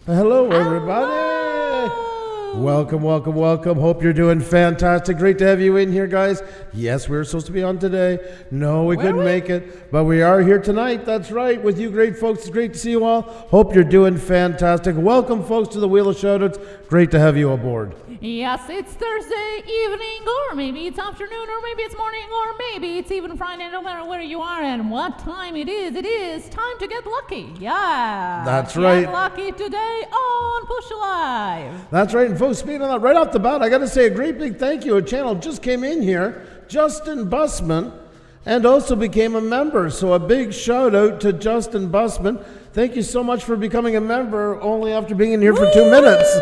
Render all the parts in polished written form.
Hello, everybody. Welcome. Hope you're doing fantastic. Great to have you in here, guys. Yes, we were supposed to be on today. No, we couldn't make it, but we are here tonight. That's right, with you great folks. It's great to see you all. Hope you're doing fantastic. Welcome, folks, to the Wheel of Shoutouts. Great to have you aboard. Yes, it's Thursday evening, or maybe it's afternoon, or maybe it's morning, or maybe it's even Friday, no matter where you are and what time it is time to get lucky. Yeah. That's right. Get lucky today on Pusa Live. That's right, and folks, speaking of that, right off the bat, I got to say a great big thank you. A channel just came in here, Justin Busman, and also became a member. So a big shout out to Justin Busman. Thank you so much for becoming a member only after being in here for 2 minutes.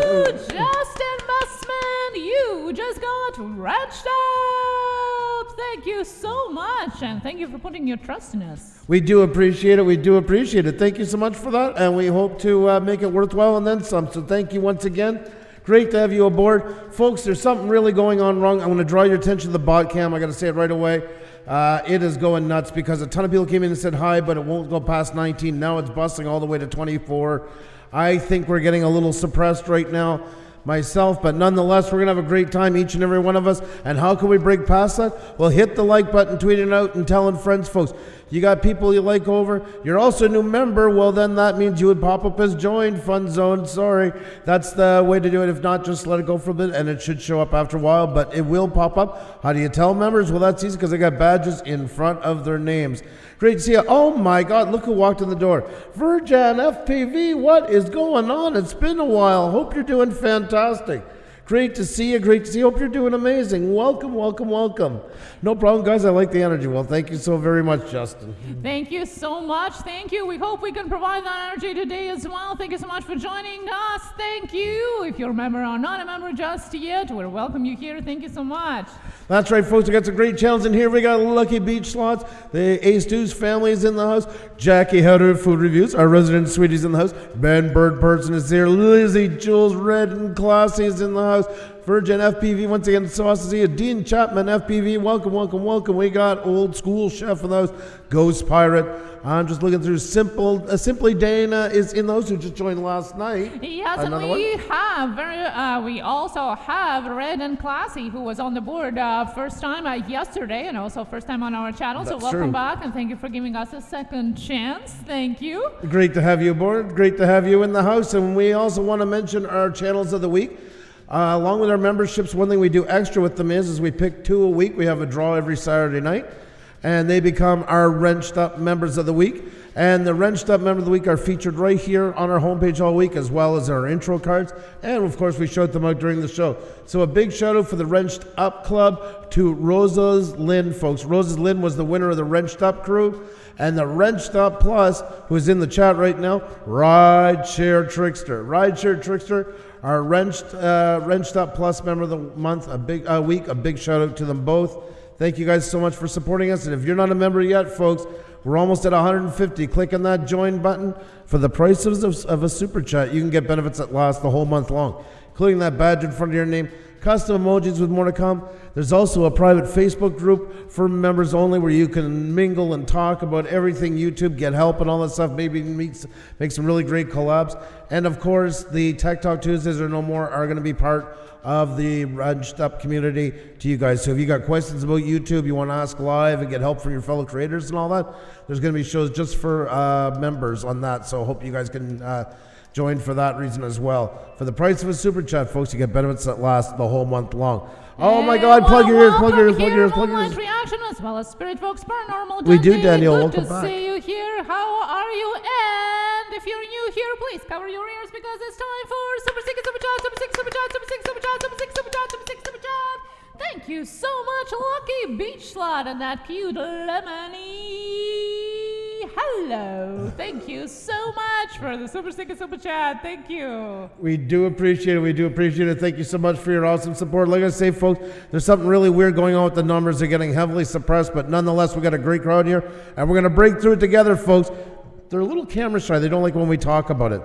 Justin Busman, you just got wretched up. Thank you so much, and thank you for putting your trust in us. We do appreciate it. Thank you so much for that, and we hope to make it worthwhile and then some. So thank you once again. Great to have you aboard. Folks, there's something really going on wrong. I'm going to draw your attention to the bot cam. I got to say it right away. It is going nuts because a ton of people came in and said hi, but it won't go past 19. Now it's busting all the way to 24. I think we're getting a little suppressed right now myself, but nonetheless, we're going to have a great time, each and every one of us. And how can we break past that? Well, hit the like button, tweet it out, and telling friends, folks. You got people you like over. You're also a new member. Well, then that means you would pop up as joined. Fun zone. Sorry. That's the way to do it. If not, just let it go for a bit, and it should show up after a while, but it will pop up. How do you tell members? Well, that's easy because they got badges in front of their names. Great to see you. Oh, my God. Look who walked in the door. Virgin FPV, what is going on? It's been a while. Hope you're doing fantastic. Great to see you. Hope you're doing amazing. Welcome. No problem, guys. I like the energy. Well, thank you so very much, Justin. Thank you so much. Thank you. We hope we can provide that energy today as well. Thank you so much for joining us. Thank you. If you're a member or not a member just yet, we'll welcome you here. Thank you so much. That's right, folks. We got some great channels in here. We got Lucky Beach Slots. The Ace Deuce family is in the house. Jackie Hutter Food Reviews. Our resident sweetie's in the house. Ben Bird Person is here. Lizzie Jules Red and Classy is in the house. Virgin FPV, once again, so awesome to see you. Dean Chapman FPV, welcome. We got Old School Chef in those. Ghost Pirate. I'm just looking through Simply Dana is in those who just joined last night. Yes, and we also have Red and Classy, who was on the board first time yesterday, and also first time on our channel. That's so welcome true. back, and thank you for giving us a second chance. Thank you. Great to have you aboard. Great to have you in the house. And we also want to mention our channels of the week. Along with our memberships, one thing we do extra with them is we pick 2 a week. We have a draw every Saturday night, and they become our Wrenched Up Members of the Week. And the Wrenched Up Members of the Week are featured right here on our homepage all week, as well as our intro cards. And, of course, we shout them out during the show. So a big shout-out for the Wrenched Up Club to Rosa's Lynn, folks. Rosa's Lynn was the winner of the Wrenched Up crew. And the Wrenched Up Plus, who's in the chat right now, Rideshare Trickster. Rideshare Trickster, our Wrenched Up Plus member of the month, a big shout out to them both. Thank you guys so much for supporting us. And if you're not a member yet, folks, we're almost at 150. Click on that join button. For the price of a super chat, you can get benefits that last the whole month long, including that badge in front of your name, custom emojis with more to come. There's also a private Facebook group for members only where you can mingle and talk about everything YouTube, get help and all that stuff, maybe make some really great collabs. And of course, the Tech Talk Tuesdays are no more are going to be part of the Wrenched Up community to you guys. So if you got questions about YouTube, you want to ask live and get help from your fellow creators and all that, there's going to be shows just for members on that. So I hope you guys can join for that reason as well. For the price of a super chat, folks, you get benefits that last the whole month long. Oh my God, plug your ears. Reaction as well as Spirit Folks Paranormal. We do, Daniel. Welcome back. Good to see you here. How are you? And if you're new here, please cover your ears because it's time for Super Stick, Super Chat, Super Stick, Super Chat, Super Stick, Super Chat, Super Stick, Super Chat, Super Stick, Super Chat. Thank you so much, Lucky Beach Slot, and that cute lemony. Hello. Thank you so much for the Super Stick and Super Chat. Thank you. We do appreciate it. Thank you so much for your awesome support. Like I say, folks, there's something really weird going on with the numbers. They're getting heavily suppressed, but nonetheless, we got a great crowd here, and we're going to break through it together, folks. They're a little camera shy. They don't like when we talk about it.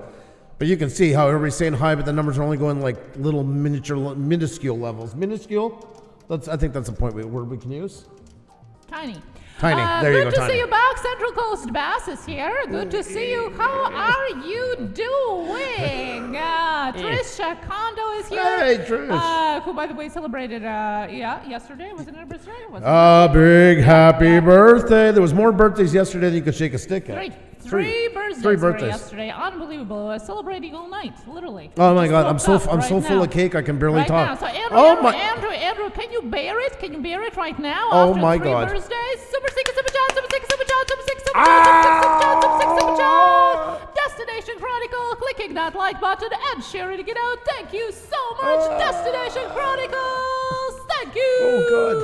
But you can see how everybody's saying hi, but the numbers are only going like little minuscule levels. Minuscule? I think that's a word we can use. Tiny. Tiny. There you go, Good to Tiny. see you back. Central Coast Bass is here. Good to see you. How are you doing? Trisha Kondo is here. Hey, Trish. Who, by the way, celebrated yesterday. Was it anniversary? A big happy birthday. There was more birthdays yesterday than you could shake a stick at. Three birthdays were yesterday. Unbelievable. Celebrating all night, literally. Oh my God, I'm so full of cake I can barely talk. Now. So Andrew, can you bear it? Can you bear it right now? Oh after my 3 God. birthdays? Super Secret, Super Chat, Super Secret, Super Chat, Super Secret, Super Chat, Super Chat. Destination Chronicle, clicking that like button and sharing it out. Thank you so much, Destination Chronicles. Thank you. Oh God.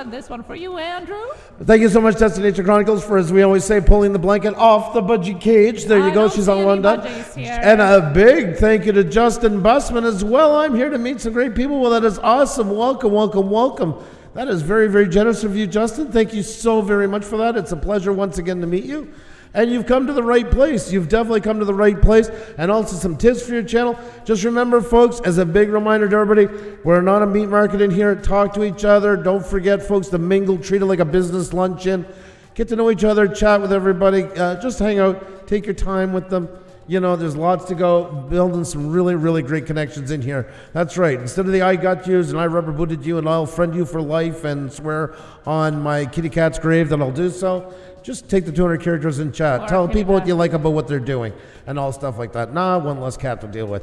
And this one for you, Andrew. Thank you so much, Destination Chronicles, for, as we always say, pulling the blanket off the budgie cage. There you go. She's on one done. And a big thank you to Justin Bussman as well. I'm here to meet some great people. Well, that is awesome. Welcome, welcome, welcome. That is very, very generous of you, Justin. Thank you so very much for that. It's a pleasure once again to meet you. And you've come to the right place. You've definitely come to the right place. And also some tips for your channel. Just remember, folks, as a big reminder to everybody, we're not a meat market in here. Talk to each other. Don't forget, folks, to mingle. Treat it like a business luncheon. Get to know each other. Chat with everybody. Just hang out. Take your time with them. You know, there's lots to go. Building some really, really great connections in here. That's right. Instead of the I got yous and I rubber booted you and I'll friend you for life and swear on my kitty cat's grave that I'll do so. Just take the 200 characters in chat. Tell people what you like about what they're doing and all stuff like that. One less cat to deal with.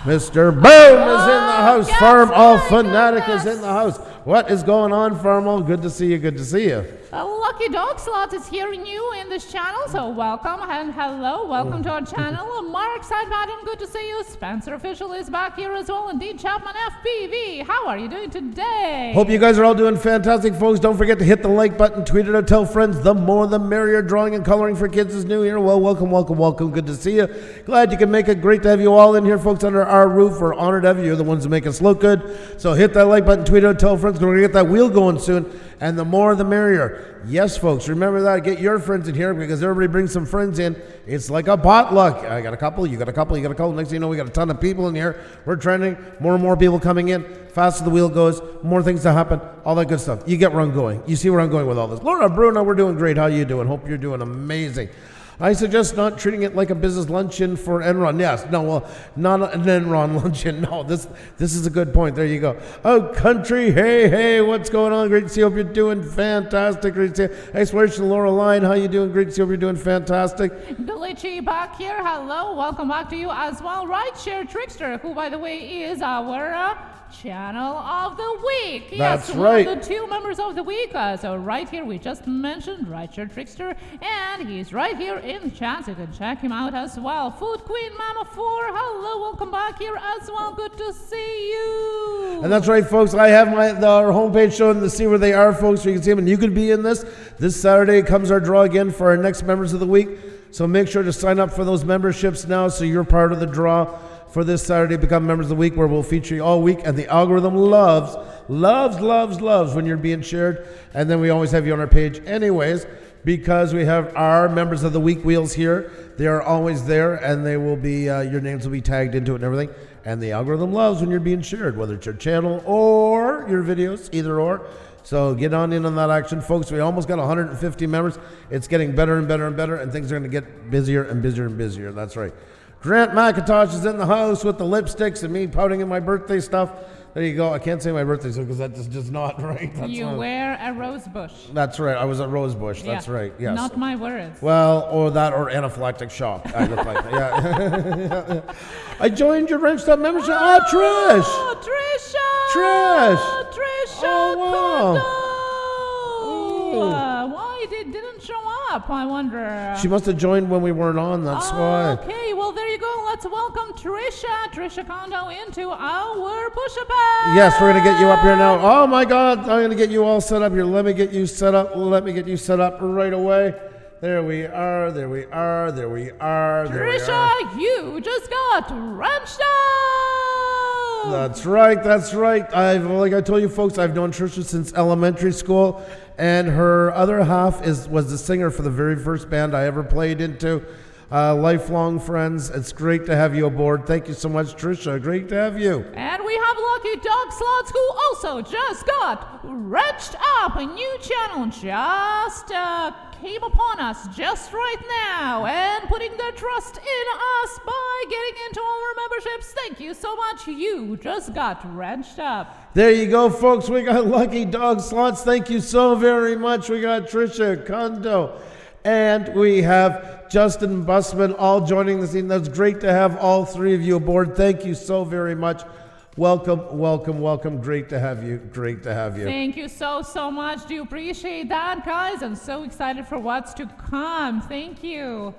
Mr. Boom is in the house. Farm All Fanatic is in the house. What is going on, Farm All? Good to see you. Good to see you. Lucky Dog Slot is hearing you in this channel, so welcome and hello. Welcome to our channel. Mark Sidepattern, good to see you. Spencer Official is back here as well. And Dean Chapman FPV, how are you doing today? Hope you guys are all doing fantastic, folks. Don't forget to hit the like button, tweet it out, tell friends. The more the merrier. Drawing and coloring for kids is new here. Well, welcome, welcome, welcome. Good to see you. Glad you can make it. Great to have you all in here, folks, under our roof. We're honored to have you. You're the ones that make us look good. So hit that like button, tweet it out, tell friends. We're going to get that wheel going soon. And the more the merrier. Yes, folks, remember that. Get your friends in here because everybody brings some friends in. It's like a potluck. I got a couple, you got a couple, you got a couple. Next thing you know, we got a ton of people in here. We're trending. More and more people coming in. Faster the wheel goes, more things to happen, all that good stuff. You get where I'm going. You see where I'm going with all this. Laura Bruno, we're doing great. How you doing? Hope you're doing amazing. I suggest not treating it like a business luncheon for Enron. Yes, no, well, not an Enron luncheon. No, this is a good point. There you go. Oh, country, hey, what's going on? Great to see you. Hope you're doing fantastic. Great to see you. Exploration Laura Line, how you doing? Great to see you. Hope you're doing fantastic. Delichi back here. Hello, welcome back to you as well. Rideshare Trickster, who, by the way, is our channel of the week. That's yes, right. One of the 2 members of the week. So right here, we just mentioned Rideshare Trickster, and he's right here in chat. So you can check him out as well. Food Queen Mama 4, hello, welcome back here as well. Good to see you. And that's right, folks. I have our homepage showing to see where they are, folks, so you can see them. And you could be in this. This Saturday comes our draw again for our next members of the week. So make sure to sign up for those memberships now so you're part of the draw for this Saturday. Become members of the week, where we'll feature you all week. And the algorithm loves when you're being shared. And then we always have you on our page anyways, because we have our members of the week wheels here. They are always there, and they will be your names will be tagged into it and everything. And the algorithm loves when you're being shared, whether it's your channel or your videos, either or. So get on in on that action, folks. We almost got 150 members. It's getting better and better and better, and things are going to get busier and busier and busier. That's right. Grant McIntosh is in the house with the lipsticks and me pouting in my birthday stuff. There you go. I can't say my birthday because that's just not right. That's you wear a rose bush. That's right. I was at Rose Bush. That's right. Yes. Not my words. Well, or anaphylactic shock. I look like that. Yeah. I joined your Wrench Up membership. Oh, Trish. Oh, Trisha. Trish. Trisha. Oh, wow. Why didn't show up? I wonder. She must have joined when we weren't on. That's why. Okay. Well, there you go. Let's welcome Trisha Kondo into our push-up pad. Yes, we're going to get you up here now. Oh, my God. I'm going to get you all set up here. Let me get you set up. Let me get you set up right away. There we are. There we are. There we are. There we are. Trisha, you just got wrenched out. That's right. That's right. Like I told you, folks, I've known Trisha since elementary school. And her other half was the singer for the very first band I ever played into. lifelong friends. It's great to have you aboard. Thank you so much, Trisha. Great to have you. And we have Lucky Dog Slots, who also just got wretched up. A new channel just came upon us just right now and putting their trust in us by getting into our memberships. Thank you so much. You just got wrenched up. There you go, folks. We got Lucky Dog Slots. Thank you so very much. We got Trisha, Kondo, and we have Justin Busman all joining the scene. That's great to have all three of you aboard. Thank you so very much. Welcome, welcome, welcome. Great to have you. Great to have you. Thank you so much. Do appreciate that, guys. I'm so excited for what's to come. Thank you.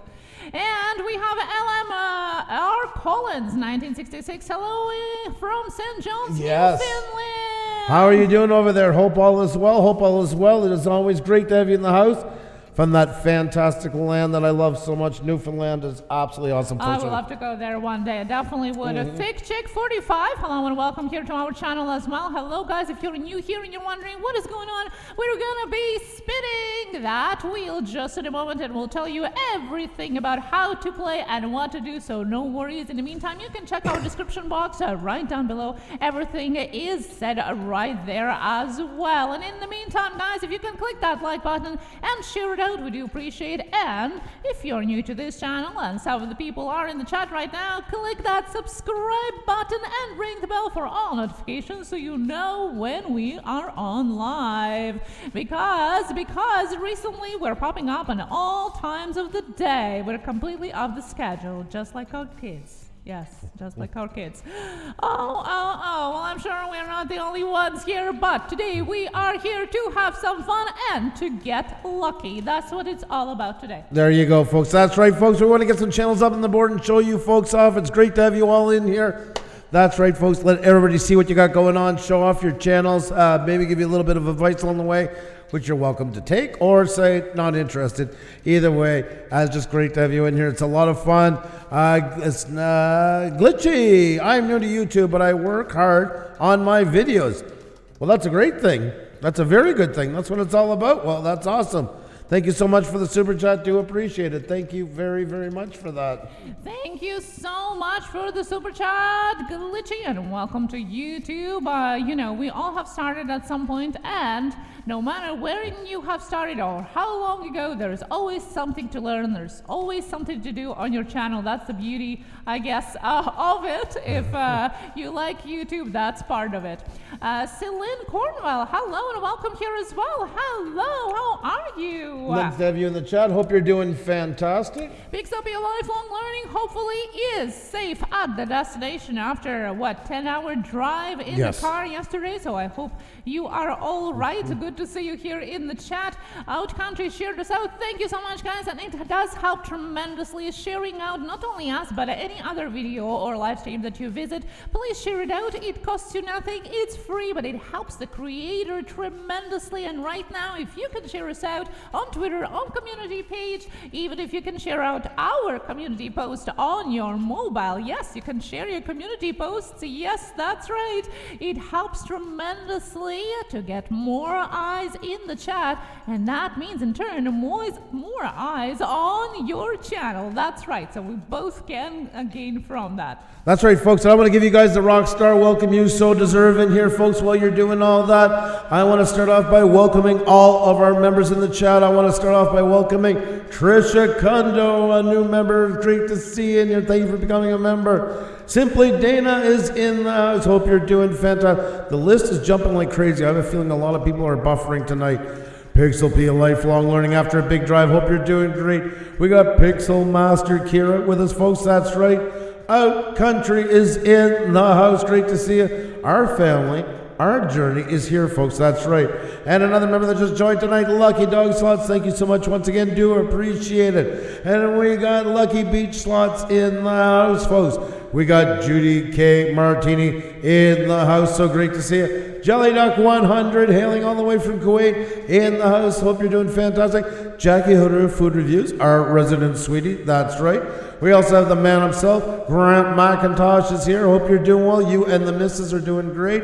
And we have LMR Collins, 1966. Hello from St. John's, Yes. Newfoundland. How are you doing over there? Hope all is well. Hope all is well. It is always great to have you in the house from that fantastic land that I love so much. Newfoundland is absolutely awesome. I would love to go there one day. I definitely would. Thick Chick 45. Hello and welcome here to our channel as well. Hello, guys. If you're new here and you're wondering what is going on, we're going to be spinning that wheel just in a moment, and we'll tell you everything about how to play and what to do. So no worries. In the meantime, you can check our description box right down below. Everything is said right there as well. And in the meantime, guys, if you can click that like button and share it out, we do appreciate it. And if you're new to this channel, and some of the people are in the chat right now, click that subscribe button and ring the bell for all notifications so you know when we are on live. Because recently we're popping up on all times of the day. We're completely off the schedule, just like our kids. Yes, just like our kids. Well, I'm sure we're not the only ones here, but today we are here to have some fun and to get lucky. That's what it's all about today. There you go, folks. That's right, folks. We want to get some channels up on the board and show you folks off. It's great to have you all in here. That's right, folks. Let everybody see what you got going on. Show off your channels. Maybe give you a little bit of advice along the way, which you're welcome to take or say not interested. Either way, it's just great to have you in here. It's a lot of fun. It's glitchy. I'm new to YouTube, but I work hard on my videos. Well, that's a great thing. That's a very good thing. That's what it's all about. Well, that's awesome. Thank you so much for the super chat. Do appreciate it. Thank you very, very much for that. Thank you so much for the super chat, Glitchy, and welcome to YouTube. We all have started at some point, and no matter where you have started or how long ago, there's always something to learn. There's always something to do on your channel. That's the beauty, I guess, of it. If you like YouTube, that's part of it. Celine Cornwell, hello and welcome here as well. Hello, how are you? Nice to have you in the chat. Hope you're doing fantastic. Picks up your lifelong learning, hopefully is safe at the destination after, 10-hour drive in the car yesterday. So I hope you are all right. Good to see you here in the chat. Out Country shared us out. Thank you so much, guys. And it does help tremendously sharing out not only us, but any other video or live stream that you visit. Please share it out. It costs you nothing. It's free, but it helps the creator tremendously. And right now, if you can share us out on Twitter, on community page, even if you can share out our community post on your mobile. Yes, you can share your community posts. Yes, that's right. It helps tremendously to get more eyes in the chat, and that means in turn more eyes on your channel. That's right. So we both can gain from that. That's right, folks. And I want to give you guys the rock star welcome you so deserve in here, folks. While you're doing all that, I want to start off by welcoming all of our members in the chat. I want to start off by welcoming Trisha Kondo, a new member. Great to see you, and thank you for becoming a member. Simply Dana is in the house. Hope you're doing fantastic. The list is jumping like crazy. I have a feeling a lot of people are buffering tonight. Pixel P, a lifelong learning after a big drive. Hope you're doing great. We got Pixel Master Kira with us, folks. That's right. Out Country is in the house. Great to see you. Our family, our journey is here, folks. That's right. And another member that just joined tonight, Lucky Dog Slots. Thank you so much once again. Do appreciate it. And we got Lucky Beach Slots in the house, folks. We got Judy K. Martini in the house. So great to see you. Jelly Duck 100 hailing all the way from Kuwait in the house. Hope you're doing fantastic. Jackie Hooder Food Reviews, our resident sweetie. That's right. We also have the man himself, Grant McIntosh is here. Hope you're doing well. You and the missus are doing great.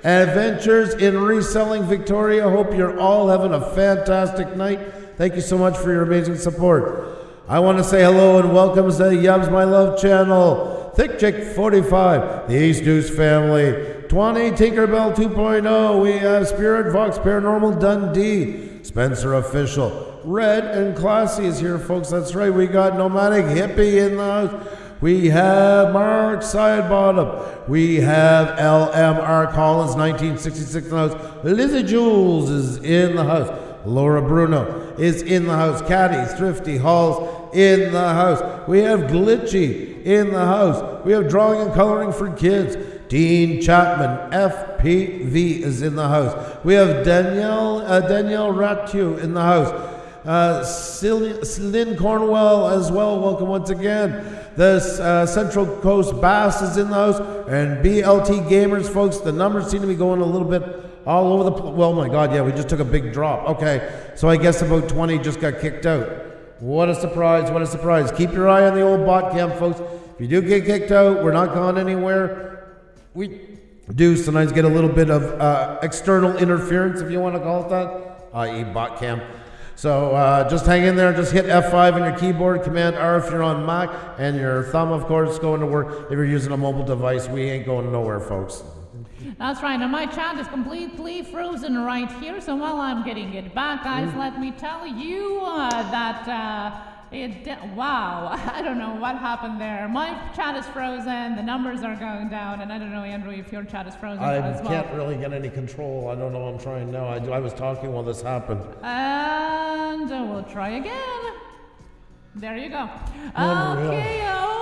Adventures in Reselling Victoria. Hope you're all having a fantastic night. Thank you so much for your amazing support. I want to say hello and welcome to Yubs My Love channel. Thick Chick 45, the East Deuce family. 20, Tinkerbell 2.0. We have Spirit Vox Paranormal Dundee. Spencer Official. Red and Classy is here, folks. That's right. We got Nomadic Hippie in the house. We have Mark Sidebottom. We have LMR Collins 1966 in the house. Lizzie Jules is in the house. Laura Bruno is in the house. Caddy Thrifty Halls in the house. We have Glitchy in the house. We have Drawing and Coloring for Kids. Dean Chapman, FPV, is in the house. We have Danielle Ratu in the house. Lynn Cornwell as well, welcome once again. The Central Coast Bass is in the house. And BLT Gamers, folks, the numbers seem to be going a little bit all over the place. Well, my God, yeah, we just took a big drop. Okay, so I guess about 20 just got kicked out. What a surprise, what a surprise. Keep your eye on the old bot cam, folks. If you do get kicked out, we're not gone anywhere. We do sometimes get a little bit of external interference, if you want to call it that, i.e. bot cam. So just hang in there, just hit F5 on your keyboard, Command R if you're on Mac, and your thumb, of course, going to work if you're using a mobile device. We ain't going nowhere, folks. That's right, and my chat is completely frozen right here, so while I'm getting it back, guys, let me tell you wow, I don't know what happened there. My chat is frozen, the numbers are going down, and I don't know, Andrew, if your chat is frozen as well. I can't really get any control. I don't know, I'm trying now. I was talking while this happened. And we'll try again. There you go.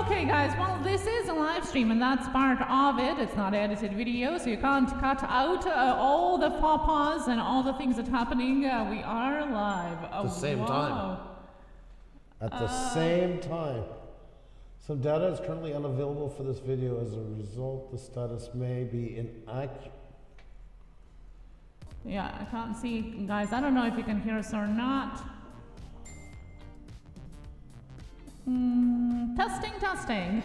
Okay, guys. Well, this is a live stream, and that's part of it. It's not edited video, so you can't cut out all the faux pas and all the things that's happening. We are live. At the same time. At the same time. Some data is currently unavailable for this video. As a result, the status may be inaccurate. Yeah, I can't see, guys. I don't know if you can hear us or not. Testing.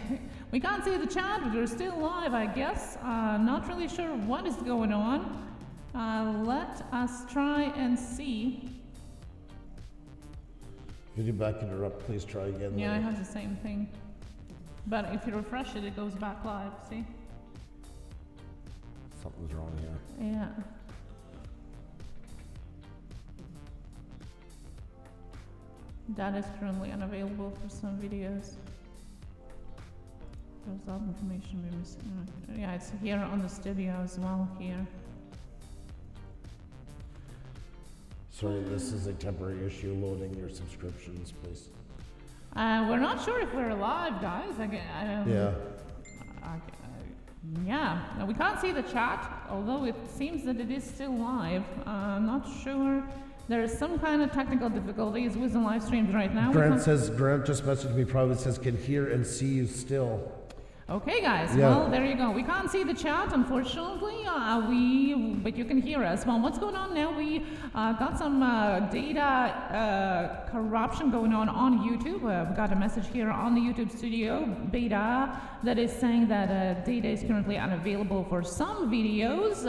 We can't see the chat, but we're still live, I guess. Not really sure what is going on. Let us try and see. If you do back interrupt, please try again. Yeah, I have the same thing. But if you refresh it, it goes back live, see? Something's wrong here. Yeah. That is currently unavailable for some videos. Result information we're missing. Yeah, it's here on the studio as well here. Sorry, this is a temporary issue loading your subscriptions, please. We're not sure if we're live, guys. Yeah, we can't see the chat, although it seems that it is still live. Not sure. There is some kind of technical difficulties with the live streams right now. Grant just messaged me, probably says, can hear and see you still. Okay, guys, well, there you go. We can't see the chat, unfortunately, but you can hear us. Well, what's going on now? We got some data corruption going on YouTube. We've got a message here on the YouTube studio beta that is saying that data is currently unavailable for some videos.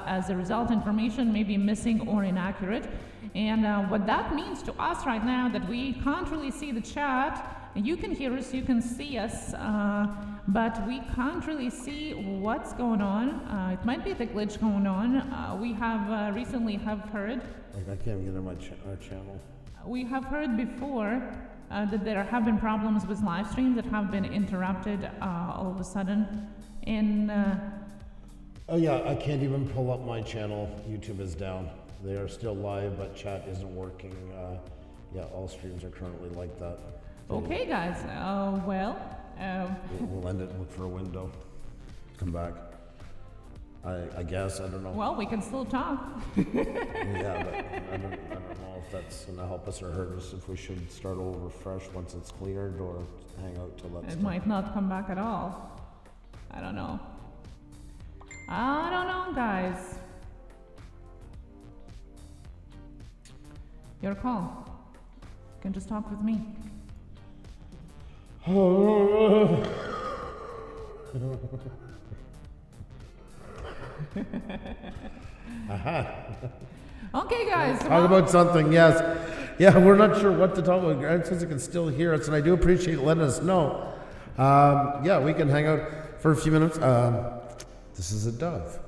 As a result, information may be missing or inaccurate. And what that means to us right now, that we can't really see the chat. You can hear us, you can see us, but we can't really see what's going on. It might be the glitch going on. We have recently heard. I can't get on our channel. We have heard before that there have been problems with live streams that have been interrupted all of a sudden. Oh yeah, I can't even pull up my channel. YouTube is down. They are still live, but chat isn't working. Yeah, all streams are currently like that. Okay, guys. We'll end it and look for a window. Come back. I guess, I don't know. Well, we can still talk. Yeah, but I don't know if that's going to help us or hurt us, if we should start over fresh once it's cleared or hang out till that's It might not come back at all. I don't know. I don't know, guys. Your call. You can just talk with me. Okay, guys. Talk about something, yes. Yeah, we're not sure what to talk about. Grant says he can still hear us, and I do appreciate letting us know. Yeah, we can hang out for a few minutes. This is a dove.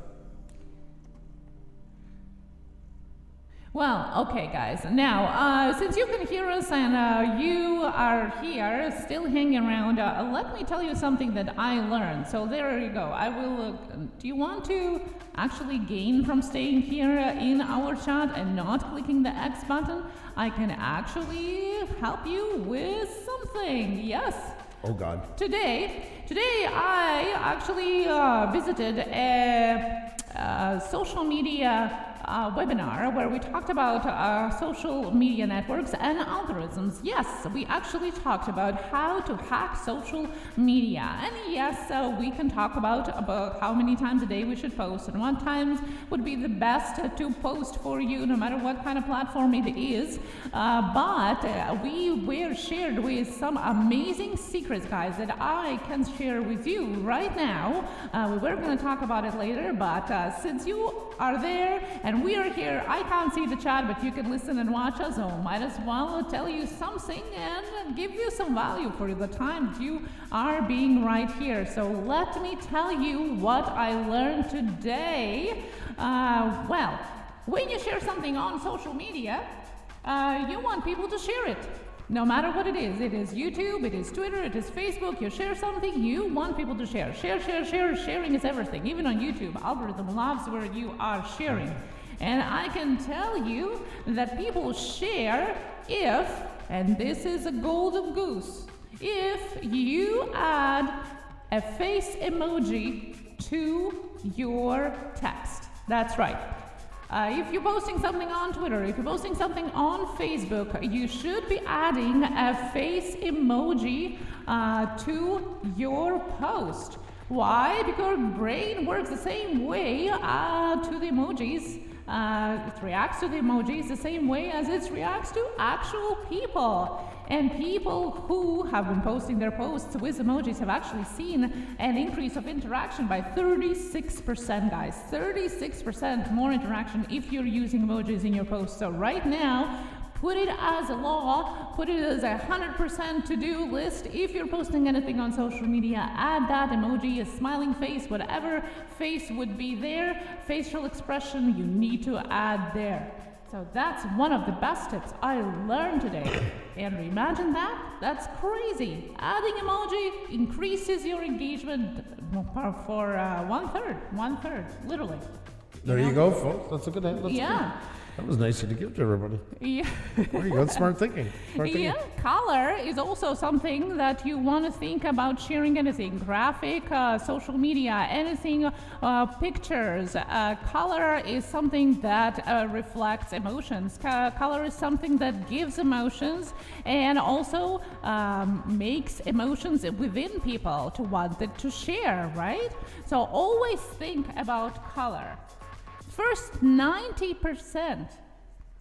Well, okay, guys. Now, since you can hear us and you are here, still hanging around, let me tell you something that I learned. So there you go. I will. Do you want to actually gain from staying here in our chat and not clicking the X button? I can actually help you with something. Yes. Oh God. Today I actually visited a social media webinar where we talked about social media networks and algorithms. Yes, we actually talked about how to hack social media. And yes, we can talk about how many times a day we should post and what times would be the best to post for you, no matter what kind of platform it is. But we were shared with some amazing secrets, guys, that I can share with you right now. We were going to talk about it later, but since you are there and we are here, I can't see the chat, but you can listen and watch us, so might as well tell you something and give you some value for the time you are being right here. So let me tell you what I learned today. Well, when you share something on social media, you want people to share it. No matter what it is YouTube, it is Twitter, it is Facebook, you share something, you want people to share. Sharing is everything. Even on YouTube, algorithm loves where you are sharing. And I can tell you that people share if, and this is a golden goose, if you add a face emoji to your text. That's right. If you're posting something on Twitter, if you're posting something on Facebook, you should be adding a face emoji to your post. Why? Because brain works the same way to the emojis. It reacts to the emojis the same way as it reacts to actual people. And people who have been posting their posts with emojis have actually seen an increase of interaction by 36%, guys. 36% more interaction if you're using emojis in your posts. So right now, put it as a law, put it as a 100% to-do list. If you're posting anything on social media, add that emoji, a smiling face, whatever face would be there, facial expression you need to add there. So that's one of the best tips I learned today. And imagine that, that's crazy. Adding emoji increases your engagement for one third, literally. There you go, folks. That's a good name. That's yeah. Good. That was nice of you to give to everybody. Yeah. There you go. Smart thinking. Yeah, color is also something that you want to think about sharing anything. Graphic, social media, anything, pictures. Color is something that reflects emotions. Color is something that gives emotions and also makes emotions within people to want it to share, right? So always think about color. First, 90%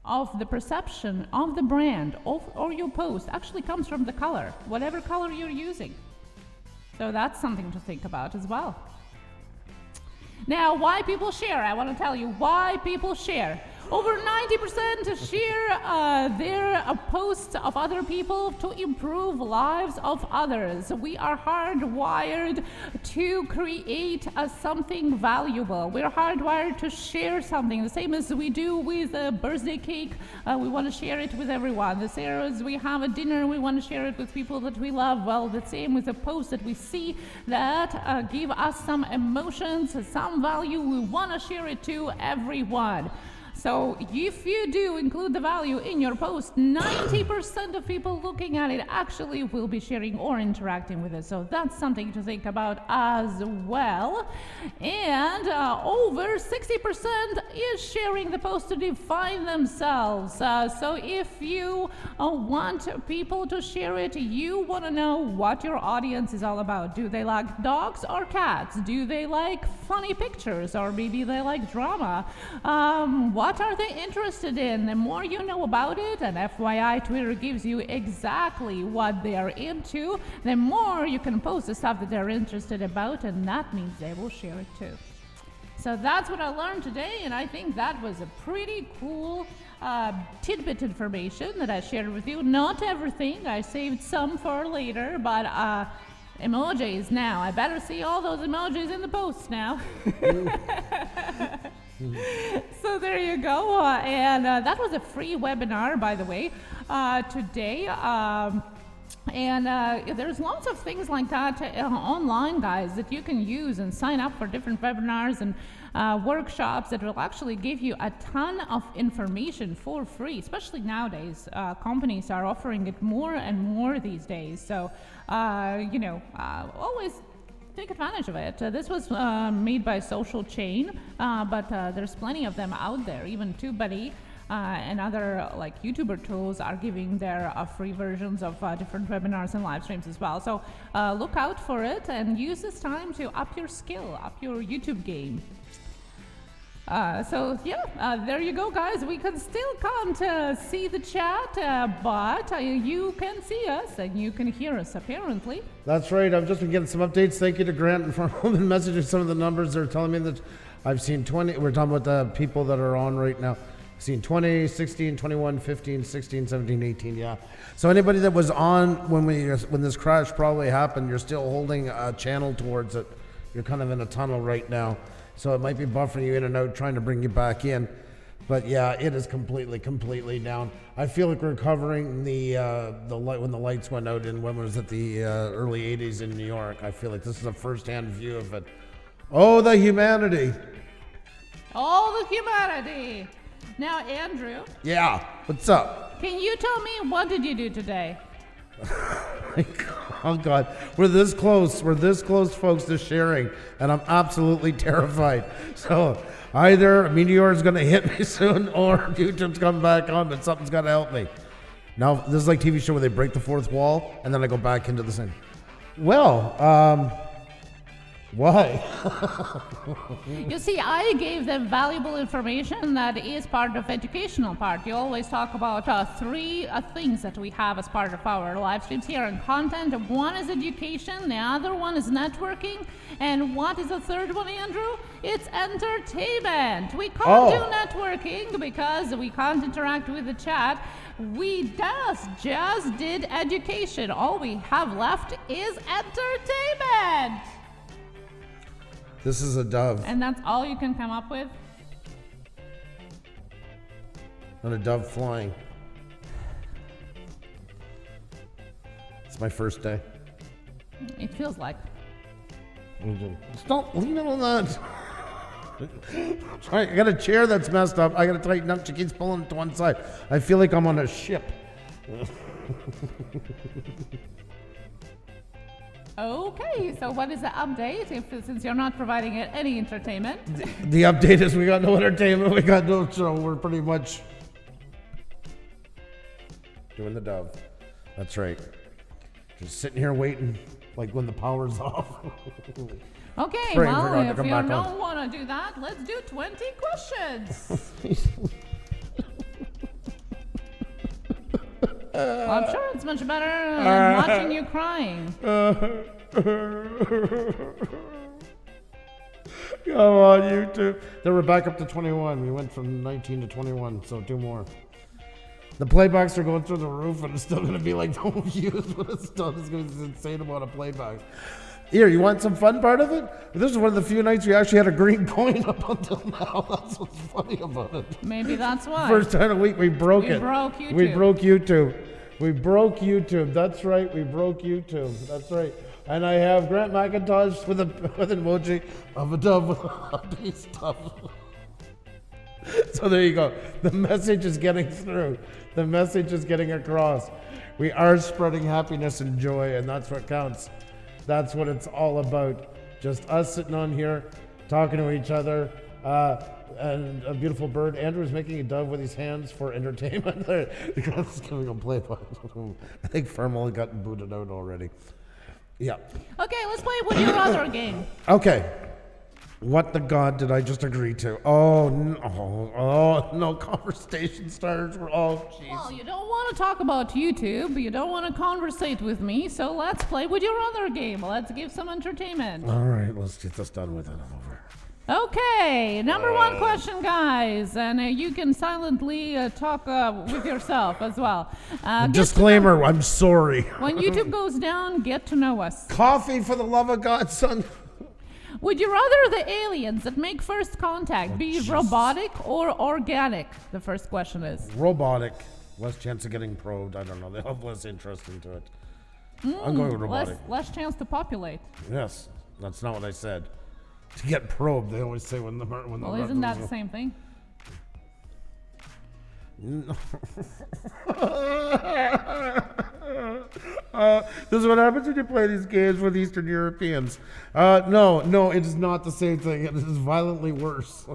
of the perception of the brand or your post actually comes from the color, whatever color you're using. So that's something to think about as well. Now, why people share? I want to tell you why people share. Over 90% share their posts of other people to improve lives of others. We are hardwired to create something valuable. We're hardwired to share something, the same as we do with a birthday cake. We want to share it with everyone. The same as we have a dinner, we want to share it with people that we love. Well, the same with a post that we see that give us some emotions, some value. We want to share it to everyone. So if you do include the value in your post, 90% of people looking at it actually will be sharing or interacting with it. So that's something to think about as well. And over 60% is sharing the post to define themselves. So if you want people to share it, you want to know what your audience is all about. Do they like dogs or cats? Do they like funny pictures, or maybe they like drama? What are they interested in? The more you know about it, and FYI, Twitter gives you exactly what they're into, the more you can post the stuff that they're interested about, and that means they will share it too. So that's what I learned today, and I think that was a pretty cool tidbit information that I shared with you. Not everything, I saved some for later, but emojis now. I better see all those emojis in the posts now. So there you go. And that was a free webinar, by the way, today. And there's lots of things like that online, guys, that you can use and sign up for different webinars and workshops that will actually give you a ton of information for free, especially nowadays. Companies are offering it more and more these days. So, always take advantage of it. This was made by Social Chain, but there's plenty of them out there. Even TubeBuddy and other like YouTuber tools are giving their free versions of different webinars and live streams as well. So look out for it and use this time to up your skill, up your YouTube game. There you go, guys. We can't see the chat, but you can see us and you can hear us, apparently. That's right. I've just been getting some updates. Thank you to Grant and Farmham and messaging some of the numbers. They're telling me that I've seen 20. We're talking about the people that are on right now. I've seen 20, 16, 21, 15, 16, 17, 18. Yeah. So anybody that was on when this crash probably happened, you're still holding a channel towards it. You're kind of in a tunnel right now. So it might be buffering you in and out, trying to bring you back in. But yeah, it is completely down. I feel like we're covering the light when the lights went out in, when was it, the early 80s in New York. I feel like this is a first-hand view of it. Oh, the humanity. All the humanity. Now, Andrew. Yeah, what's up? Can you tell me, what did you do today? Oh God, we're this close, folks, to sharing, and I'm absolutely terrified. So either a meteor is going to hit me soon, or YouTube's coming back on, but something's got to help me. Now, this is like TV show where they break the fourth wall, and then I go back into the same. Well, why? You see, I gave them valuable information that is part of educational part. You always talk about three things that we have as part of our live streams here and content. One is education, the other one is networking, and what is the third one, Andrew? It's entertainment. We can't do networking because we can't interact with the chat. We just did education. All we have left is entertainment. This is a dove. And that's all you can come up with? And a dove flying. It's my first day. It feels like. Stop leaning on that. I got a chair that's messed up. I got to tighten up. She keeps pulling it to one side. I feel like I'm on a ship. Okay, so what is the update since you're not providing it any entertainment? The update is we got no entertainment, we got no show. We're pretty much doing the dove. That's right. Just sitting here waiting, like when the power's off. Okay, well, if you don't want to do that, let's do 20 questions. Well, I'm sure it's much better than watching you crying. Come on, YouTube. Then we're back up to 21. We went from 19 to 21, so 2 more. The playbacks are going through the roof, and it's still going to be like no views, but it's still just going to be an insane amount of playbacks. Here, you want some fun part of it? This is one of the few nights we actually had a green coin up until now. That's what's funny about it. Maybe that's why. First time a week we broke it. We broke YouTube. We broke YouTube. That's right. We broke YouTube. That's right. And I have Grant McIntosh with an emoji of a dove with a piece dove. So there you go. The message is getting through. The message is getting across. We are spreading happiness and joy, and that's what counts. That's what it's all about. Just us sitting on here, talking to each other, and a beautiful bird. Andrew's making a dove with his hands for entertainment. He's giving a play. I think Fermal got booted out already. Yeah. Okay, let's play with your other game. Okay. What the God did I just agree to? Oh, no, conversation starters were all jeez. Well, you don't want to talk about YouTube. You don't want to conversate with me. So let's play with your other game. Let's give some entertainment. All right, let's get this done with it. I'm over. Okay, number one question, guys, and you can silently talk with yourself as well. Disclaimer, I'm sorry. When YouTube goes down, get to know us. Coffee, for the love of God, son. Would you rather the aliens that make first contact be robotic or organic? The first question is. Robotic. Less chance of getting probed. I don't know. They have less interest into it. I'm going with robotic. Less chance to populate. Yes. That's not what I said. To get probed, they always say when the Well, isn't that the same thing? No. This is what happens when you play these games with Eastern Europeans. No, it is not the same thing. It is violently worse.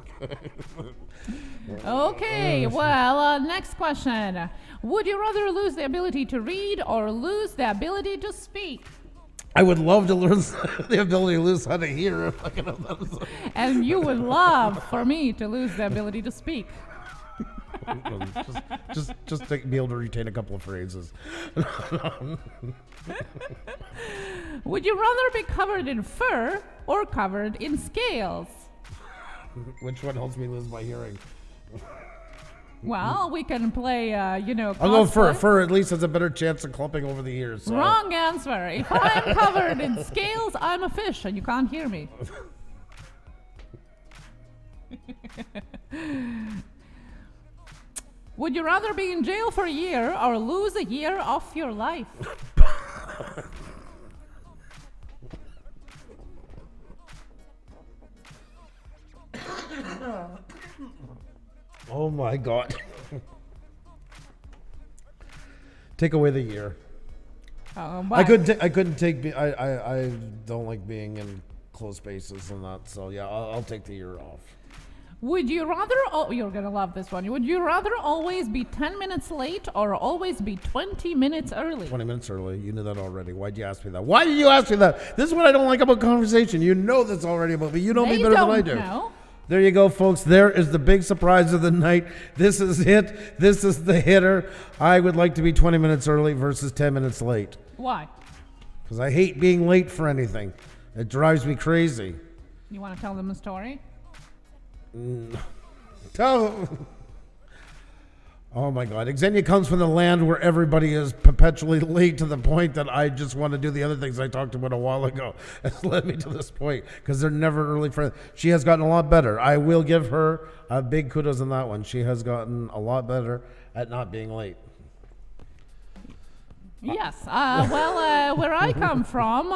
Okay, well, next question. Would you rather lose the ability to read or lose the ability to speak? I would love to lose the ability to lose how to hear. If I could have that. And you would love for me to lose the ability to speak. just be able to retain a couple of phrases. Would you rather be covered in fur or covered in scales? Which one helps me lose my hearing? Well, we can play, I'll go fur. cosplay. Fur at least has a better chance of clumping over the ears. So. Wrong answer. If I'm covered in scales, I'm a fish and you can't hear me. Would you rather be in jail for a year or lose a year off your life? Oh my God. Take away the year. I couldn't take. I don't like being in closed spaces and that. So yeah, I'll take the year off. Would you rather? Oh, you're gonna love this one. Would you rather always be 10 minutes late or always be 20 minutes early? 20 minutes early. You knew that already. Why'd you ask me that? Why did you ask me that? This is what I don't like about conversation. You know this already about me. You know me better than I do. Know. There you go, folks. There is the big surprise of the night. This is it. This is the hitter. I would like to be 20 minutes early versus 10 minutes late. Why? Because I hate being late for anything. It drives me crazy. You want to tell them a story? Oh my God. Xenia comes from the land where everybody is perpetually late to the point that I just want to do the other things I talked about a while ago. It's led me to this point because they're never early for. She has gotten a lot better. I will give her a big kudos on that one. She has gotten a lot better at not being late. Yes. Where I come from,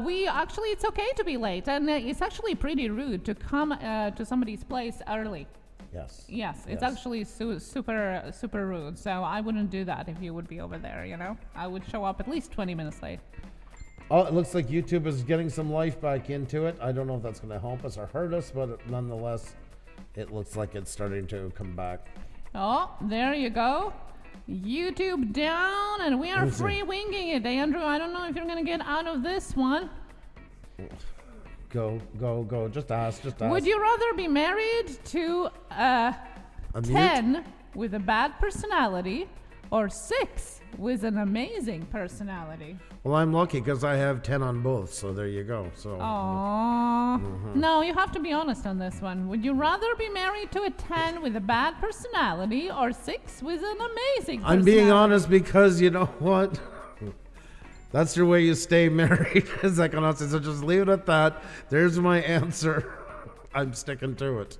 we actually, it's okay to be late. And it's actually pretty rude to come to somebody's place early. Yes. Yes, it's actually super rude. So I wouldn't do that if you would be over there, I would show up at least 20 minutes late. Oh, it looks like YouTube is getting some life back into it. I don't know if that's going to help us or hurt us, but nonetheless, it looks like it's starting to come back. Oh, there you go. YouTube down, and we are free winging it. Andrew, I don't know if you're going to get out of this one. Go. Just ask. Would you rather be married to a 10 with a bad personality or 6 with an amazing personality? Well, I'm lucky because I have 10 on both, so there you go. So. Aww. No, you have to be honest on this one. Would you rather be married to a 10 with a bad personality or 6 with an amazing personality? I'm being honest because you know what? That's your way you stay married. Is that going to say? So just leave it at that. There's my answer. I'm sticking to it.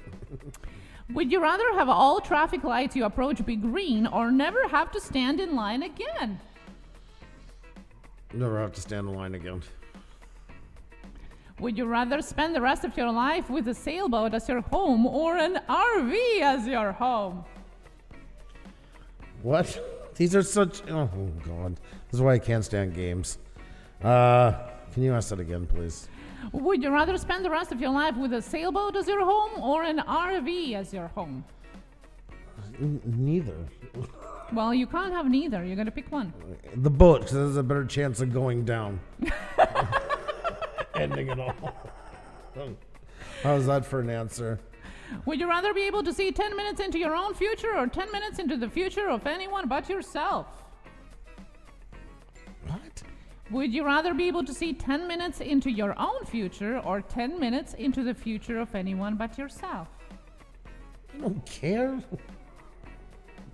Would you rather have all traffic lights you approach be green or never have to stand in line again? Never have to stand in line again. Would you rather spend the rest of your life with a sailboat as your home or an RV as your home? What? These are such... Oh, God. This is why I can't stand games. Can you ask that again, please? Would you rather spend the rest of your life with a sailboat as your home or an RV as your home? Neither. Well, you can't have neither. You're going to pick one. The boat, because there's a better chance of going down. Ending it all. How's that for an answer? Would you rather be able to see 10 minutes into your own future or 10 minutes into the future of anyone but yourself? What? Would you rather be able to see 10 minutes into your own future or 10 minutes into the future of anyone but yourself? I don't care.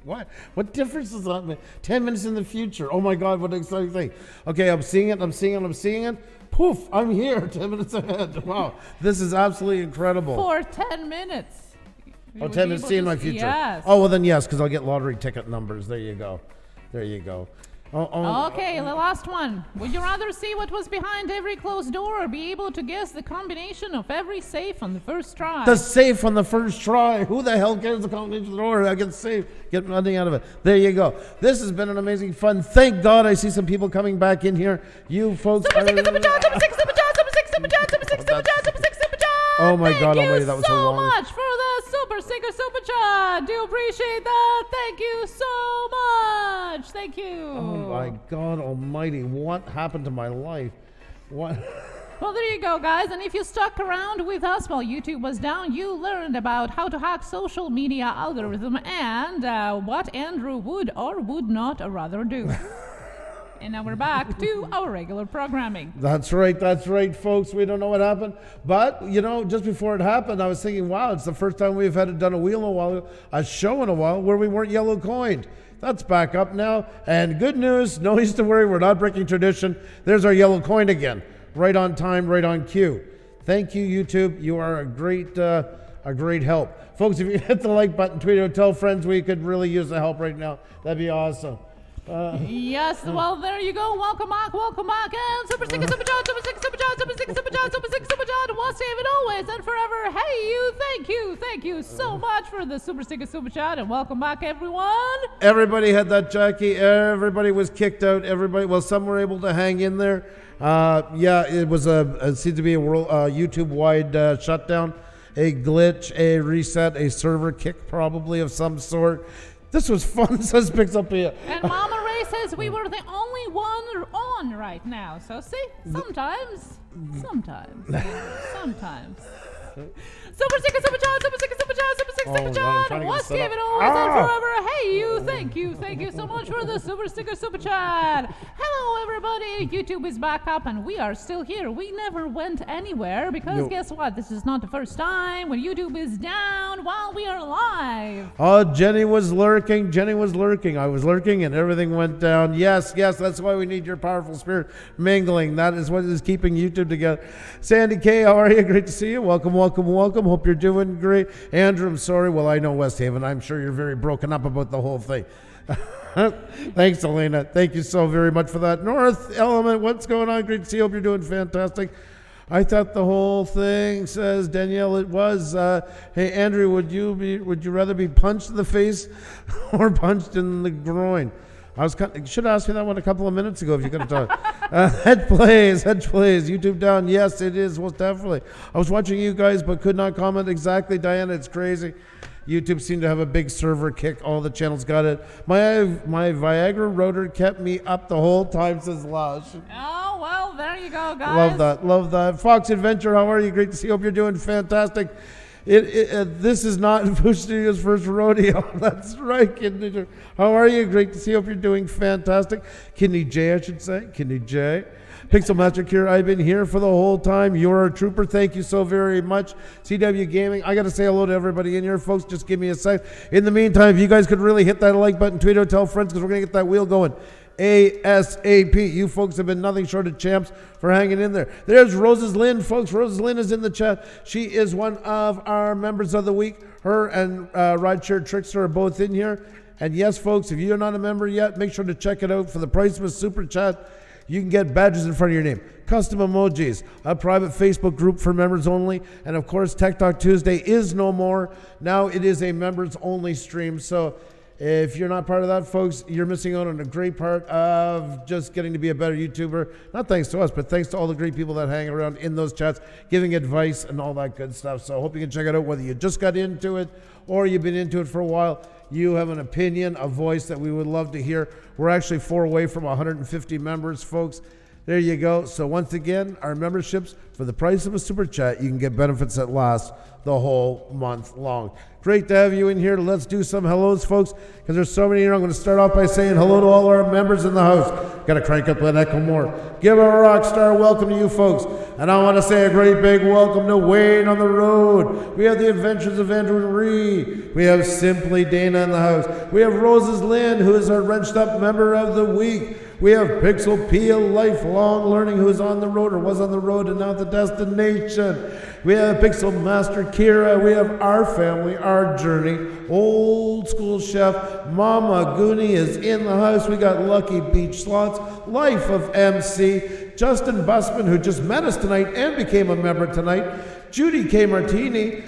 What difference does that make? 10 minutes in the future. Oh my God, what an exciting thing. Okay, I'm seeing it. Poof, I'm here 10 minutes ahead. Wow, this is absolutely incredible. For 10 minutes. Oh, 10 minutes seeing my future. Yes. Oh, well then yes, because I'll get lottery ticket numbers. There you go. Okay, the last one. Would you rather see what was behind every closed door or be able to guess the combination of every safe on the first try? The safe on the first try. Who the hell cares the combination of the door? I get safe. Get nothing out of it. There you go. This has been an amazing fun. Thank God I see some people coming back in here. You folks Super Secret Super Chat, Super Secret Super Chat, Super Secret Super Chat, Super Secret Super Chat, Super Secret Super Chat. Oh my God almighty, that was so long. Thank you so much for the Super Secret Super Chat. Do appreciate that. Thank you so much. Thank you. Oh my God almighty, what happened to my life? What? Well, there you go, guys. And if you stuck around with us while YouTube was down, you learned about how to hack social media algorithm and what Andrew would or would not rather do. And now we're back to our regular programming. That's right, folks. We don't know what happened. But, just before it happened, I was thinking, wow, it's the first time we've had done a wheel in a while, a show in a while, where we weren't yellow coined. That's back up now. And good news, no need to worry, we're not breaking tradition. There's our yellow coin again. Right on time, right on cue. Thank you, YouTube. You are a great help. Folks, if you hit the like button, tweet it, tell friends we could really use the help right now. That'd be awesome. Yes, well, there you go. Welcome back, and Super Sticker, Super Chat, Super Sticker, Super Chat, Super Sticker, Super Chat, Super Sticker, Super Chat. We'll save it always and forever. Hey, thank you so much for the Super Sticker, Super Chat, and welcome back, everyone. Everybody had that, Jackie. Everybody was kicked out. Some were able to hang in there. It was it seemed to be a world YouTube-wide shutdown, a glitch, a reset, a server kick probably of some sort. This was fun. So this picks up here. And Mama Ray says we were the only one on right now. So see, sometimes. Super Sticker, Super Chat, Super Sticker, Super Chat, Super Sticker, Super Chat. What's gave it always and forever? Hey, thank you so much for the Super Sticker, Super Chat. Hello, everybody. YouTube is back up and we are still here. We never went anywhere because guess what? This is not the first time when YouTube is down while we are live. Oh, Jenny was lurking. I was lurking and everything went down. Yes, that's why we need your powerful spirit mingling. That is what is keeping YouTube together. Sandy K, how are you? Great to see you. Welcome. Hope you're doing great. Andrew, I'm sorry. Well, I know West Haven. I'm sure you're very broken up about the whole thing. Thanks, Elena. Thank you so very much for that. North Element, what's going on? Great to see you. Hope you're doing fantastic. I thought the whole thing, says Danielle, it was. Hey, Andrew, would you rather be punched in the face or punched in the groin? Should have asked me that one a couple of minutes ago if you could have talked. Head plays, YouTube down. Yes, it is, most definitely. I was watching you guys but could not comment exactly, Diana. It's crazy. YouTube seemed to have a big server kick. All the channels got it. My Viagra rotor kept me up the whole time, says Lash. Oh, well, there you go, guys. Love that. Fox Adventure, how are you? Great to see you. Hope you're doing fantastic. This is not Pusa Studio's first rodeo. That's right, Kidney. How are you? Great to see you. Hope you're doing fantastic. Kidney J, I should say. Kidney J. Pixel Master Cure, I've been here for the whole time. You're a trooper. Thank you so very much. CW Gaming, I got to say hello to everybody in here, folks. Just give me a sec. In the meantime, if you guys could really hit that like button, tweet it, tell friends, because we're going to get that wheel going. ASAP. You folks have been nothing short of champs for hanging in there. There's Roses Lynn, folks. Roses Lynn is in the chat. She is one of our members of the week. Her and Rideshare Trickster are both in here. And yes, folks, if you're not a member yet, make sure to check it out. For the price of a super chat, you can get badges in front of your name, custom emojis, a private Facebook group for members only, and of course, Tech Talk Tuesday is no more. Now it is a members only stream. So if you're not part of that, folks, you're missing out on a great part of just getting to be a better YouTuber. Not thanks to us, but thanks to all the great people that hang around in those chats, giving advice and all that good stuff. So I hope you can check it out, whether you just got into it or you've been into it for a while. You have an opinion, a voice that we would love to hear. We're actually 4 away from 150 members, folks. There you go. So once again, our memberships, for the price of a super chat, you can get benefits that last the whole month long. Great to have you in here. Let's do some hellos, folks, because there's so many here. I'm going to start off by saying hello to all our members in the house. Got to crank up that echo more. Give a rock star welcome to you folks. And I want to say a great big welcome to Wayne on the road. We have the Adventures of Andrew and Ree. We have Simply Dana in the house. We have Roses Lynn, who is our wrenched up member of the week. We have Pixel P, a lifelong learning, who is on the road or was on the road and now at the destination. We have Pixel Master Kira. We have our family, our journey. Old school chef Mama Goonie is in the house. We got Lucky Beach Slots, Life of MC, Justin Busman, who just met us tonight and became a member tonight. Judy K. Martini.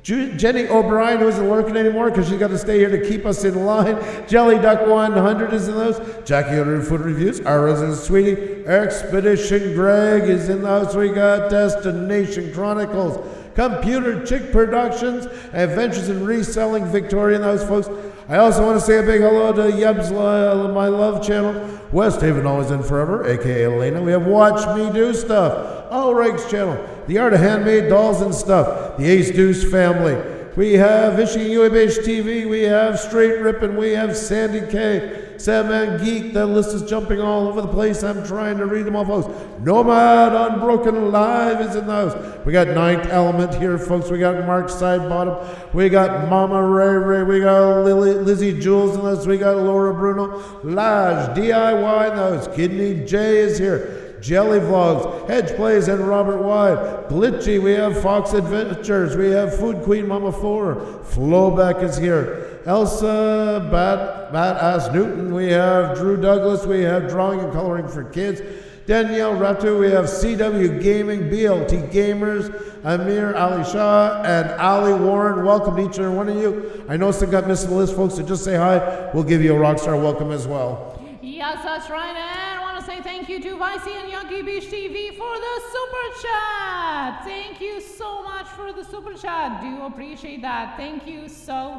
Jenny O'Brien, who isn't lurking anymore because she's got to stay here to keep us in line. Jelly Duck 100 is in those. Jackie Other Food Reviews, our resident sweetie. Expedition Greg is in the house. We got Destination Chronicles, Computer Chick Productions, Adventures in Reselling Victoria in the house, folks. I also want to say a big hello to Yeb's My Love channel. West Haven Always and Forever, aka Elena. We have Watch Me Do Stuff. Ulrich's channel, The Art of Handmade Dolls and Stuff, the Ace Deuce family. We have Ishing UABH TV, we have Straight Rippin', we have Sandy K, Sam Man Geek. That list is jumping all over the place. I'm trying to read them all, folks. Nomad Unbroken Live is in the house. We got Ninth Element here, folks. We got Mark Sidebottom. We got Mama Ray Ray. We got Lizzie Jules in the house. We got Laura Bruno. Laj DIY in the house. Kidney J is here. Jelly Vlogs, Hedge Plays, and Robert Wide. Glitchy, we have Fox Adventures, we have Food Queen Mama 4, Flowback is here. Elsa Badass Newton, we have Drew Douglas, we have Drawing and Coloring for Kids. Danielle Ratu, we have CW Gaming, BLT Gamers, Amir Ali Shah, and Ali Warren. Welcome to each and every one of you. I know some got missed on the list, folks, so just say hi. We'll give you a rockstar welcome as well. Yes, that's right. And I want to say thank you to Vicey and Yankee Beach TV for the super chat. Thank you so much for the super chat. Do appreciate that. Thank you so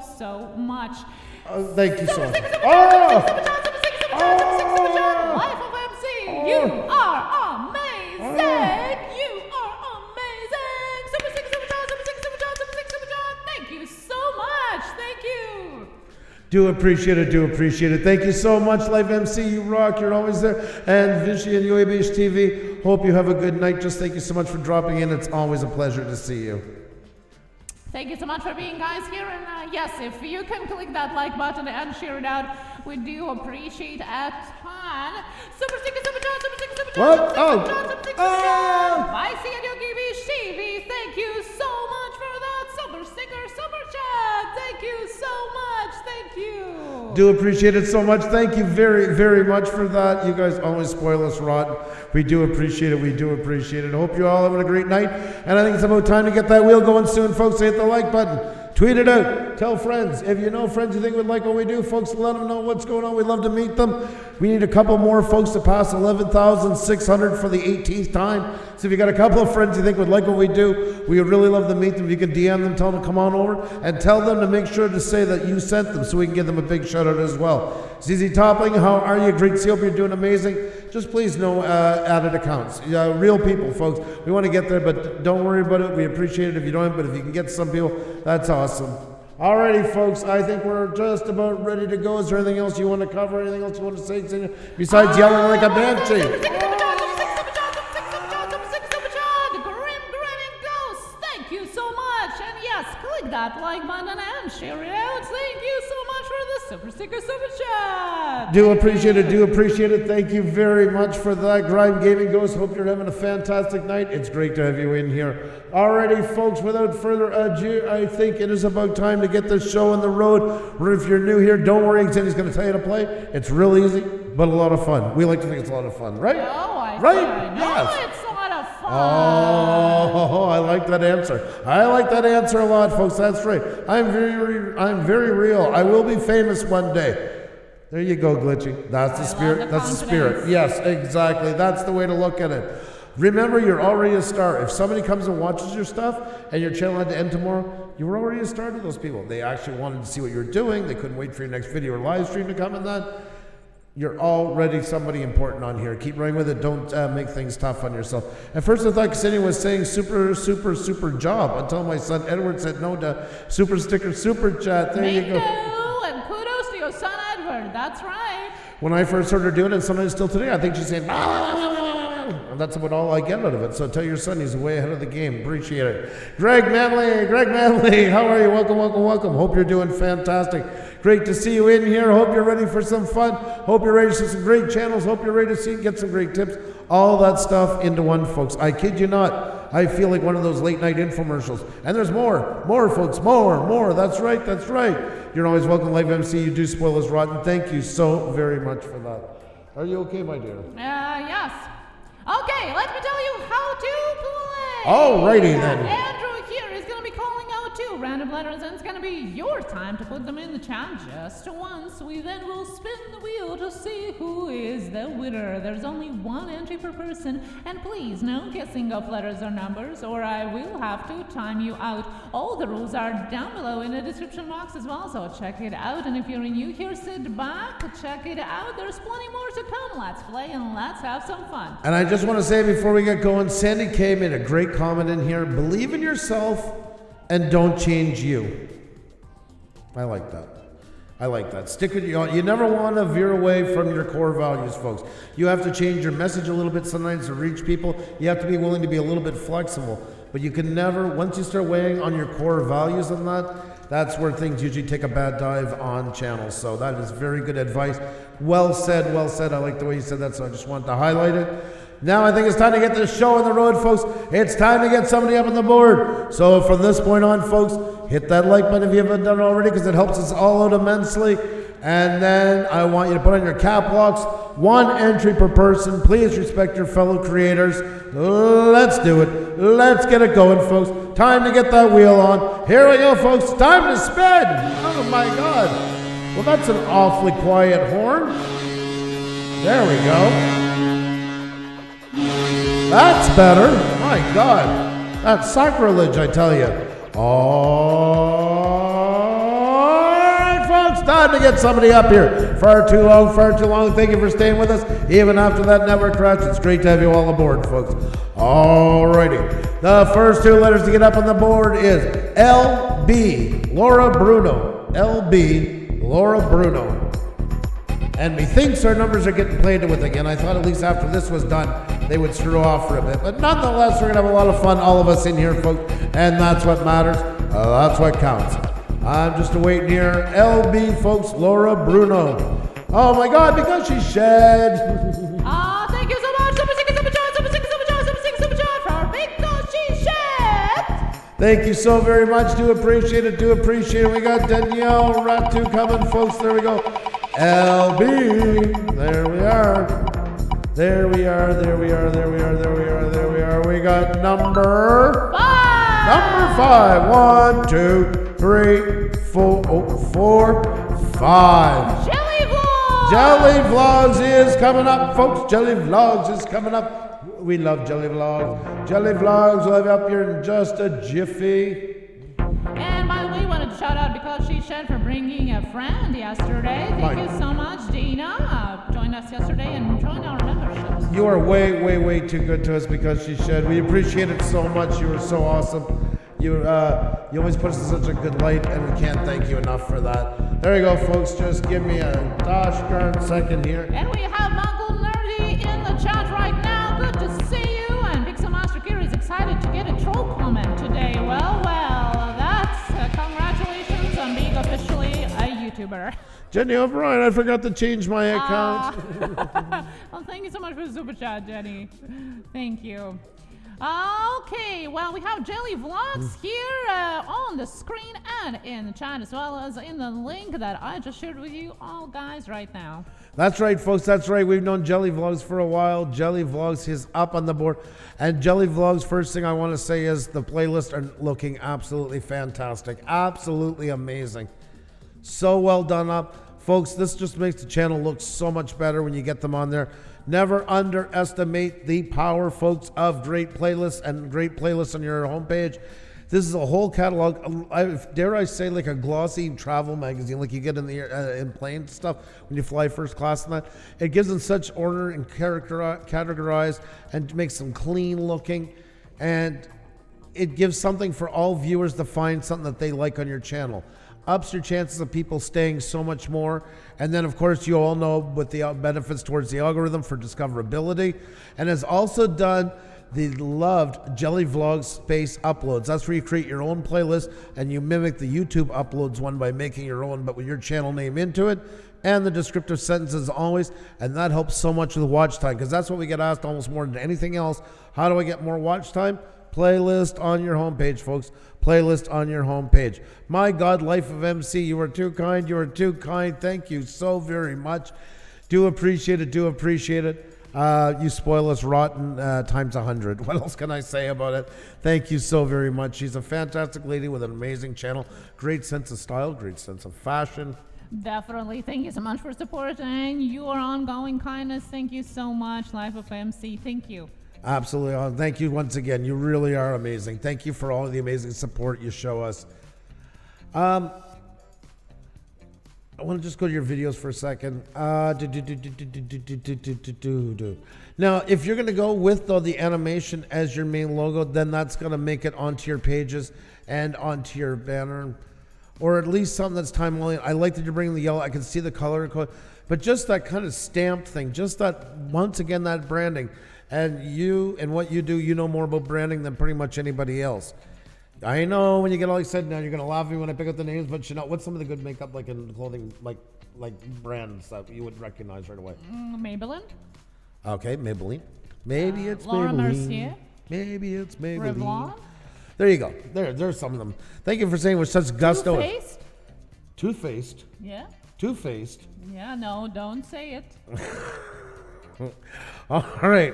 much. Thank you so much. Life of MC, you are amazing. You are amazing. Super chat, super chat. Thank you so much. Thank you. Do appreciate it. Thank you so much, Live MC. You rock. You're always there. And Vichy and UABH TV, hope you have a good night. Just thank you so much for dropping in. It's always a pleasure to see you. Thank you so much for being guys here. And yes, if you can click that like button and share it out, we do appreciate a ton. Super sticker, super chat, super sticker, super chat, super chat. Vicey and UABH TV, thank you so much for that super sticker, super chat. Thank you so much. Thank you. Do appreciate it so much. Thank you very much for that. You guys always spoil us rotten. We do appreciate it. We do appreciate it. Hope you're all having a great night. And I think it's about time to get that wheel going soon, folks. Hit the like button. Tweet it out. Tell friends. If you know friends you think would like what we do, folks, let them know what's going on. We'd love to meet them. We need a couple more folks to pass 11,600 for the 18th time. So if you got a couple of friends you think would like what we do, we would really love to meet them. If you can DM them, tell them to come on over, and tell them to make sure to say that you sent them so we can give them a big shout out as well. ZZ Toppling, how are you? Great to see you. Hope you're doing amazing. Just please no added accounts. Real people, folks. We want to get there, but don't worry about it. We appreciate it if you don't, but if you can get some people, that's awesome. Alrighty, folks, I think we're just about ready to go. Is there anything else you want to cover? Anything else you want to say besides yelling like a banshee? That like button and share it out. Thank you so much for the super sticker, super chat. Do appreciate it. Thank you very much for that. Grime Gaming Ghost, hope you're having a fantastic night. It's great to have you in here. Alrighty, folks, without further ado, I think it is about time to get this show on the road. Or if you're new here, don't worry, Xenny's going to tell you to play. It's real easy, but a lot of fun. We like to think it's a lot of fun, right? Yes. It's a lot of fun. Oh, I like that answer. I like that answer a lot, folks. That's right. I'm very real. I will be famous one day. There you go, Glitchy. That's the spirit. That's the spirit. Yes, exactly. That's the way to look at it. Remember, you're already a star. If somebody comes and watches your stuff and your channel had to end tomorrow, you were already a star to those people. They actually wanted to see what you're doing. They couldn't wait for your next video or live stream to come and that. You're already somebody important on here. Keep running with it. Don't make things tough on yourself. At first I thought Ksenia was saying super job until my son Edward said no to super sticker, super chat. There you go. And kudos to your son Edward. That's right. When I first heard her doing it, and sometimes still today, I think she's saying, and that's about all I get out of it. So tell your son he's way ahead of the game. Appreciate it. Greg Manley, how are you? Welcome. Hope you're doing fantastic. Great to see you in here. Hope you're ready for some fun. Hope you're ready to see some great channels. Hope you're ready to get some great tips. All that stuff into one, folks. I kid you not. I feel like one of those late night infomercials. And there's more, folks, more. That's right. You're always welcome, Live MC. You do spoil us rotten. Thank you so very much for that. Are you okay, my dear? Yes. Okay, let me tell you how to play. Alrighty then. Andrew here is going to be calling out 2 random letters, and it's going to be your time to put them in the chat just once. We then will spin the wheel to see who is the winner. There's only 1 entry per person, and please, no guessing of letters or numbers, or I will have to time you out. All the rules are down below in the description box as well, so check it out. And if you're new here, sit back, check it out. There's plenty more to come. Let's play and let's have some fun. And I just want to say before we get going, Sandy K made a great comment in here. Believe in yourself and don't change you. I like that. Stick with you never want to veer away from your core values, folks. You have to change your message a little bit sometimes to reach people. You have to be willing to be a little bit flexible. But you can never, once you start weighing on your core values and that's where things usually take a bad dive on channels. So that is very good advice. Well said. I like the way you said that, so I just wanted to highlight it. Now I think it's time to get this show on the road, folks. It's time to get somebody up on the board. So from this point on, folks, hit that like button if you haven't done it already, because it helps us all out immensely. And then I want you to put on your cap locks. 1 entry per person. Please respect your fellow creators. Let's do it. Let's get it going, folks. Time to get that wheel on. Here we go, folks. Time to spin. Oh my God. Well, that's an awfully quiet horn. There we go. That's better. My God. That's sacrilege, I tell you. All right, folks. Time to get somebody up here. Far too long. Thank you for staying with us. Even after that network crash, it's great to have you all aboard, folks. All righty. The first 2 letters to get up on the board is LB, Laura Bruno. LB, Laura Bruno. And methinks our numbers are getting played with again. I thought at least after this was done, they would screw off for a bit. But nonetheless, we're going to have a lot of fun, all of us in here, folks. And that's what matters. That's what counts. I'm just waiting here. LB, folks, Laura Bruno. Oh, my God, because she shed. Thank you so much. Super chat for because she shed. Thank you so very much. Do appreciate it. We got Danielle Ratu coming, folks. There we go. LB. There we are. We got number 5. 1, 2, 3, 4, 5. Jelly Vlogs is coming up, folks. Jelly Vlogs is coming up. We love Jelly Vlogs. Jelly Vlogs will have you up here in just a jiffy. And by the way, we wanted to shout out because she shed for bringing a friend yesterday. Thank you so much, Dina. Joined us yesterday and joined our memberships. You are way too good to us because she shed. We appreciate it so much. You were so awesome. You always put us in such a good light, and we can't thank you enough for that. There you go, folks. Just give me a gosh darn second here. And we have Uncle Nerdy in the chat right now. Good to see you. And Pixel Master Gear is excited to get a troll comment today. Well, that's congratulations on being officially a YouTuber. Jenny O'Brien, I forgot to change my account. Well, thank you so much for the super chat, Jenny. Thank you. Okay, well, we have Jelly Vlogs here on the screen and in the chat, as well as in the link that I just shared with you all guys right now. That's right, folks. That's right. We've known Jelly Vlogs for a while. Jelly Vlogs is up on the board. And Jelly Vlogs, first thing I want to say is the playlists are looking absolutely fantastic. Absolutely amazing. So well done up. Folks, this just makes the channel look so much better when you get them on there. Never underestimate the power, folks, of great playlists and great playlists on your homepage. This is a whole catalog. Dare I say, like a glossy travel magazine, like you get in the in plane stuff when you fly first class and that. It gives them such order and categorized and makes them clean looking, and it gives something for all viewers to find something that they like on your channel. Ups your chances of people staying so much more. And then, of course, you all know with the benefits towards the algorithm for discoverability, and has also done the loved Jelly Vlog space uploads. That's where you create your own playlist and you mimic the YouTube uploads one by making your own, but with your channel name into it and the descriptive sentences always. And that helps so much with watch time, because that's what we get asked almost more than anything else. How do I get more watch time? Playlist on your homepage, folks. Playlist on your homepage. My God, Life of MC, you are too kind. You are too kind. Thank you so very much. Do appreciate it. Do appreciate it. You spoil us rotten times 100. What else can I say about it? Thank you so very much. She's a fantastic lady with an amazing channel. Great sense of style. Great sense of fashion. Definitely. Thank you so much for supporting your ongoing kindness. Thank you so much, Life of MC. Thank you. Absolutely. Thank you once again. You really are amazing. Thank you for all of the amazing support you show us. I want to just go to your videos for a second. Now, if you're going to go with the animation as your main logo, then that's going to make it onto your pages and onto your banner, or at least something that's time-only. I like that you're bringing the yellow. I can see the color code, but just that kind of stamped thing, just that, once again, that branding. And you and what you do, you know more about branding than pretty much anybody else. I know when you get all excited now, you're going to laugh at me when I pick up the names, but what's some of the good makeup, like in clothing, like brands that you would recognize right away? Maybelline. Okay, Maybelline. Maybe it's Laura Maybelline. Mercier. Maybe it's Maybelline. Revlon. There you go. There's some of them. Thank you for saying with such gusto. Too-Faced. Toothfaced. Yeah. Toothfaced. Yeah, no, don't say it. All right.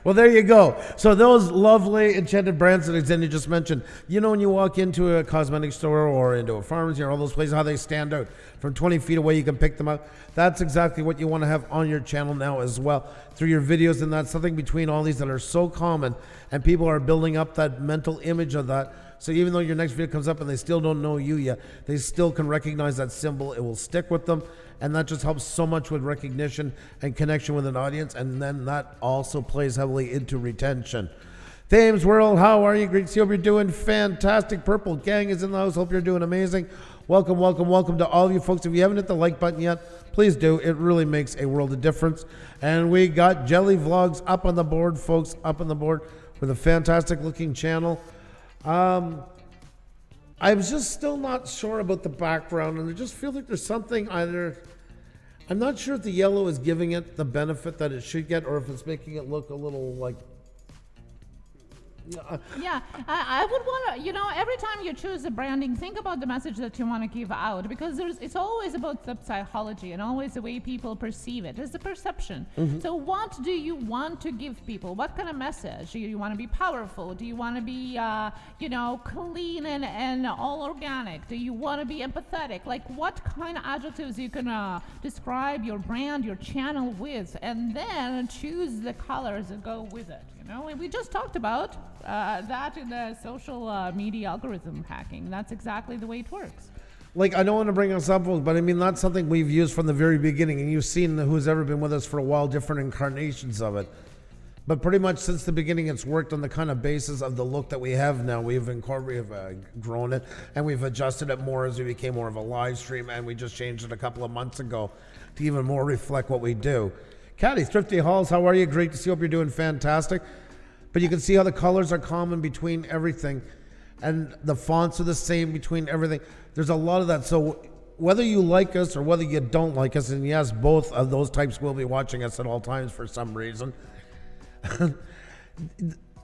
Well, there you go. So those lovely enchanted brands that Xenia just mentioned, you know, when you walk into a cosmetic store or into a pharmacy or all those places, how they stand out. From 20 feet away, you can pick them out. That's exactly what you want to have on your channel now as well through your videos. And that's something between all these that are so common, and people are building up that mental image of that. So even though your next video comes up and they still don't know you yet, they still can recognize that symbol. It will stick with them. And that just helps so much with recognition and connection with an audience. And then that also plays heavily into retention. Thames World, how are you? Great to see you. Hope you're doing fantastic. Purple Gang is in the house. Hope you're doing amazing. Welcome, welcome, welcome to all of you folks. If you haven't hit the like button yet, please do. It really makes a world of difference. And we got Jelly Vlogs up on the board, folks, up on the board with a fantastic looking channel. I was just still not sure about the background, and I just feel like there's something either. I'm not sure if the yellow is giving it the benefit that it should get, or if it's making it look a little like. Yeah, I would want to, every time you choose a branding, think about the message that you want to give out, because it's always about the psychology and always the way people perceive it. It's the perception. Mm-hmm. So what do you want to give people? What kind of message? Do you want to be powerful? Do you want to be, clean and all organic? Do you want to be empathetic? Like, what kind of adjectives you can describe your brand, your channel with, and then choose the colors that go with it. We just talked about that in the social media algorithm hacking. That's exactly the way it works. Like, I don't want to bring us up, but I mean, that's something we've used from the very beginning, and you've seen who's ever been with us for a while, different incarnations of it. But pretty much since the beginning, it's worked on the kind of basis of the look that we have now. We've grown it, and we've adjusted it more as we became more of a live stream, and we just changed it a couple of months ago to even more reflect what we do. Caddy, Thrifty Halls, how are you? Great to see you. Hope you're doing fantastic. But you can see how the colors are common between everything, and the fonts are the same between everything. There's a lot of that. So whether you like us or whether you don't like us, and yes, both of those types will be watching us at all times for some reason.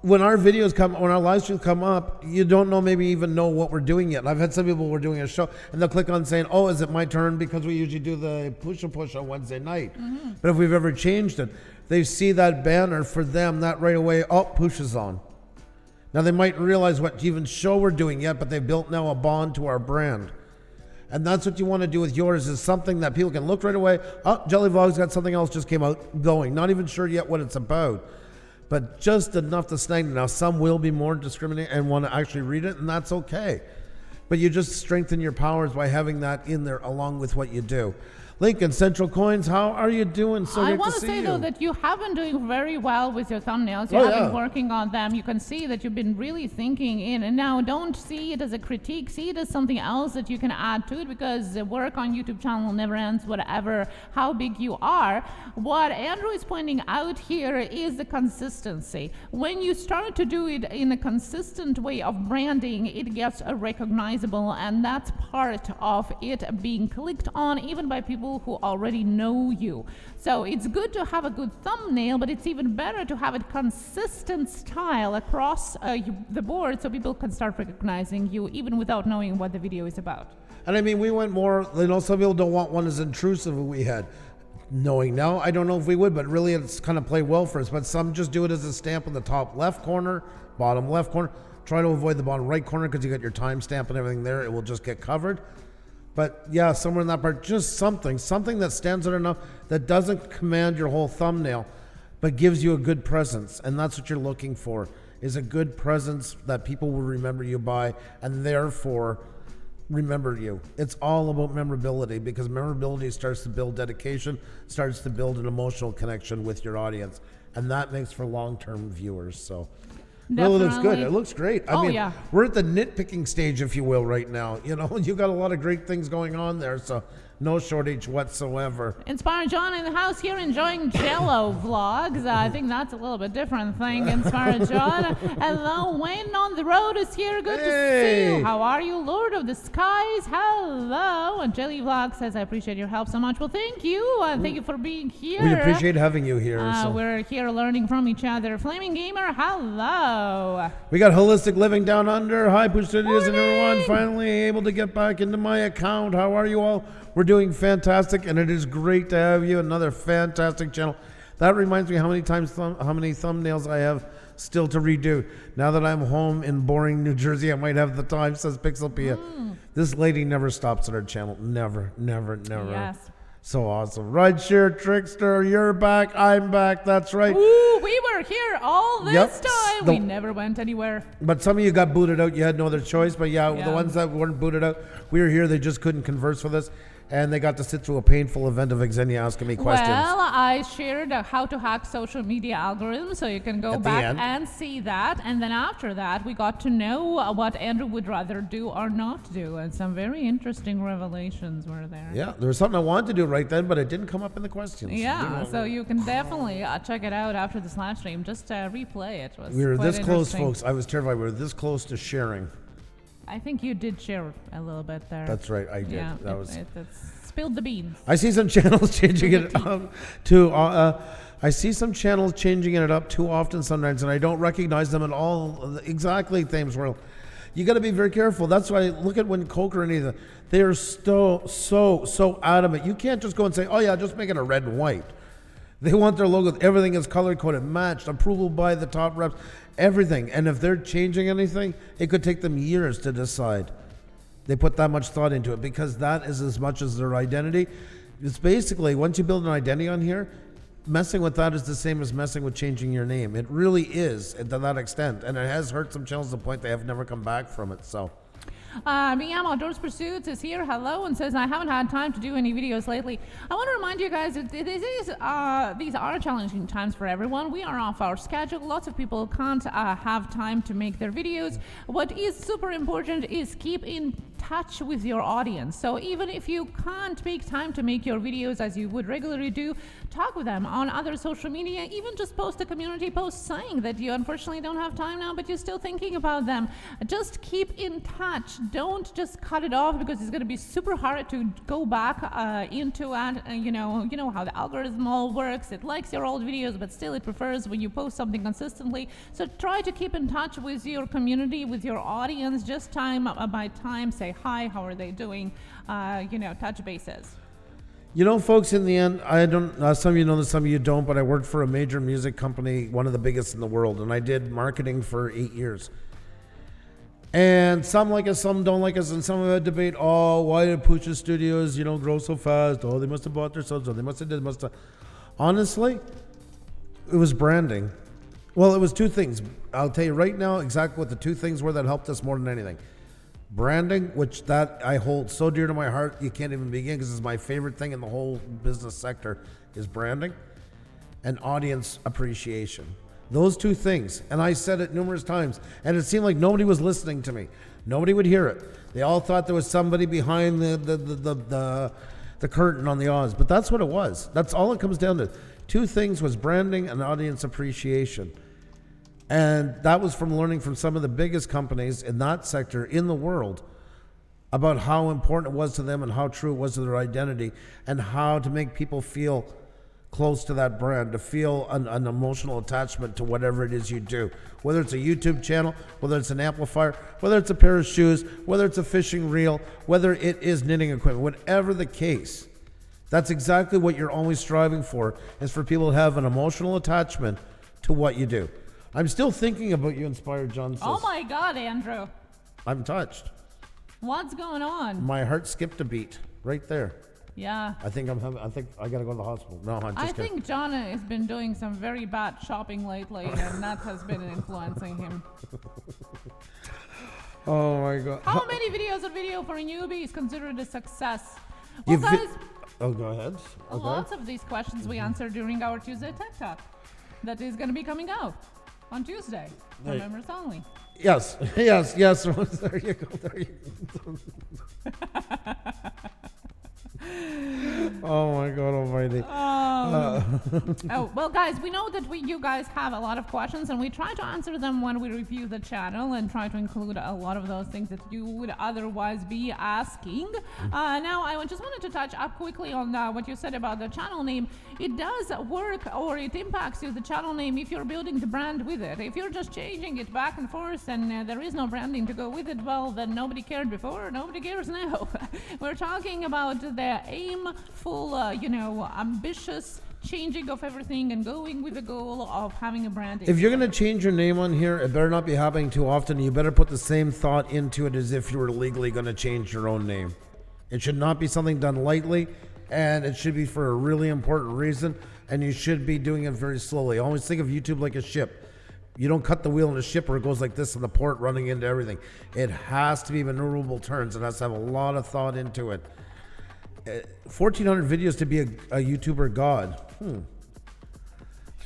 When our videos when our live streams come up, you don't even know what we're doing yet. I've had some people, we're doing a show, and they'll click on saying, oh, is it my turn? Because we usually do the push on Wednesday night. Mm-hmm. But if we've ever changed it, they see that banner for them, that right away, push is on. Now, they might realize what even show we're doing yet, but they've built now a bond to our brand. And that's what you want to do with yours, is something that people can look right away. Jelly Vlogs got something else just came out going. Not even sure yet what it's about. but just enough to snag. Now, some will be more discriminating and want to actually read it, and that's okay. But you just strengthen your powers by having that in there along with what you do. Lincoln, Central Coins, how are you doing? So I good want to to see say, you. though, that you have been doing very well with your thumbnails. You Oh, have yeah. been working on them. You can see that you've been really thinking in. And now don't see it as a critique. See it as something else that you can add to it, because the work on YouTube channel never ends, whatever, how big you are. What Andrew is pointing out here is the consistency. When you start to do it in a consistent way of branding, it gets recognizable, and that's part of it being clicked on even by people who already know you. So it's good to have a good thumbnail, but it's even better to have a consistent style across the board, so people can start recognizing you even without knowing what the video is about. And I mean, we went more, some people don't want one as intrusive as we had. Knowing now, I don't know if we would, but really it's kind of played well for us. But some just do it as a stamp in the top left corner, bottom left corner. Try to avoid the bottom right corner because you got your timestamp and everything there. It will just get covered. But yeah, somewhere in that part, just something that stands out enough that doesn't command your whole thumbnail, but gives you a good presence. And that's what you're looking for, is a good presence that people will remember you by, and therefore remember you. It's all about memorability, because memorability starts to build dedication, starts to build an emotional connection with your audience. And that makes for long-term viewers. So it really looks good. It looks great. I mean, yeah. We're at the nitpicking stage, if you will, right now. You know, you got a lot of great things going on there, so no shortage whatsoever. Inspired John in the house here enjoying Jello vlogs. I think that's a little bit different thing. Inspired John. Hello, Wayne on the road is here. Good to see you. How are you, Lord of the Skies? Hello. And Jelly Vlog says, I appreciate your help so much. Well, thank you. Thank you for being here. We appreciate having you here. We're here learning from each other. Flaming Gamer, hello. We got Holistic Living Down Under. Hi, Pusa Studios and everyone. Finally able to get back into my account. How are you all? We're doing fantastic, and it is great to have you. Another fantastic channel. That reminds me how many thumbnails I have still to redo. Now that I'm home in boring New Jersey, I might have the time, says Pixel Pia. This lady never stops at our channel. Never. Yes. So awesome. Rideshare Trickster, you're back. I'm back. That's right. Ooh, we were here all this time. The- We never went anywhere. But some of you got booted out. You had no other choice. But yeah, Yeah. the ones that weren't booted out, we were here. They just couldn't converse with us. And they got to sit through a painful event of Xenia asking me questions. Well, I shared how to hack social media algorithms, so you can go At the back end. and see that. And then after that, we got to know what Andrew would rather do or not do. And some very interesting revelations were there. Yeah, there was something I wanted to do right then, but it didn't come up in the questions. Yeah, so you can definitely check it out after this live stream. Just replay it. Was We were quite this close, interesting. folks. I was terrified. We were this close to sharing. I think you did share a little bit there. That's right, I did. Yeah, That was. it's spilled the beans. I see some channels changing it up to. I see some channels changing it up too often sometimes, and I don't recognize them at all. Exactly, Thames World. You got to be very careful. That's why I look at when Coke or anything. They are so adamant. You can't just go and say, "Oh yeah, just make it a red and white." They want their logo. Everything is color coded, matched, approval by the top reps, everything. And if they're changing anything, it could take them years to decide. They put that much thought into it because that is as much as their identity. It's basically, once you build an identity on here, messing with that is the same as messing with changing your name. It really is to that extent. And it has hurt some channels to the point they have never come back from it. So. BM Outdoors Pursuits is here, hello, and says, I haven't had time to do any videos lately. I want to remind you guys that these are challenging times for everyone. We are off our schedule. Lots of people can't have time to make their videos. What is super important is keep in touch with your audience. So even if you can't make time to make your videos as you would regularly do, talk with them on other social media. Even just post a community post saying that you unfortunately don't have time now, but you're still thinking about them. Just keep in touch. Don't just cut it off, because it's going to be super hard to go back into it. You know how the algorithm all works. It likes your old videos, but still it prefers when you post something consistently. So try to keep in touch with your community, with your audience, just time by time. Say hi, how are they doing? Touch bases. You know, folks, in the end, I don't, some of you know this, some of you don't, but I worked for a major music company, one of the biggest in the world, and I did marketing for 8 years. And some like us, some don't like us, and some of a debate, oh, why did Pusa Studios, grow so fast? Oh, they must have bought themselves, or they must have did, Honestly, it was branding. Well, it was two things. I'll tell you right now exactly what the two things were that helped us more than anything. Branding, which that I hold so dear to my heart, you can't even begin, because it's my favorite thing in the whole business sector is branding, and audience appreciation. Those two things. And I said it numerous times, and it seemed like nobody was listening to me. Nobody would hear it. They all thought there was somebody behind the curtain on the Oz, but that's what it was. That's all it comes down to. Two things was branding and audience appreciation. And that was from learning from some of the biggest companies in that sector in the world about how important it was to them and how true it was to their identity and how to make people feel close to that brand, to feel an emotional attachment to whatever it is you do. Whether it's a YouTube channel, whether it's an amplifier, whether it's a pair of shoes, whether it's a fishing reel, whether it is knitting equipment, whatever the case, that's exactly what you're always striving for, is for people to have an emotional attachment to what you do. I'm still thinking about you, Inspired John says. Oh my God, Andrew. I'm touched. What's going on? My heart skipped a beat right there. Yeah. I think I gotta go to the hospital. No, I'm just kidding. think John has been doing some very bad shopping lately, and that has been influencing him. Oh my God. How many videos of video for a newbie is considered a success? Well, You've guys, Oh, go ahead. Okay. lots of these questions we answered during our Tuesday Tech Talk that is going to be coming out on Tuesday for Hey. members only. Yes, yes, yes. There you go. There you go. Oh my God Almighty. Oh, well, guys, we know that you guys have a lot of questions, and we try to answer them when we review the channel and try to include a lot of those things that you would otherwise be asking. Now, I just wanted to touch up quickly on what you said about the channel name. It does work, or it impacts you, the channel name, if you're building the brand with it. If you're just changing it back and forth and there is no branding to go with it, well, then nobody cared before, nobody cares now. We're talking about the aimful, ambitious changing of everything and going with the goal of having a brand. If you're gonna change your name on here, it better not be happening too often. You better put the same thought into it as if you were legally gonna change your own name. It should not be something done lightly, and it should be for a really important reason, and you should be doing it very slowly. Always think of YouTube like a ship. You don't cut the wheel in a ship where it goes like this in the port running into everything. It has to be maneuverable turns. It has to have a lot of thought into it. 1,400 videos to be a YouTuber god. I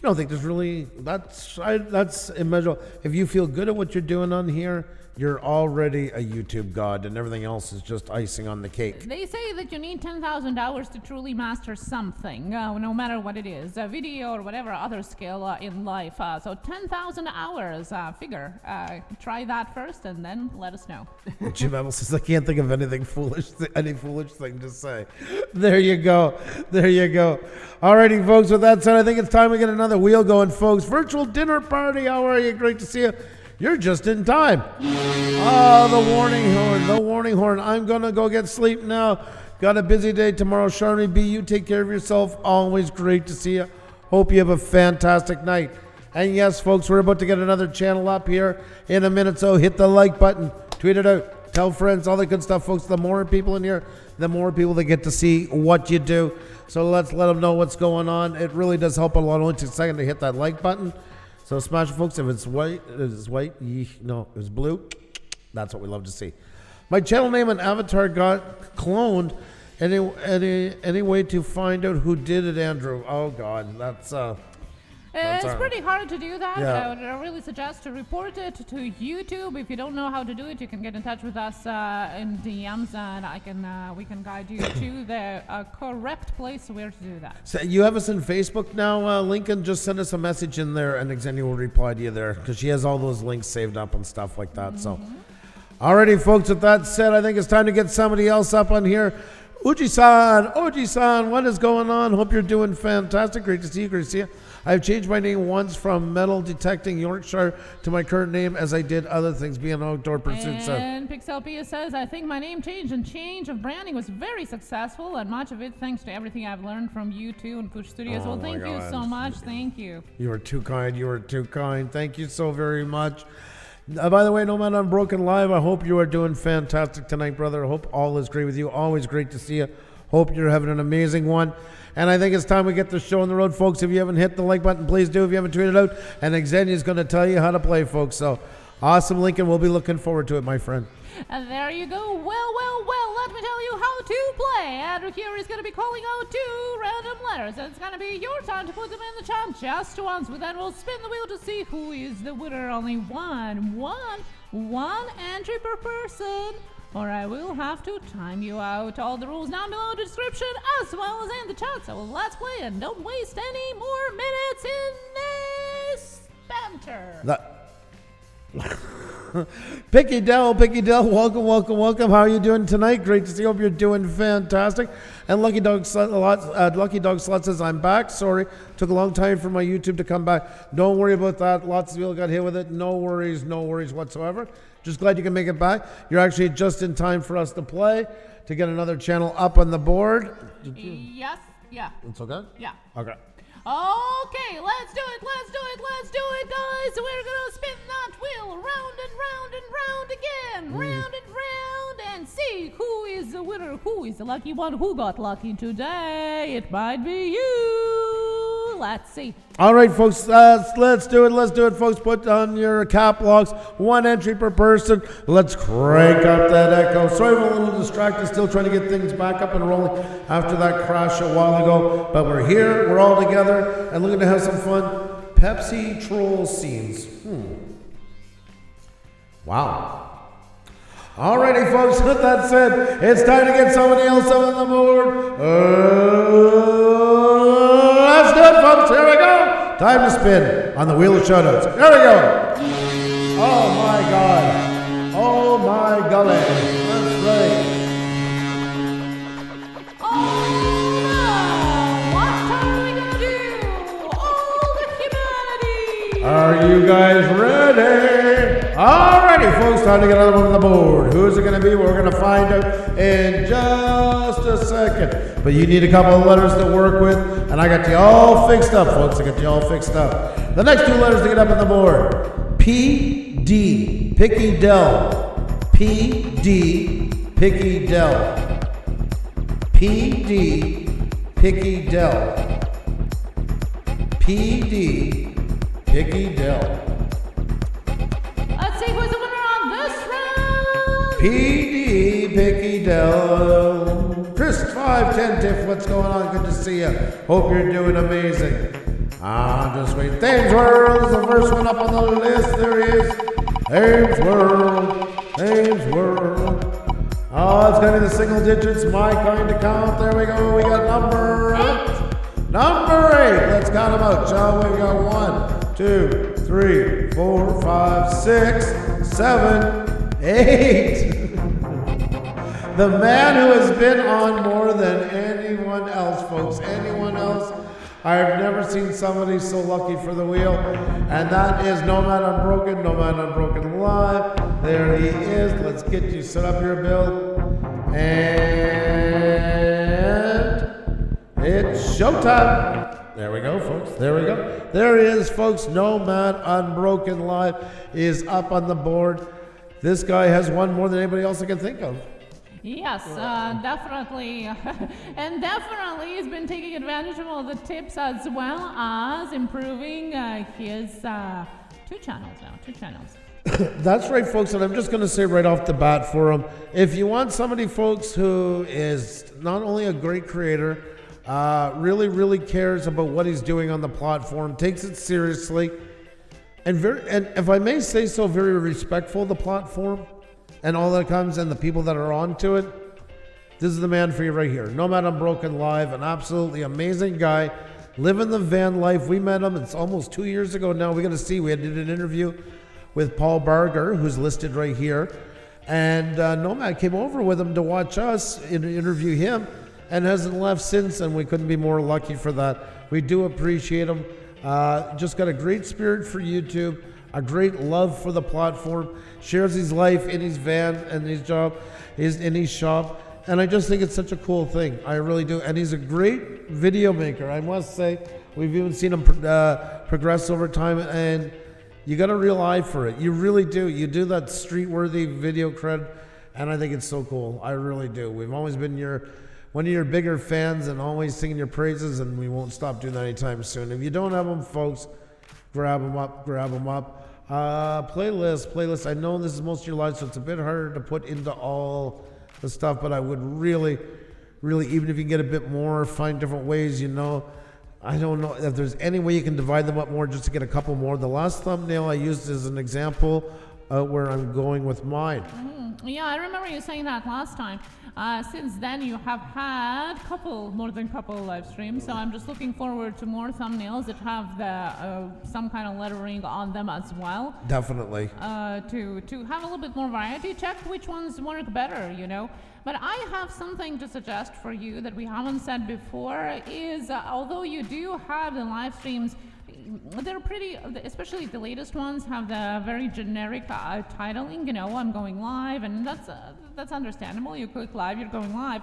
don't think there's really, that's immeasurable. If you feel good at what you're doing on here, you're already a YouTube god, and everything else is just icing on the cake. They say that you need 10,000 hours to truly master something, no matter what it is, a video or whatever other skill in life. So 10,000 hours, figure. Try that first, and then let us know. Jim Evans says, I can't think of anything foolish, any foolish thing to say. There you go. There you go. Alrighty, folks, with that said, I think it's time we get another wheel going, folks. Virtual dinner party. How are you? Great to see you. You're just in time. Oh, the warning horn. I'm going to go get sleep now. Got a busy day tomorrow. Sharni B, you take care of yourself. Always great to see you. Hope you have a fantastic night. And yes, folks, we're about to get another channel up here in a minute, so hit the like button, tweet it out, tell friends, all that good stuff, folks. The more people in here, the more people that get to see what you do. So let's let them know what's going on. It really does help a lot. Only takes a second to hit that like button. So smash it, folks. If it's white, no, if it's blue, that's what we love to see. My channel name and avatar got cloned. Any way to find out who did it, Andrew? Oh God, that's It's pretty hard to do that. Yeah. I would really suggest to report it to YouTube. If you don't know how to do it, you can get in touch with us in DMs, and we can guide you to the correct place where to do that. So you have us in Facebook now, Lincoln. Just send us a message in there, and Xenia will reply to you there because she has all those links saved up and stuff like that. So, alrighty, folks. With that said, I think it's time to get somebody else up on here. Oji-san, what is going on? Hope you're doing fantastic. Great to see you. Great to see you. I've changed my name once from Metal Detecting Yorkshire to my current name as I did other things, being an outdoor pursuit. And Pixelpia says, I think my name change of branding was very successful, and much of it thanks to everything I've learned from you two and Push Studios. Oh well, my thank you God. so much. Thank you. You are too kind. You are too kind. Thank you so very much. By the way, no Man Unbroken Live, I hope you are doing fantastic tonight, brother. I hope all is great with you. Always great to see you. Hope you're having an amazing one. And I think it's time we get the show on the road, folks. If you haven't hit the like button, please do. If you haven't tweeted out, and Xenia is going to tell you how to play, folks. So awesome, Lincoln. We'll be looking forward to it, my friend. And there you go. Well, let me tell you how to play. Andrew here is going to be calling out 2 random letters, and it's going to be your time to put them in the chat just once. But then we'll spin the wheel to see who is the winner. Only one entry per person, or I will have to time you out. All the rules down below in the description as well as in the chat. So let's play and don't waste any more minutes in this banter. Picky Dell, welcome. How are you doing tonight? Great to see you. Hope you're doing fantastic. And Lucky Dog Slut says, I'm back. Sorry, took a long time for my YouTube to come back. Don't worry about that. Lots of people got hit with it. No worries whatsoever. Just glad you can make it back. You're actually just in time for us to play, to get another channel up on the board. Yes, yeah. It's okay? Yeah. Okay. Okay, let's do it, guys. So we're gonna spin that wheel round and round again, round and round, and see who is the winner, who is the lucky one, who got lucky today. It might be you. Let's see. All right, folks, let's do it, folks. Put on your cap locks, 1 entry per person. Let's crank up that echo. Sorry, I'm a little distracted, still trying to get things back up and rolling after that crash a while ago. But we're here, we're all together, and looking to have some fun. Pepsi troll scenes. Wow. Alrighty, folks, with that said, it's time to get somebody else up on the board. Let's do it, folks. Here we go. Time to spin on the Wheel of Shoutouts. There we go. Oh, my God. Oh, my golly. That's right. What are we gonna do? All the humanity. Are you guys ready? Alrighty, folks, time to get another one on the board. Who's it going to be? We're going to find out in just a second. But you need a couple of letters to work with, and I got you all fixed up, folks. I got you all fixed up. The next 2 letters to get up on the board. P-D, Picky Dell. P-D, Picky Dell. P-D, Picky Dell. P-D, Picky Dell. Let's see who's the winner on this round. PD Picky Dell. Chris 510 Tiff, what's going on? Good to see you. Hope you're doing amazing. I'm just waiting. Thames World is the first one up on the list. There he is. Thames World. Oh, it's gonna be the single digits. My kind of count. There we go. We got number 8. Number 8. Let's count them out, shall we? We got 1, 2, 3, 4, 5, 6, 7, 8. The man who has been on more than anyone else, folks. Anyone else. I've never seen somebody so lucky for the wheel. And that is No Man Unbroken Live. There he is. Let's get you set up here, Bill. And it's showtime. There we go, folks. There we go. There he is, folks. No Man Unbroken Live is up on the board. This guy has won more than anybody else I can think of. Yes, definitely. And definitely he's been taking advantage of all the tips as well as improving his 2 channels now. 2 channels. That's right, folks, and I'm just going to say right off the bat for him, if you want somebody, folks, who is not only a great creator, really cares about what he's doing on the platform, takes it seriously, and if I may say so, very respectful of the platform and all that comes and the people that are onto it, this is the man for you right here. No Man Unbroken Live, an absolutely amazing guy, living the van life. We met him, it's almost 2 years ago now. We got to see, we did an interview with Paul Barger, who's listed right here, and Nomad came over with him to watch us interview him, and hasn't left since, and we couldn't be more lucky for that. We do appreciate him. Just got a great spirit for YouTube, a great love for the platform, shares his life in his van and his job, in his shop, and I just think it's such a cool thing. I really do, and he's a great video maker, I must say. We've even seen him progress over time, and you got a real eye for it. You really do. You do that street-worthy video cred, and I think it's so cool. I really do. We've always been your one of your bigger fans and always singing your praises, and we won't stop doing that anytime soon. If you don't have them, folks, grab them up. Playlist. I know this is most of your lives, so it's a bit harder to put into all the stuff, but I would really, even if you can get a bit more, find different ways, I don't know if there's any way you can divide them up more just to get a couple more. The last thumbnail I used as an example where I'm going with mine. Yeah, I remember you saying that last time. Since then, you have had more than couple live streams, so I'm just looking forward to more thumbnails that have the some kind of lettering on them as well. Definitely. To have a little bit more variety, check which ones work better, But I have something to suggest for you that we haven't said before, is although you do have the live streams, they're pretty, especially the latest ones, have the very generic titling, I'm going live, and that's understandable. You click live, you're going live.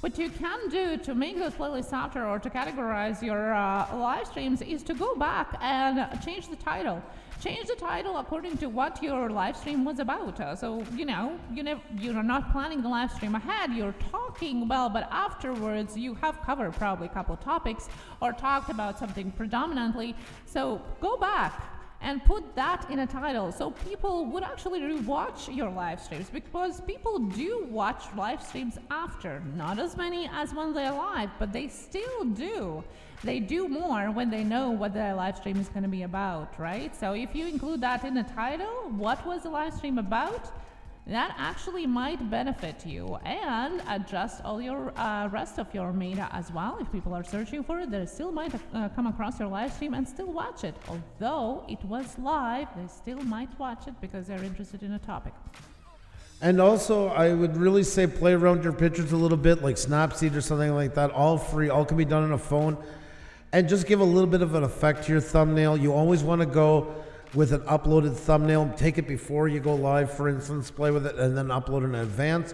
What you can do to make those playlists after, or to categorize your live streams, is to go back and change the title. Change the title according to what your live stream was about. So, you're not planning the live stream ahead, you're talking well, but afterwards you have covered probably a couple topics or talked about something predominantly. So go back and put that in a title, so people would actually rewatch your live streams, because people do watch live streams after. Not as many as when they're live, but they still do. They do more when they know what the live stream is going to be about, right? So if you include that in the title, what was the live stream about, that actually might benefit you, and adjust all your rest of your meta as well. If people are searching for it, they still might come across your live stream and still watch it. Although it was live, they still might watch it because they're interested in a topic. And also, I would really say play around your pictures a little bit, like Snapseed or something like that. All free, all can be done on a phone. And just give a little bit of an effect to your thumbnail. You always want to go with an uploaded thumbnail. Take it before you go live, for instance, play with it, and then upload it in advance.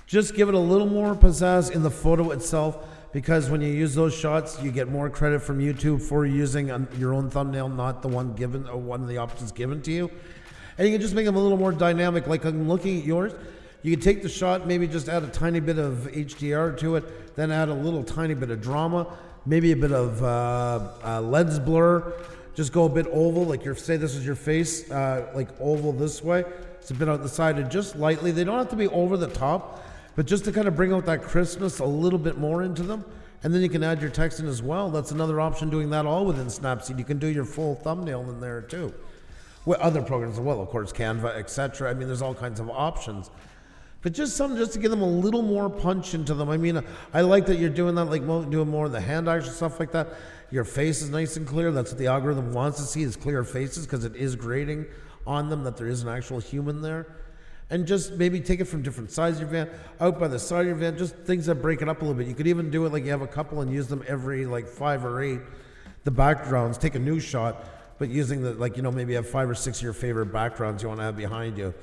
Just give it a little more pizzazz in the photo itself, because when you use those shots, you get more credit from YouTube for using your own thumbnail, not the one given, or one of the options given to you. And you can just make them a little more dynamic. Like I'm looking at yours, you can take the shot, maybe just add a tiny bit of HDR to it, then add a little tiny bit of drama, maybe a bit of lens blur. Just go a bit oval, like say this is your face, like oval this way. It's a bit on the side, and just lightly. They don't have to be over the top, but just to kind of bring out that crispness a little bit more into them. And then you can add your text in as well. That's another option, doing that all within Snapseed. You can do your full thumbnail in there too. With other programs as well, of course, Canva, etc. I mean, there's all kinds of options. But just something just to give them a little more punch into them. I mean, I like that you're doing that, like doing more of the hand action stuff like that. Your face is nice and clear. That's what the algorithm wants to see, is clear faces, because it is grading on them that there is an actual human there. And just maybe take it from different sides of your van, out by the side of your van, just things that break it up a little bit. You could even do it like you have a couple and use them every like 5 or 8. The backgrounds, take a new shot, but using the, like, maybe you have 5 or 6 of your favorite backgrounds you want to have behind you.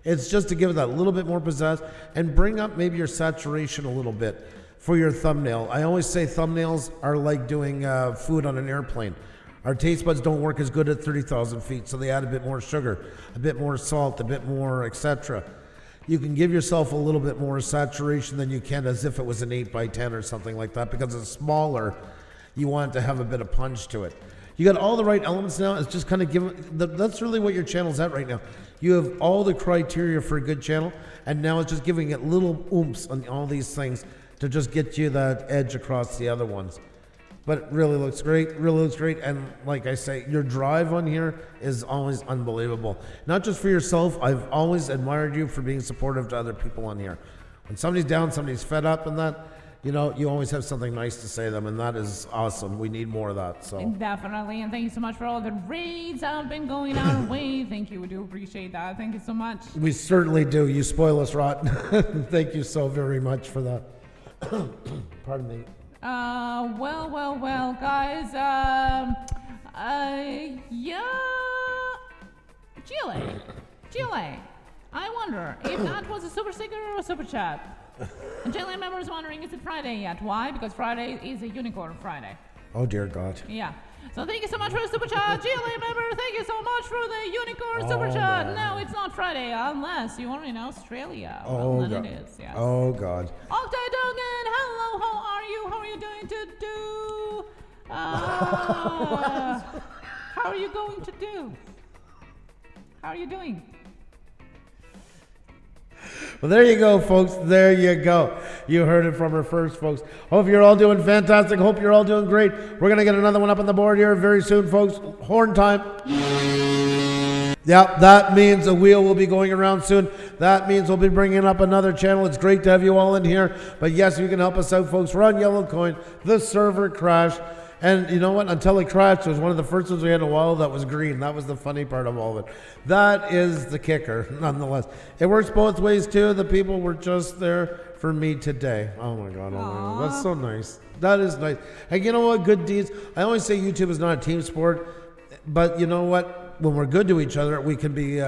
It's just to give it that little bit more pizzazz and bring up maybe your saturation a little bit for your thumbnail. I always say thumbnails are like doing food on an airplane. Our taste buds don't work as good at 30,000 feet, so they add a bit more sugar, a bit more salt, a bit more, etc. You can give yourself a little bit more saturation than you can as if it was an 8x10 or something like that, because it's smaller. You want it to have a bit of punch to it. You got all the right elements now. It's just kind of that's really what your channel's at right now. You have all the criteria for a good channel, and now it's just giving it little oomph on all these things to just get you that edge across the other ones. But it really looks great, and like I say, your drive on here is always unbelievable. Not just for yourself, I've always admired you for being supportive to other people on here. When somebody's down, somebody's fed up and that, you always have something nice to say to them, and that is awesome. We need more of that. So definitely, and thank you so much for all the raids that have been going our way. Thank you, we do appreciate that. Thank you so much. We certainly do. You spoil us rotten. Thank you so very much for that. Pardon me. Well, guys. Yeah. Chile. I wonder if that was a super sticker or a super chat. And Chile members wondering, is it Friday yet? Why? Because Friday is a Unicorn Friday. Oh dear God. Yeah. So thank you so much for the super chat, GLA member. Thank you so much for the Unicorn super chat. Man. No, it's not Friday unless you are in Australia. Oh well, God. It is. Yes. Oh God. Octadogan, hello. how are you? How are you doing to do? How are you going to do? How are you doing? Well, there you go, folks. There you go. You heard it from her first, folks. Hope you're all doing fantastic. Hope you're all doing great. We're going to get another one up on the board here very soon, folks. Horn time. Yeah, that means a wheel will be going around soon. That means we'll be bringing up another channel. It's great to have you all in here. But yes, you can help us out, folks. We're on Yellow Coin. The server crashed. And you know what? Until it crashed, it was one of the first ones we had in a while that was green. That was the funny part of all of it. That is the kicker, nonetheless. It works both ways, too. The people were just there for me today. Oh, my God. Oh, my God. That's so nice. That is nice. And you know what? Good deeds. I always say YouTube is not a team sport. But you know what? When we're good to each other, we can be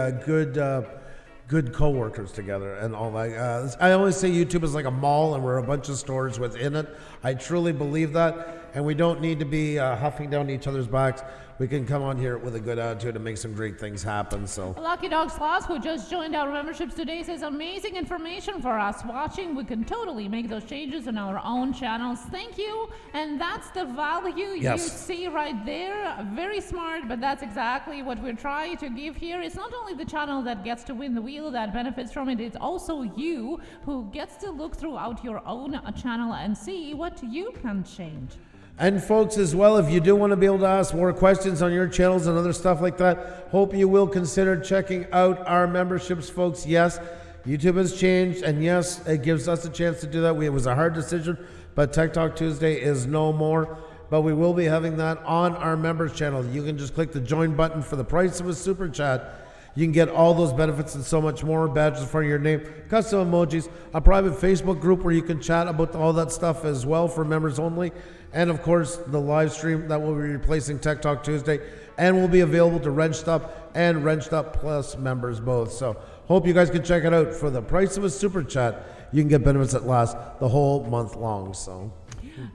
good co-workers together and all that. I always say YouTube is like a mall and we're a bunch of stores within it. I truly believe that. And we don't need to be huffing down each other's backs. We can come on here with a good attitude and make some great things happen. So, Lucky Dog Sloth, who just joined our memberships today, says amazing information for us watching. We can totally make those changes on our own channels. Thank you. And that's the value you see right there. Very smart, but that's exactly what we're trying to give here. It's not only the channel that gets to win the wheel that benefits from it, it's also you who gets to look throughout your own channel and see what you can change. And folks, as well, if you do want to be able to ask more questions on your channels and other stuff like that, hope you will consider checking out our memberships, folks. Yes, YouTube has changed, and yes, it gives us a chance to do that. It was a hard decision, but Tech Talk Tuesday is no more. But we will be having that on our members channel. You can just click the join button for the price of a super chat. You can get all those benefits and so much more. Badges in front of your name, custom emojis, a private Facebook group where you can chat about all that stuff as well for members only. And of course, the live stream that will be replacing Tech Talk Tuesday and will be available to Wrenched Up and Wrenched Up Plus members both. So hope you guys can check it out. For the price of a super chat, you can get benefits that last the whole month long. So.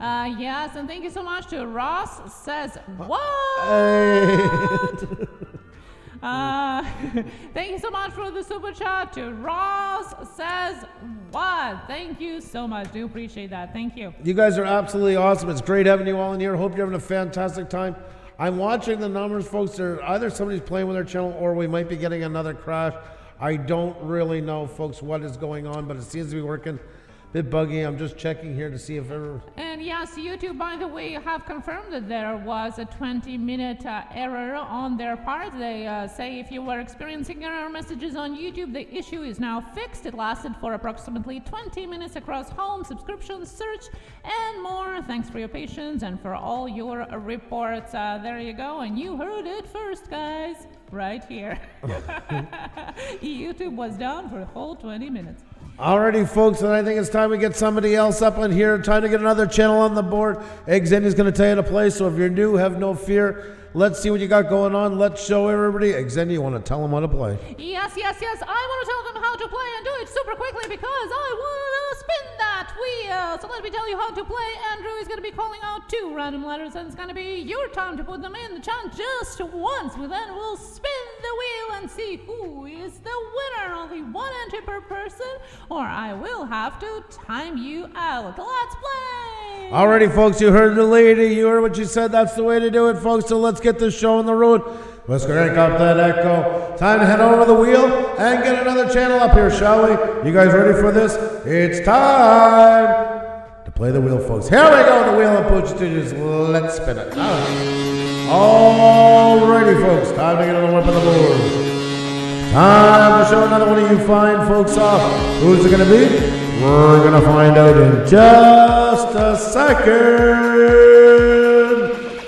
Yes, and thank you so much to Ross says, what? Hey. Thank you so much for the super chat to Ross says what? Thank you so much. Do appreciate that. Thank you. You guys are absolutely awesome. It's great having you all in here. Hope you're having a fantastic time. I'm watching the numbers, folks. They're either somebody's playing with their channel or we might be getting another crash. I don't really know, folks, what is going on, but it seems to be working. Bit buggy. I'm just checking here to see if ever. And yes, YouTube, by the way, have confirmed that there was a 20-minute error on their part. They say if you were experiencing error messages on YouTube, the issue is now fixed. It lasted for approximately 20 minutes across home, subscriptions, search, and more. Thanks for your patience and for all your reports. There you go. And you heard it first, guys, right here. YouTube was down for a whole 20 minutes. Alrighty, folks, and I think it's time we get somebody else up on here. Time to get another channel on the board. Xenni's going to tell you to play, so if you're new, have no fear. Let's see what you got going on. Let's show everybody. Xenni, you want to tell them how to play? Yes. I want to tell them how to play and do it super quickly because I want to spin that wheel. So let me tell you how to play. Andrew is going to be calling out 2 random letters, and it's going to be your time to put them in the chat just once. Then we'll spin the wheel and see who is the winner. Only 1 entry per person, or I will have to time you out. Let's play. Alrighty, folks, you heard the lady. You heard what she said. That's the way to do it, folks. So let's get this show on the road. Let's crank up that echo. Time to head over the wheel and get another channel up here, shall we? You guys ready for this? It's time to play the wheel, folks. Here we go, the wheel of Pusa Studios. Let's spin it. Alrighty, folks, time to get another one up on the board. Time to show another one of you fine folks off. Who's it going to be? We're going to find out in just a second.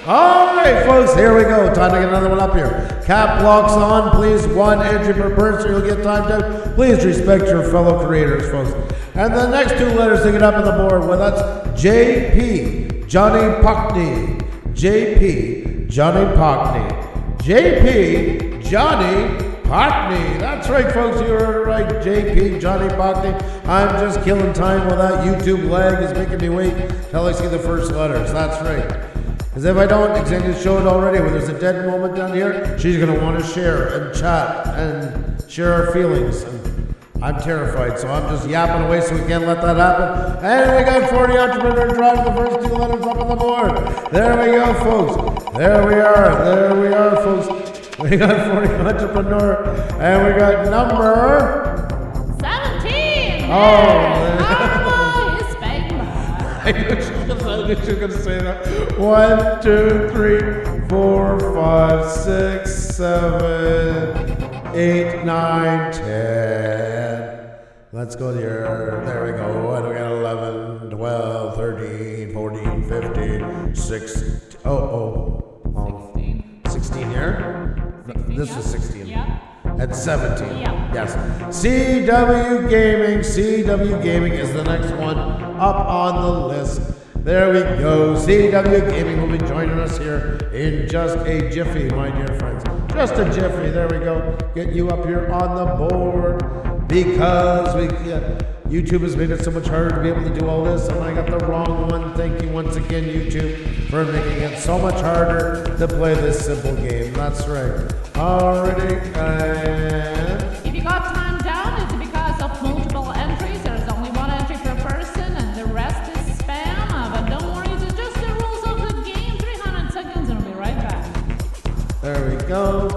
All right, folks, here we go. Time to get another one up here. Cap locks on, please. 1 entry per person. You'll get timed out. Please respect your fellow creators, folks. And the next 2 letters to get up on the board, well, that's JP, Johnny Pockney. JP, Johnny Pockney. JP, Johnny Pockney. That's right, folks. You heard it right. JP, Johnny Pockney. I'm just killing time while that YouTube lag is making me wait till I see the first letters. That's right. Because if I don't, Xenni's showed already when there's a dead moment down here, she's going to want to share and chat and share her feelings. And I'm terrified, so I'm just yapping away so we can't let that happen. And we got 40 Entrepreneur driving the first 2 letters up on the board. There we go, folks. There we are, folks. We got 40 Entrepreneur, and we got number 17. Oh, is bang. I knew she was going to say that. 1, 2, 3, 4, 5, 6, 7, 8, 9, 10. Let's go there. There we go. What do we got? 11, 12, 13, 14, 15, 16. 16 here? 16, This yeah. is 16. Yeah. At 17. Yeah. Yes. CW Gaming. CW Gaming is the next one up on the list. There we go. CW Gaming will be joining us here in just a jiffy, my dear friends. Just a jiffy. There we go. Get you up here on the board because YouTube has made it so much harder to be able to do all this, and I got the wrong one. Thank you once again, YouTube, for making it so much harder to play this simple game. That's right. Alrighty, and If you got time down, it's because of multiple entries. There's only one entry per person, and the rest is spam. But don't worry, it's just the rules of the game. 300 seconds, and we'll be right back. there we go.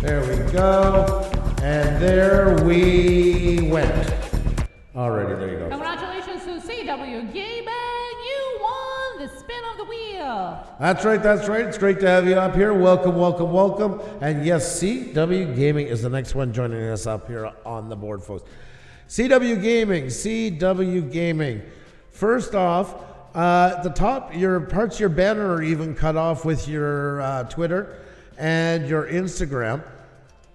There we go. And there we went. Alrighty, there you go. Congratulations to CW Gaming. You won the spin of the wheel. That's right, that's right. It's great to have you up here. Welcome, welcome, welcome. And yes, CW Gaming is the next one joining us up here on the board, folks. CW Gaming. First off, at the top, your parts of your banner are even cut off with your Twitter and your Instagram.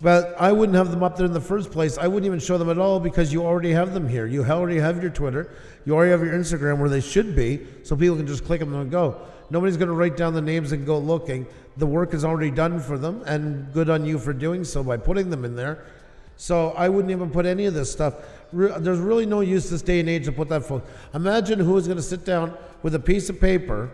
But I wouldn't have them up there in the first place. I wouldn't even show them at all because you already have them here. You already have your Twitter. You already have your Instagram where they should be, so people can just click them and go. Nobody's going to write down the names and go looking. The work is already done for them, and good on you for doing so by putting them in there. So I wouldn't even put any of this stuff. There's really no use this day and age to put that. Imagine who is going to sit down with a piece of paper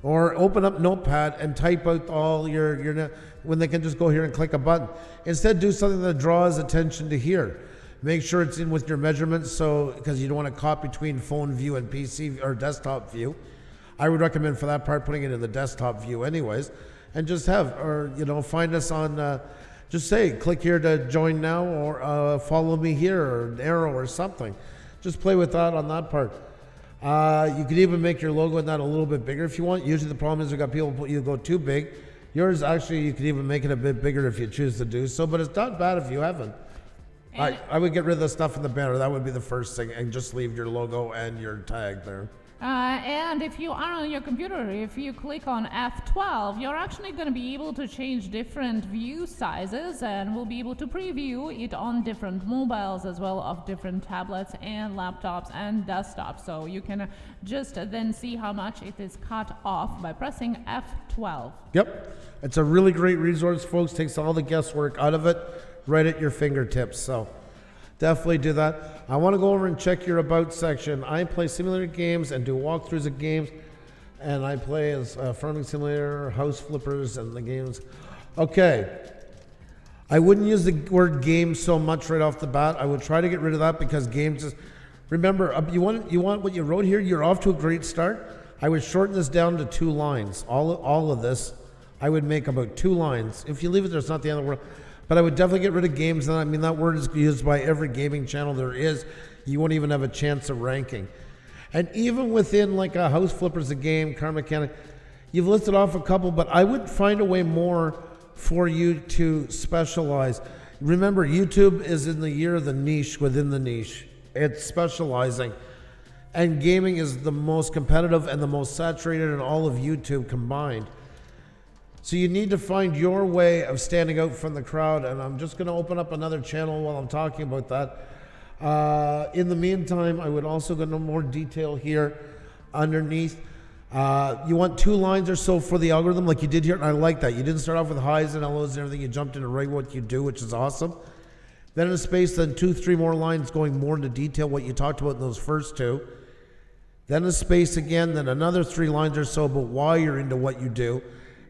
or open up Notepad and type out all your when they can just go here and click a button. Instead, do something that draws attention to here. Make sure it's in with your measurements, so because you don't want to caught between phone view and PC or desktop view. I would recommend for that part putting it in the desktop view anyways, and just find us on, just say click here to join now, or follow me here, or an arrow or something. Just play with that on that part. You could even make your logo in that a little bit bigger if you want. Usually the problem is we've got people you go too big. Yours, actually, you could even make it a bit bigger if you choose to do so, but it's not bad if you haven't. I would get rid of the stuff in the banner. That would be the first thing, and just leave your logo and your tag there. And if you are on your computer, if you click on F12, you're actually going to be able to change different view sizes, and we'll be able to preview it on different mobiles as well of different tablets and laptops and desktops. So you can just then see how much it is cut off by pressing F12. Yep. It's a really great resource, folks. Takes all the guesswork out of it right at your fingertips. So definitely do that. I want to go over and check your About section. I play simulator games and do walkthroughs of games, and I play as Farming Simulator, House Flippers, and the games. Okay. I wouldn't use the word game so much right off the bat. I would try to get rid of that because games is... Remember, you want what you wrote here? You're off to a great start. I would shorten this down to 2 lines. All of this, I would make about 2 lines. If you leave it there, it's not the end of the world. But I would definitely get rid of games. I mean, that word is used by every gaming channel there is. You won't even have a chance of ranking. And even within like a House Flippers, a game, Car Mechanic, you've listed off a couple, but I would find a way more for you to specialize. Remember, YouTube is in the year of the niche within the niche. It's specializing. And gaming is the most competitive and the most saturated in all of YouTube combined. So you need to find your way of standing out from the crowd, and I'm just going to open up another channel while I'm talking about that. In the meantime, I would also go into more detail here underneath. You want 2 lines or so for the algorithm like you did here, and I like that. You didn't start off with highs and lows and everything. You jumped into right what you do, which is awesome. Then in a space, then 2-3 more lines going more into detail what you talked about in those first 2. Then a space again, then another 3 lines or so about why you're into what you do.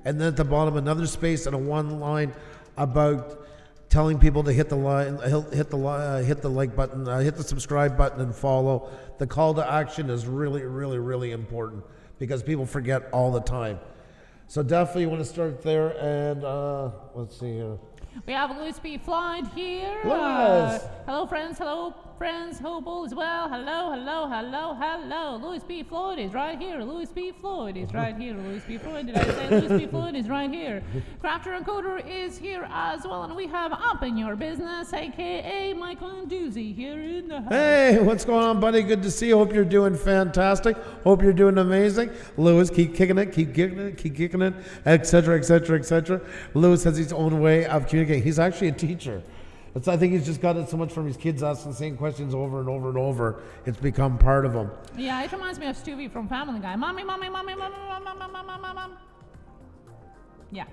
And then at the bottom, another space and a 1 line about telling people to hit the like button, hit the subscribe button, and follow. The call to action is really, really, really important because people forget all the time. So definitely you want to start there, and let's see here. We have Louis P. Floyd here. Yes. Hello, friends. Hello, friends. Hope all is well. Hello, hello, hello, hello. Louis P. Floyd is right here. Louis P. Floyd is right here. Louis P. Floyd. Did I say Louis P. Floyd is right here? Crafter and Coder is here as well, and we have Up in Your Business, aka Michael and Doozy here in the house. Hey, what's going on, buddy? Good to see you. Hope you're doing fantastic. Hope you're doing amazing. Louis, keep kicking it, keep kicking it, keep kicking it, etc., etc., etc. Louis has his own way of communicating. He's actually a teacher. I think he's just got it so much from his kids asking the same questions over and over and over. It's become part of him. Yeah, it reminds me of Stewie from Family Guy. Mommy, mommy, mommy, mommy, mommy, mommy, mommy, mommy. Yeah.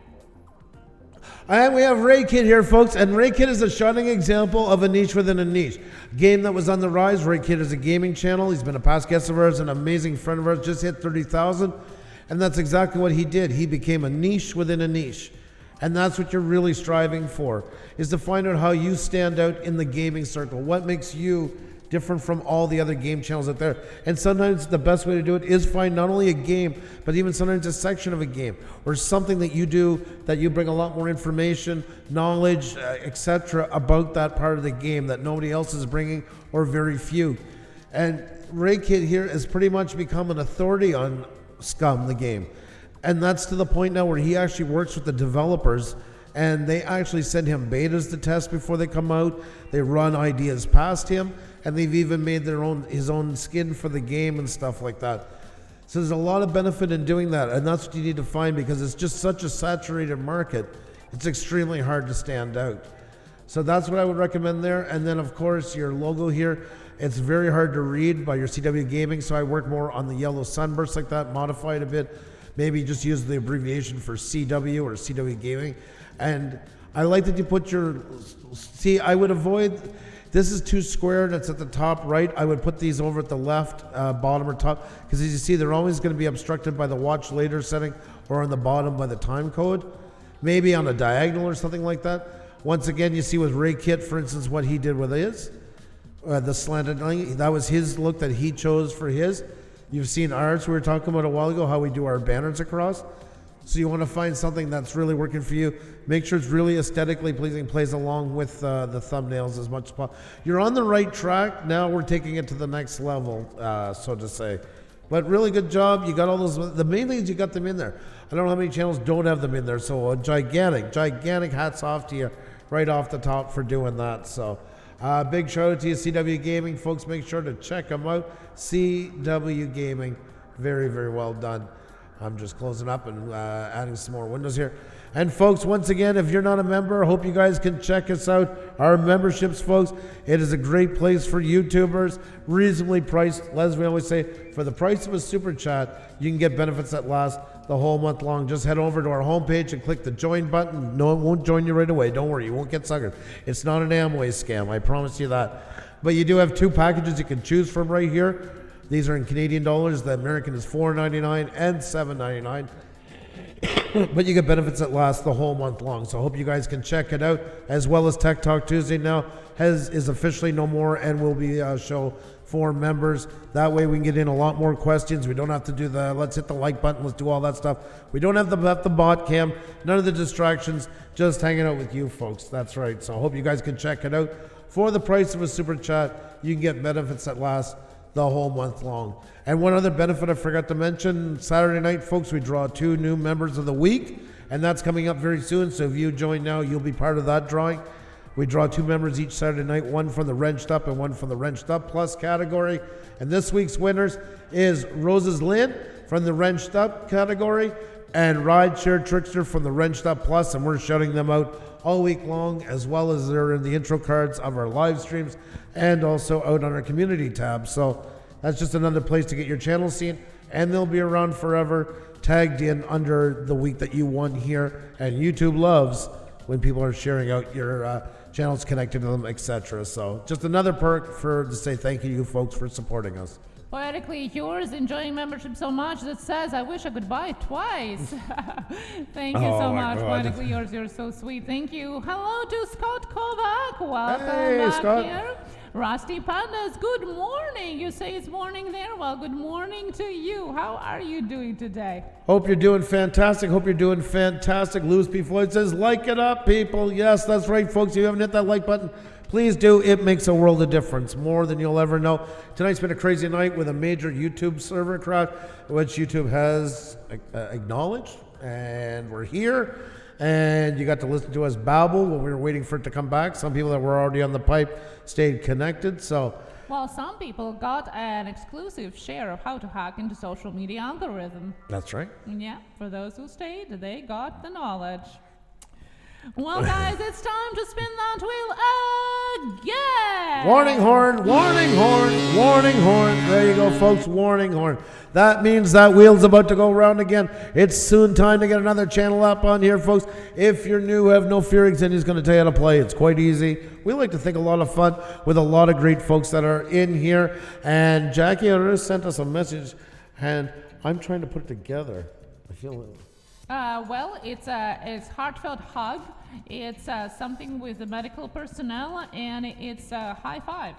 And we have Ray Kid here, folks. And Ray Kid is a shining example of a niche within a niche. Game that was on the rise. Ray Kid is a gaming channel. He's been a past guest of ours, an amazing friend of ours, just hit 30,000. And that's exactly what he did. He became a niche within a niche. And that's what you're really striving for, is to find out how you stand out in the gaming circle. What makes you different from all the other game channels out there? And sometimes the best way to do it is find not only a game, but even sometimes a section of a game or something that you do that you bring a lot more information, knowledge, etc. about that part of the game that nobody else is bringing or very few. And Ray Kid here has pretty much become an authority on Scum, the game. And that's to the point now where he actually works with the developers, and they actually send him betas to test before they come out. They run ideas past him, and they've even made his own skin for the game and stuff like that. So there's a lot of benefit in doing that, and that's what you need to find because it's just such a saturated market. It's extremely hard to stand out. So that's what I would recommend there. And then of course your logo here, it's very hard to read by your CW Gaming, so I work more on the yellow sunburst like that, modify it a bit. Maybe just use the abbreviation for CW or CW Gaming. And I like that you put I would avoid, this is too square and it's at the top right. I would put these over at the left, bottom or top, because as you see, they're always going to be obstructed by the watch later setting or on the bottom by the time code. Maybe on a diagonal or something like that. Once again, you see with Ray Kit, for instance, what he did with his, the slanted line, that was his look that he chose for his. You've seen ours, we were talking about a while ago, how we do our banners across. So you want to find something that's really working for you. Make sure it's really aesthetically pleasing, plays along with the thumbnails as much as possible. You're on the right track. Now we're taking it to the next level, so to say. But really good job. You got all those, the main things, you got them in there. I don't know how many channels don't have them in there. So a gigantic hats off to you right off the top for doing that. So big shout out to you, CW Gaming. Folks, make sure to check them out. CW Gaming, very, very well done. I'm just closing up and adding some more windows here. And folks, once again, if you're not a member, I hope you guys can check us out. Our memberships, folks, it is a great place for YouTubers, reasonably priced. As we always say, for the price of a super chat, you can get benefits that last the whole month long. Just head over to our homepage and click the join button. No, it won't join you right away. Don't worry, you won't get suckered. It's not an Amway scam, I promise you that. But you do have two packages you can choose from right here. These are in Canadian dollars. The American is $4.99 and $7.99. But you get benefits that last the whole month long. So I hope you guys can check it out, as well as Tech Talk Tuesday now is officially no more and will be a show for members. That way we can get in a lot more questions. We don't have to do the let's hit the like button, let's do all that stuff. We don't have the bot cam, none of the distractions, just hanging out with you folks. That's right. So I hope you guys can check it out. For the price of a super chat, you can get benefits that last the whole month long. And one other benefit I forgot to mention, Saturday night, folks, we draw 2 new members of the week, and that's coming up very soon. So if you join now, you'll be part of that drawing. We draw 2 members each Saturday night, one from the Wrenched Up and one from the Wrenched Up Plus category. And this week's winners is Roses Lynn from the Wrenched Up category and Rideshare Trickster from the Wrenched Up Plus, and we're shouting them out all week long, as well as they're in the intro cards of our live streams and also out on our community tab. So that's just another place to get your channel seen, and they'll be around forever, tagged in under the week that you won here. And YouTube loves when people are sharing out your channels connected to them, etc. So just another perk to say thank you folks for supporting us. Poetically yours, enjoying membership so much that says, I wish I could buy it twice. Thank you so much. God. Poetically yours, you're so sweet. Thank you. Hello to Scott Kovac. Welcome back Scott. here. Rusty Pandas, good morning. You say it's morning there? Well, good morning to you. How are you doing today? Hope you're doing fantastic. Hope you're doing fantastic. Louis P. Floyd says, like it up, people. Yes, that's right, folks. If you haven't hit that like button, please do. It makes a world of difference, more than you'll ever know. Tonight's been a crazy night with a major YouTube server crash, which YouTube has acknowledged, and we're here. And you got to listen to us babble while we were waiting for it to come back. Some people that were already on the pipe stayed connected. So, well, some people got an exclusive share of how to hack into social media algorithm. that's right. Yeah, for those who stayed, they got the knowledge. Well, guys, it's time to spin that wheel again. Warning horn, warning horn, warning horn. There you go, folks, warning horn. That means that wheel's about to go around again. It's soon time to get another channel up on here, folks. If you're new, have no fear, Xendia's going to tell you how to play. It's quite easy. We like to think a lot of fun with a lot of great folks that are in here. And Jackie already sent us a message, and I'm trying to put it together. I feel it. Well, it's heartfelt hug. It's something with the medical personnel, and it's a high five.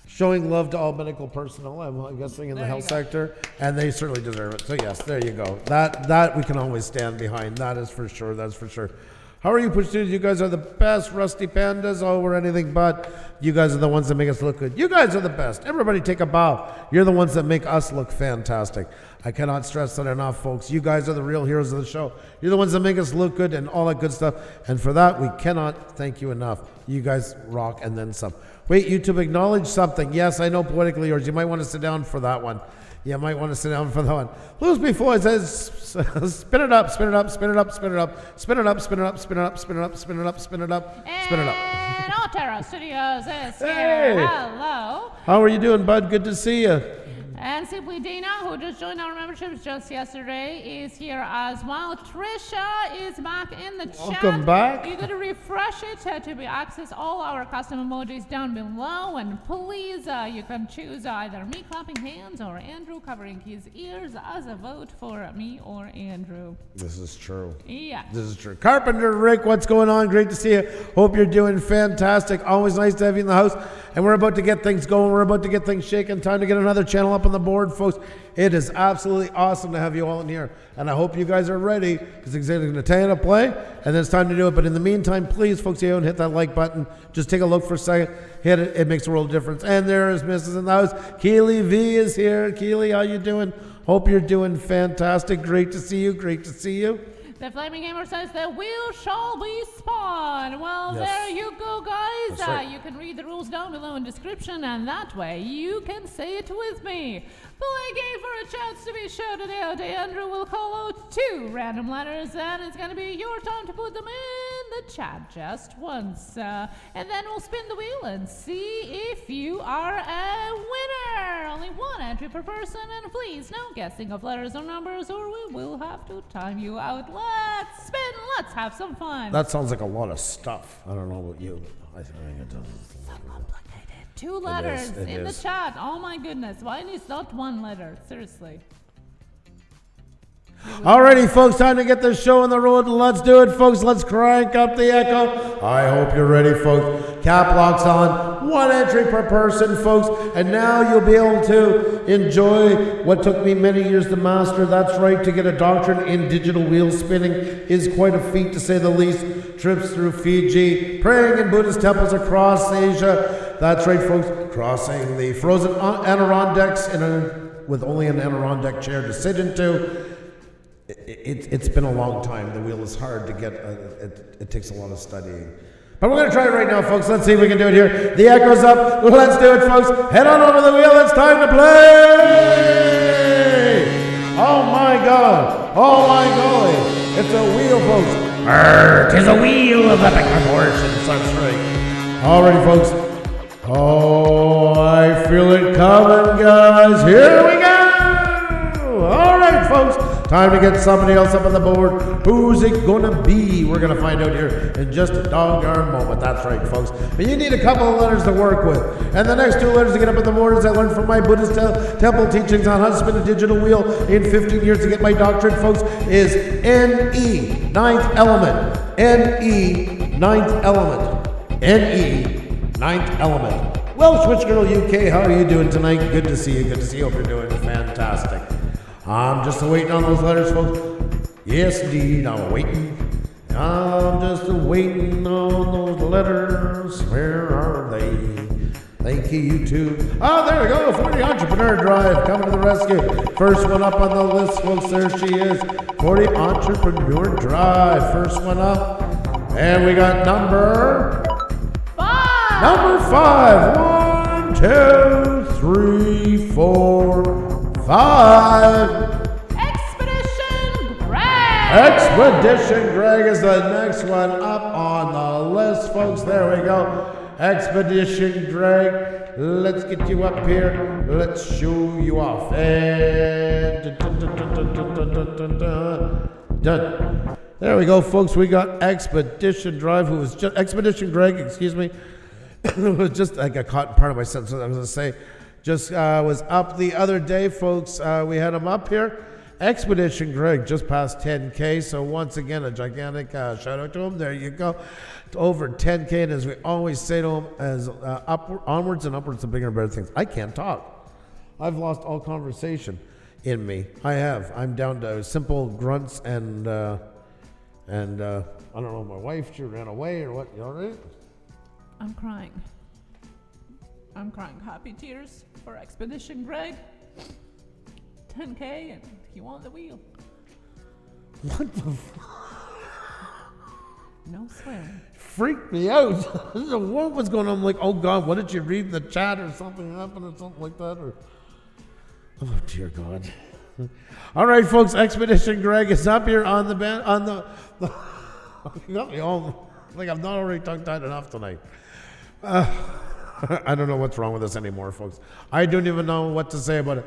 Showing love to all medical personnel, I'm guessing, in the There health you go. sector, and they certainly deserve it. So yes, there you go. That we can always stand behind. That is for sure. That's for sure. How are you, Push Dudes? You guys are the best, Rusty Pandas. Oh, we're anything but. You guys are the ones that make us look good. You guys are the best. Everybody take a bow. You're the ones that make us look fantastic. I cannot stress that enough, folks. You guys are the real heroes of the show. You're the ones that make us look good and all that good stuff. And for that, we cannot thank you enough. You guys rock and then some. Wait, YouTube, acknowledge something. Yes, I know poetically yours. You might want to sit down for that one. You might want to sit down for that one. Louis before it says, spin it up, spin it up, spin it up, spin it up, spin it up, spin it up, spin it up, spin it up, spin it up, spin it up, spin it up. And Otero Studios is Hey. here. Hello. How are you doing, bud? Good to see you. And Simply Dina, who just joined our memberships just yesterday, is here as well. Trisha is back in the chat. Welcome back. You gotta refresh it to be access all our custom emojis down below. And please, you can choose either me clapping hands or Andrew covering his ears as a vote for me or Andrew. This is true. Yeah. This is true. Carpenter Rick, what's going on? Great to see you. Hope you're doing fantastic. Always nice to have you in the house. And we're about to get things going. We're about to get things shaking. Time to get another channel up on the board, folks. It is absolutely awesome to have you all in here. And I hope you guys are ready, because Xavier's going to tell you how to play, and then it's time to do it. But in the meantime, please, folks, you don't hit that like button. Just take a look for a second. Hit it. It makes a world of difference. And there is Mrs. in the house. Keely V is here. Keely, how you doing? Hope you're doing fantastic. Great to see you. Great to see you. The Flaming Gamer says the wheel shall be spun. Well, Yes. there you go, guys. That's right. You can read the rules down below in description, and that way you can say it with me. Play game for a chance to be shouted out. Andrew will call out 2 random letters, and it's going to be your time to put them in the chat just once. And then we'll spin the wheel and see if you are a winner. Only 1 entry per person, and please, no guessing of letters or numbers, or we will have to time you out. Let's spin. Let's have some fun. That sounds like a lot of stuff. I don't know about you. I think it does. So complicated. 2 letters It in is. the chat. Oh my goodness. Why is not 1 letter? Seriously. Alrighty, folks, time to get this show on the road. Let's do it, folks. Let's crank up the echo. I hope you're ready, folks. Cap locks on. 1 entry per person, folks. And now you'll be able to enjoy what took me many years to master. That's right, to get a doctorate in digital wheel spinning is quite a feat, to say the least. Trips through Fiji, praying in Buddhist temples across Asia. That's right, folks. Crossing the frozen Adirondacks with only an Adirondack chair to sit into. It's been a long time. The wheel is hard to get. It takes a lot of studying. But we're going to try it right now, folks. Let's see if we can do it here. The echo's up. Let's do it, folks. Head on over the wheel. It's time to play. Oh, my God. Oh, my golly. It's a wheel, folks. Tis a wheel of epic proportions. That's right. Alrighty, folks. Oh, I feel it coming, guys. Here we go. All right, folks, time to get somebody else up on the board. Who's it gonna be? We're gonna find out here in just a doggone moment. That's right, folks. But you need a couple of letters to work with. And the next two letters to get up on the board, as I learned from my Buddhist temple teachings on how to spin a digital wheel in 15 years to get my doctorate, folks, is N-E, ninth element. N-E, ninth element. N-E, ninth element. Well, Switch Girl UK, how are you doing tonight? Good to see you. Good to see you. Hope you're doing fantastic. I'm just waiting on those letters, folks. Yes, indeed, I'm waiting. I'm just waiting on those letters. Where are they? Thank you, YouTube. Oh, there we go. 40 Entrepreneur Drive coming to the rescue. First one up on the list, folks. There she is. 40 Entrepreneur Drive. First one up. And we got number 5. Number 5. 1, 2, 3, 4, 5. Expedition Greg is the next one up on the list, folks. There we go. Expedition Greg. Let's get you up here. Let's show you off. And done. There we go, folks. We got Expedition Drive, who was just Expedition Greg, excuse me. It was just, I got caught in part of my sentence. I was going to say, just was up the other day, folks. We had him up here. Expedition Greg just passed 10K. So once again, a gigantic shout out to him. There you go. Over 10K. And as we always say to him, as onwards and upwards to bigger and better things. I can't talk. I've lost all conversation in me. I have. I'm down to simple grunts and I don't know, my wife, she ran away or what. You all right? I'm crying. I'm crying happy tears for Expedition Greg. 10K and he won the wheel. What the No swearing. Freaked me out. What was going on? I'm like, oh God, what did you read in the chat or something happened or something like that? Or oh dear God. All right, folks, Expedition Greg is up here on the band on the you got me all like I'm not already tongue-tied enough tonight. I don't know what's wrong with us anymore, folks. I don't even know what to say about it.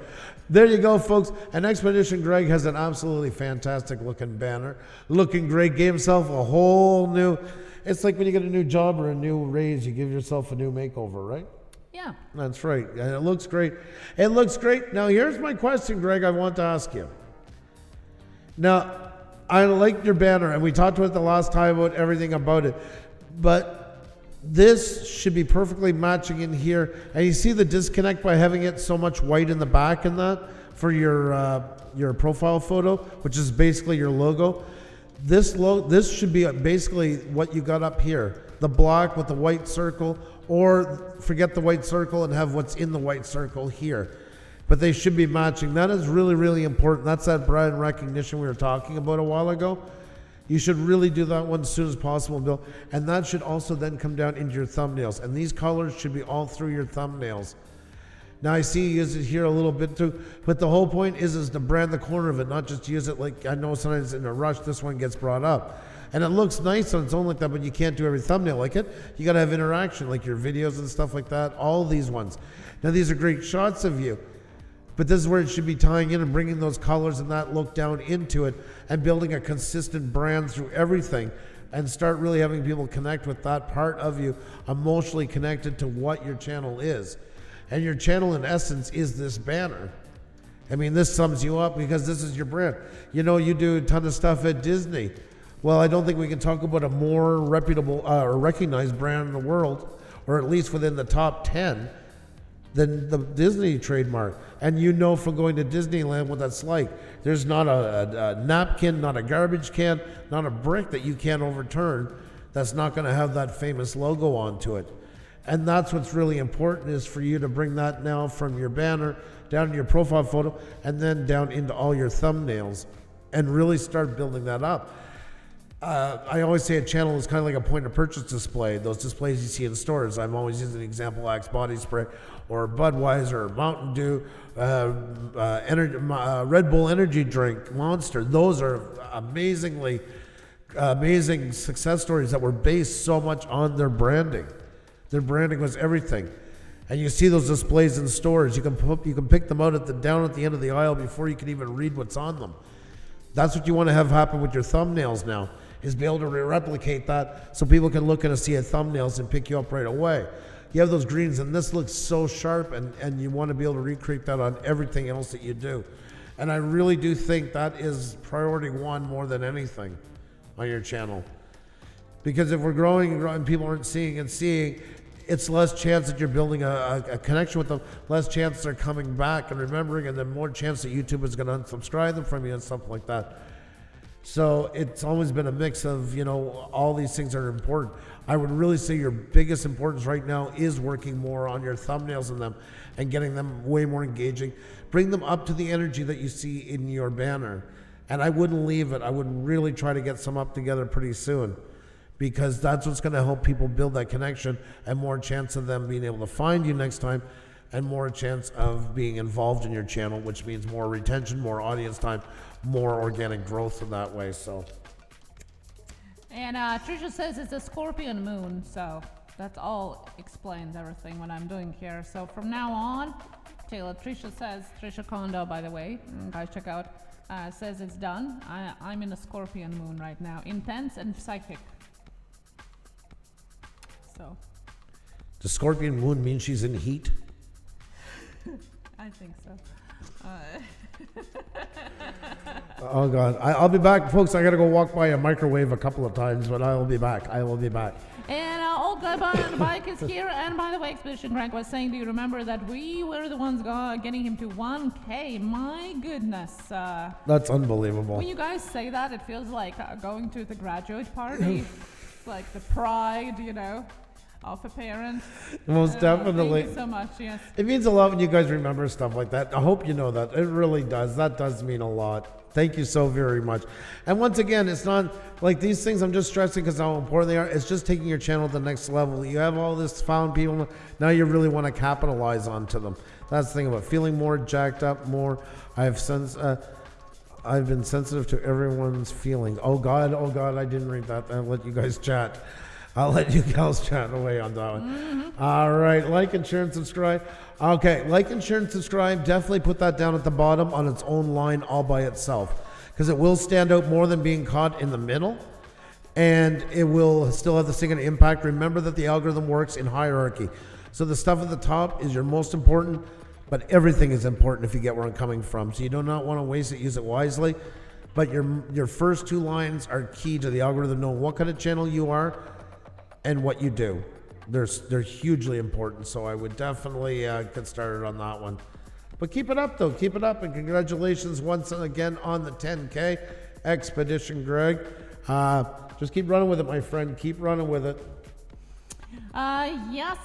There you go, folks. And Expedition Greg has an absolutely fantastic looking banner. Looking great. Gave himself a whole new... It's like when you get a new job or a new raise, you give yourself a new makeover, right? Yeah. That's right. And it looks great. It looks great. Now, here's my question, Greg, I want to ask you. Now, I like your banner, and we talked about it the last time about everything about it. But... this should be perfectly matching in here. And you see the disconnect by having it so much white in the back and that for your profile photo, which is basically your logo. This should be basically what you got up here. The black with the white circle, or forget the white circle and have what's in the white circle here. But they should be matching. That is really, really important. That's that brand recognition we were talking about a while ago. You should really do that one as soon as possible, Bill. And that should also then come down into your thumbnails. And these colors should be all through your thumbnails. Now I see you use it here a little bit too, but the whole point is to brand the corner of it, not just use it like, I know sometimes in a rush this one gets brought up. And it looks nice on its own like that, but you can't do every thumbnail like it. You gotta have interaction, like your videos and stuff like that, all these ones. Now these are great shots of you. But this is where it should be tying in and bringing those colors and that look down into it and building a consistent brand through everything and start really having people connect with that part of you, emotionally connected to what your channel is. And your channel, in essence, is this banner. I mean, this sums you up because this is your brand. You know, you do a ton of stuff at Disney. Well, I don't think we can talk about a more reputable or recognized brand in the world, or at least within the top 10, than the Disney trademark. And you know from going to Disneyland what that's like. There's not a napkin, not a garbage can, not a brick that you can't overturn that's not going to have that famous logo onto it. And that's what's really important, is for you to bring that now from your banner down to your profile photo and then down into all your thumbnails and really start building that up. I always say a channel is kind of like a point of purchase display. Those displays you see in stores. I'm always using the example Axe body spray or Budweiser or Mountain Dew, Red Bull energy drink, Monster. Those are amazing success stories that were based so much on their branding. Their branding was everything. And you see those displays in stores. You can pick them out down at the end of the aisle before you can even read what's on them. That's what you want to have happen with your thumbnails now, is be able to replicate that so people can look and see thumbnails and pick you up right away. You have those greens, and this looks so sharp, and you want to be able to recreate that on everything else that you do. And I really do think that is priority one more than anything on your channel. Because if we're growing and growing, people aren't seeing, it's less chance that you're building a connection with them, less chance they're coming back and remembering, and then more chance that YouTube is going to unsubscribe them from you and stuff like that. So it's always been a mix of, all these things are important. I would really say your biggest importance right now is working more on your thumbnails in them and getting them way more engaging. Bring them up to the energy that you see in your banner. And I wouldn't leave it. I would really try to get some up together pretty soon, because that's what's going to help people build that connection and more chance of them being able to find you next time and more chance of being involved in your channel, which means more retention, more audience time, more organic growth in that way. So. And Trisha says it's a Scorpion moon, so that's all explains everything what I'm doing here. So from now on, Trisha Kondo, by the way, guys check out, says it's done. I'm in a Scorpion moon right now, intense and psychic. So. Does Scorpion moon mean she's in heat? I think so. Oh God, I'll be back, folks. I gotta go walk by a microwave a couple of times, but I will be back. And old guy on the bike is here. And by the way, Expedition Greg was saying, do you remember that we were the ones getting him to 1K? My goodness. That's unbelievable. When you guys say that, it feels like going to the graduate party. It's like the pride, of a parent. Most definitely. Thank you so much, yes. It means a lot when you guys remember stuff like that. I hope you know that. It really does. That does mean a lot. Thank you so very much. And once again, it's not like these things I'm just stressing because how important they are. It's just taking your channel to the next level. You have all this found people. Now you really want to capitalize onto them. That's the thing about feeling more jacked up, more. I've been sensitive to everyone's feeling. Oh God, I didn't read that. I'll let you guys chat. I'll let you gals chat away on that one. Mm-hmm. All right, like and share and subscribe. Okay, like and share and subscribe. Definitely put that down at the bottom on its own line all by itself, because it will stand out more than being caught in the middle, and it will still have the same impact. Remember that the algorithm works in hierarchy. So the stuff at the top is your most important, but everything is important if you get where I'm coming from. So you do not want to waste it, use it wisely. But your first two lines are key to the algorithm knowing what kind of channel you are and what you do. They're hugely important, so I would definitely get started on that one. But keep it up, though. Keep it up, and congratulations once again on the 10K. Expedition Greg. Just keep running with it, my friend. Keep running with it. Yes,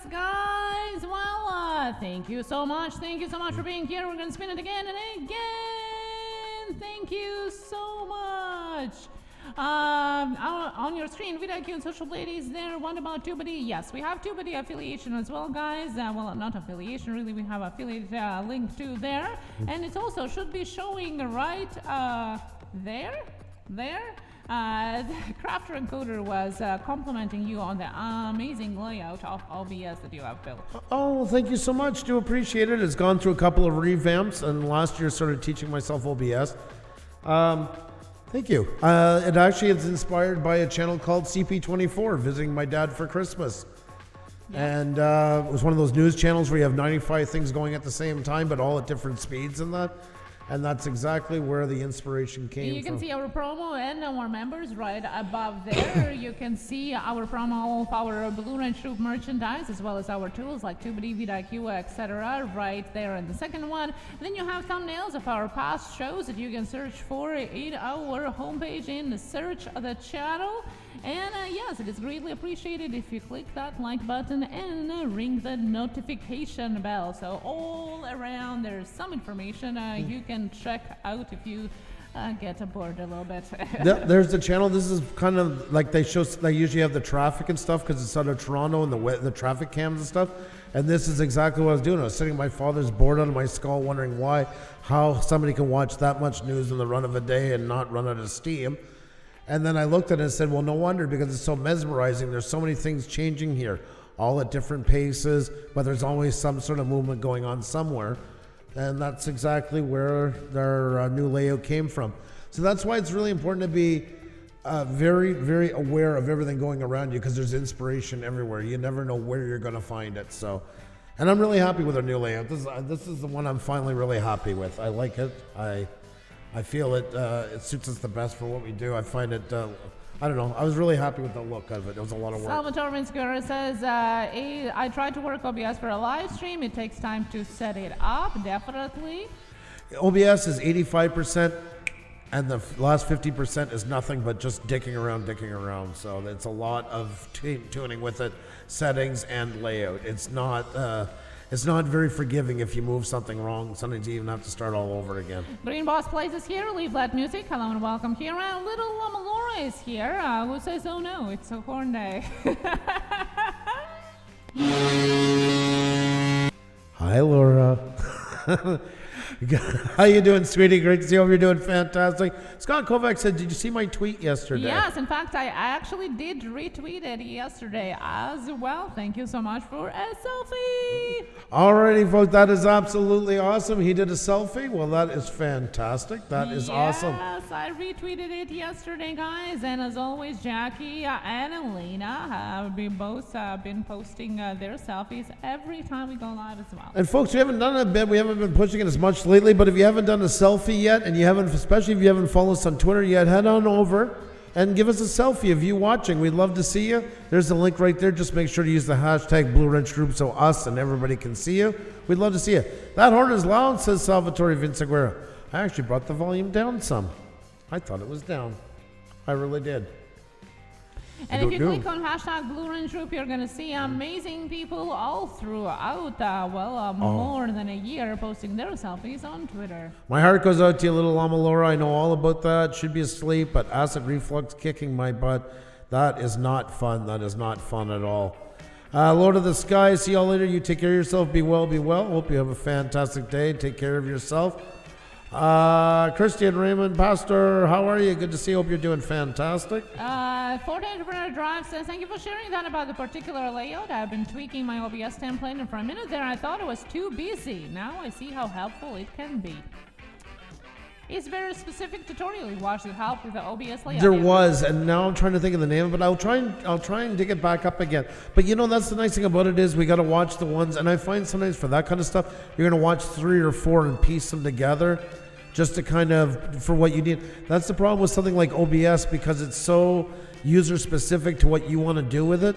guys. Well, thank you so much. Thank you so much for being here. We're going to spin it again and again. Thank you so much. On your screen, VidIQ and Social Ladies there. What about TubeBuddy? Yes, we have TubeBuddy affiliation as well, guys. Well, not affiliation, really. We have affiliate link to there. And it also should be showing right there. The Crafter Encoder was complimenting you on the amazing layout of OBS that you have built. Oh, thank you so much. Do appreciate it. It's gone through a couple of revamps, and last year started teaching myself OBS. Thank you. It actually is inspired by a channel called CP24, visiting my dad for Christmas. Yeah. And it was one of those news channels where you have 95 things going at the same time, but all at different speeds and that. And that's exactly where the inspiration came from. You can see our promo and our members right above there. You can see our promo of our Balloon and Troop merchandise, as well as our tools like TubeBuddy, VidIQ, etc. right there in the second one. And then you have thumbnails of our past shows that you can search for in our homepage in the search of the channel. And yes, it is greatly appreciated if you click that like button and ring the notification bell. So all around there's some information you can check out if you get bored a little bit. There's the channel. This is kind of like they usually have the traffic and stuff because it's out of Toronto and the traffic cams and stuff. And this is exactly what I was doing. I was sitting at my father's board out of my skull wondering how somebody can watch that much news in the run of a day and not run out of steam. And then I looked at it and said, well, no wonder, because it's so mesmerizing. There's so many things changing here all at different paces, but there's always some sort of movement going on somewhere. And that's exactly where their new layout came from. So that's why it's really important to be very, very aware of everything going around you, because there's inspiration everywhere. You never know where you're going to find it. So, and I'm really happy with our new layout. This is the one I'm finally really happy with. I like it. I feel it suits us the best for what we do. I find it, I don't know, I was really happy with the look of it. It was a lot of work. Salvatore Vinscura says, I tried to work OBS for a live stream. It takes time to set it up, definitely. OBS is 85%, and the last 50% is nothing but just dicking around. So it's a lot of tuning with it, settings and layout. It's not very forgiving if you move something wrong. Sometimes you even have to start all over again. Green Boss Plays is here. Leave that music. Hello and welcome here. And little Laura is here. Who says, oh no, it's a corn day. Hi, Laura. How you doing, sweetie? Great to see you. Hope you're doing fantastic. Scott Kovac said, did you see my tweet yesterday? Yes, in fact, I actually did retweet it yesterday as well. Thank you so much for a selfie. Alrighty, folks, that is absolutely awesome. He did a selfie. Well, that is fantastic. That is awesome. Yes, I retweeted it yesterday, guys. And as always, Jackie and Elena have both been posting their selfies every time we go live as well. And folks, we haven't done it a bit. We haven't been pushing it as much lately, but if you haven't done a selfie yet, and you haven't, especially if you haven't followed us on Twitter yet, head on over and give us a selfie of you watching. We'd love to see you. There's the link right there. Just make sure to use the hashtag Blue Wrench Group so us and everybody can see you. We'd love to see you. That horn is loud, says Salvatore Vinsiguera. I actually brought the volume down some. I thought it was down. I really did. And if you click on hashtag Blue Wrench Group, you're going to see amazing people all throughout, more than a year posting their selfies on Twitter. My heart goes out to you, little Llama Laura. I know all about that. Should be asleep, but acid reflux kicking my butt. That is not fun. That is not fun at all. Lord of the Sky, see y'all later. You take care of yourself. Be well, be well. Hope you have a fantastic day. Take care of yourself. Christian Raymond, Pastor, how are you? Good to see you. Hope you're doing fantastic. Ford Entrepreneur Drive says, thank you for sharing that about the particular layout. I've been tweaking my OBS template, and for a minute there I thought it was too busy. Now I see how helpful it can be. It's a very specific tutorial you watched that helped with the OBS layout. There was, and now I'm trying to think of the name of it. I'll try and dig it back up again. But you know, that's the nice thing about it is we got to watch the ones, and I find sometimes for that kind of stuff, you're going to watch 3 or 4 and piece them together just to kind of, for what you need. That's the problem with something like OBS, because it's so user specific to what you want to do with it,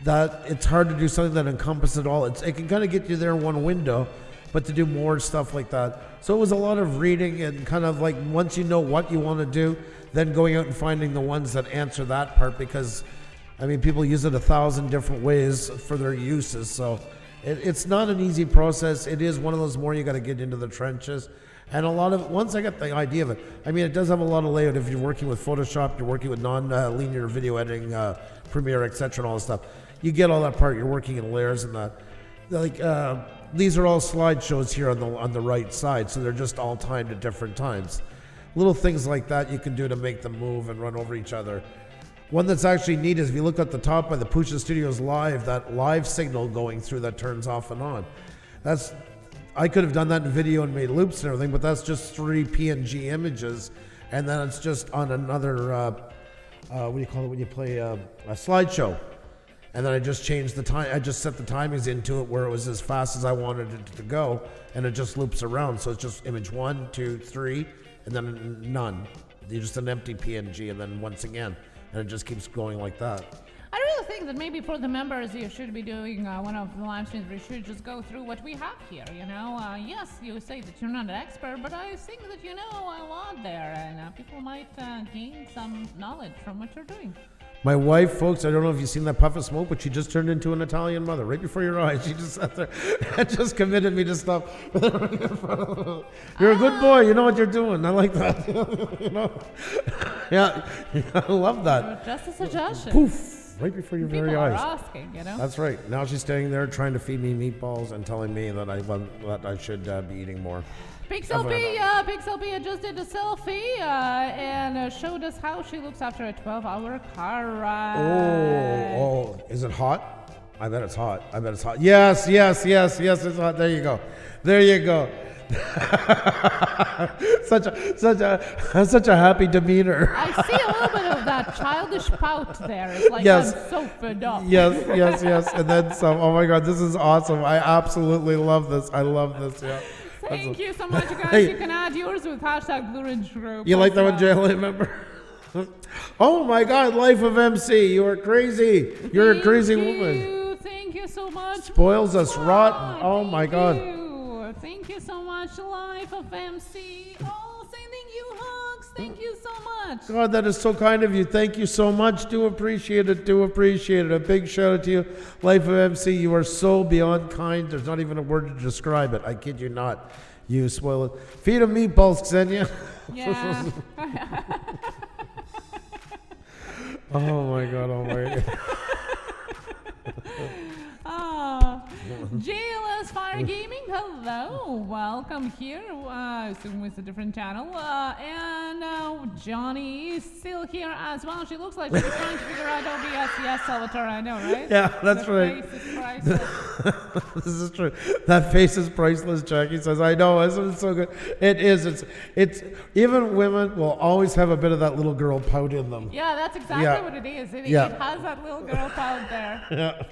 that it's hard to do something that encompasses it all. It can kind of get you there in one window, but to do more stuff like that. So it was a lot of reading and kind of like, once you know what you want to do, then going out and finding the ones that answer that part, because I mean, people use it 1,000 different ways for their uses. So it's not an easy process. It is one of those more you got to get into the trenches. And a lot of, once I got the idea of it, I mean, it does have a lot of layout. If you're working with Photoshop, you're working with non-linear video editing, Premiere, etc., and all this stuff. You get all that part. You're working in layers and that. Like these are all slideshows here on the right side, so they're just all timed at different times. Little things like that you can do to make them move and run over each other. One that's actually neat is if you look at the top by the Pusa Studios Live, that live signal going through that turns off and on. I could have done that in video and made loops and everything, but that's just 3 PNG images, and then it's just on another, what do you call it when you play a slideshow. And then I just changed the time, I just set the timings into it where it was as fast as I wanted it to go, and it just loops around. So it's just image 1, 2, 3, and then none. You're just an empty PNG, and then once again, and it just keeps going like that. I really think that maybe for the members you should be doing one of the live streams where you should just go through what we have here, you know. Yes, you say that you're not an expert, but I think that you know a lot there, and people might gain some knowledge from what you're doing. My wife, folks, I don't know if you've seen that puff of smoke, but she just turned into an Italian mother right before your eyes. She just sat there and just committed me to stuff. You're a good boy. You know what you're doing. I like that. You know? Yeah, I love that. Just a suggestion. Poof. Right before your People very are eyes. asking, you know. That's right. Now she's standing there trying to feed me meatballs and telling me that I should be eating more. Pixel B just did a selfie and showed us how she looks after a 12-hour car ride. Oh, is it hot? I bet it's hot. I bet it's hot. Yes, it's hot. There you go. There you go. such a happy demeanor. I see a little bit of that childish pout there. It's like Yes. I'm so fed up. Yes. And then some. Oh my God, this is awesome. I absolutely love this. I love this. Yeah. Thank you so much, guys. Hey. You can add yours with hashtag Blue Ridge Group. You like that one, as Jay? well. Remember? Oh my God, Life of MC. You are crazy. You're a crazy woman. Thank you so much. Spoils us rotten. Oh my God. Thank you so much, Life of MC. Oh, sending you hugs. Thank you so much. God, that is so kind of you. Thank you so much. Do appreciate it. Do appreciate it. A big shout out to you, Life of MC. You are so beyond kind. There's not even a word to describe it. I kid you not. You spoil it. Feed them meatballs, Xenia. Yeah. Oh my God. Oh my God. JLS Fire Gaming, hello, welcome here. I assume it's a different channel. And Johnny is still here as well. She looks like she's trying to figure out OBS. Yes, Salvatore, I know, right? Yeah, that's The right. face is priceless. This is true. That face is priceless, Jackie says. I know, isn't it so good? It is. It's even women will always have a bit of that little girl pout in them. Yeah, that's exactly Yeah. what it is. It Yeah. has that little girl pout there. Yeah.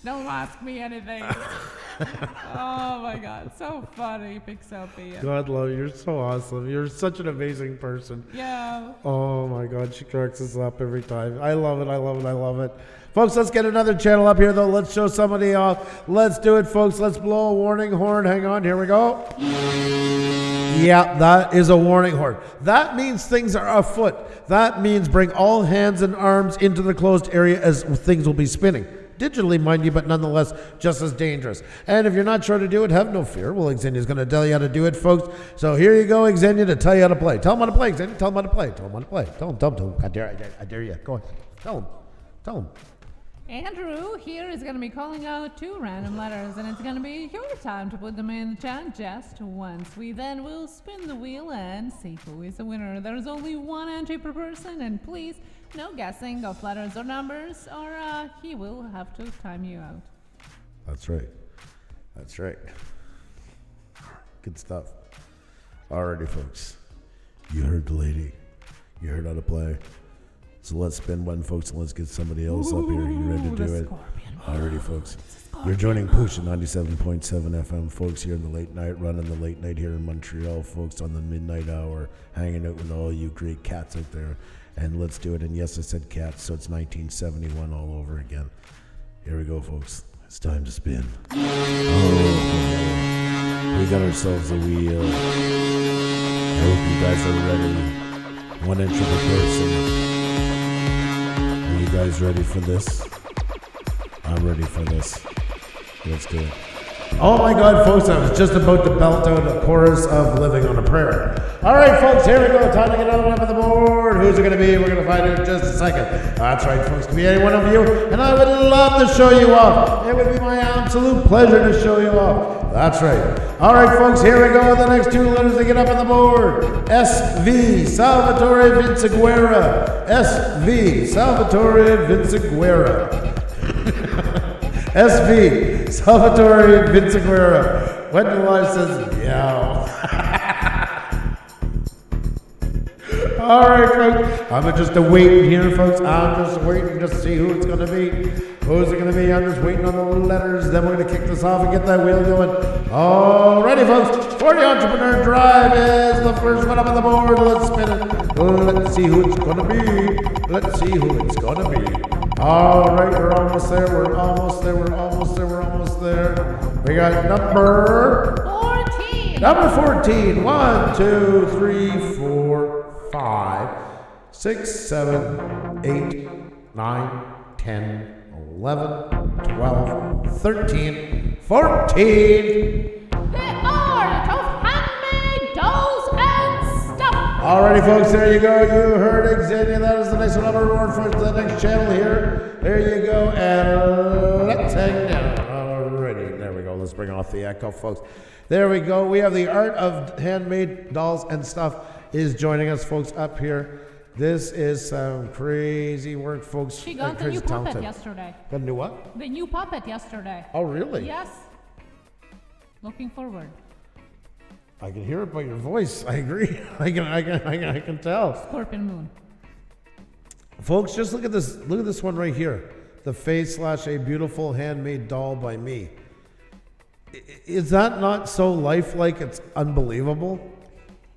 Don't ask me anything. Oh my God, so funny, Pixelpia. God love you. You're so awesome. You're such an amazing person. Yeah. Oh my God, she cracks us up every time. I love it. I love it. I love it. Folks, let's get another channel up here, though. Let's show somebody off. Let's do it, folks. Let's blow a warning horn. Hang on. Here we go. Yeah, that is a warning horn. That means things are afoot. That means bring all hands and arms into the closed area as things will be spinning. Digitally, mind you, but nonetheless, just as dangerous. And if you're not sure to do it, have no fear. Well, Xenia's going to tell you how to do it, folks. So here you go, Xenia, to tell you how to play. Tell them how to play, Xenia. Tell them how to play. Tell them how to play. Tell them. I dare you. Go on. Tell them. Andrew here is going to be calling out 2 random letters, and it's going to be your time to put them in the chat just once. We then will spin the wheel and see who is the winner. There's only 1 entry per person, and please, no guessing of letters or numbers, or he will have to time you out. That's right. Good stuff. Alrighty, folks. You heard the lady. You heard how to play. So let's spin one, folks, and let's get somebody else up here. You ready to do it? Alrighty, folks. You're joining Pusa 97.7 FM, folks, here in the late night, running the late night here in Montreal, folks, on the midnight hour, hanging out with all you great cats out there. And let's do it. And yes, I said cats, so it's 1971 all over again. Here we go, folks. It's time to spin. Oh, we got ourselves a wheel. I hope you guys are ready. 1 entry per person. Are you guys ready for this? I'm ready for this. Let's do it. Oh my God, folks, I was just about to belt out a chorus of Living on a Prayer. All right, folks, here we go. Time to get another one up on the board. Who's it going to be? We're going to find out in just a second. That's right, folks. It could be any one of you, and I would love to show you off. It would be my absolute pleasure to show you off. That's right. All right, folks, here we go. The next 2 letters to get up on the board. SV, Salvatore Vinciguerra. SV, Salvatore Vinciguerra. SV, Salvatore Vinciguerra. When the life says meow. All right, folks. I'm just waiting here, folks. I'm just waiting to see who it's going to be. Who's it going to be? I'm just waiting on the letters. Then we're going to kick this off and get that wheel going. All righty, folks. For the Entrepreneur Drive is the first one up on the board. Let's spin it. Let's see who it's going to be. Let's see who it's going to be. All right, we're almost there. We're almost there. We got number 14. Number 14. 1, 2, 3, 4, 5, 6, 7, 8, 9, 10, 11, 12, 13, 14. The art of handmade dolls and stuff. Alrighty, folks, there you go. You heard Xenia. That is the next one on the reward for the next channel here. There you go. And let's hang down. Alrighty, there we go. Let's bring off the echo, folks. There we go. We have the art of handmade dolls and stuff is joining us, folks, up here. This is some crazy work, folks. She got the Crazy new puppet talented. yesterday. Got a new what? The new puppet yesterday. Oh, really? Yes. Looking forward. I can hear it by your voice. I agree. I can tell. Scorpion Moon. Folks, just look at this. Look at this one right here. The face / a beautiful handmade doll by me. Is that not so lifelike? It's unbelievable.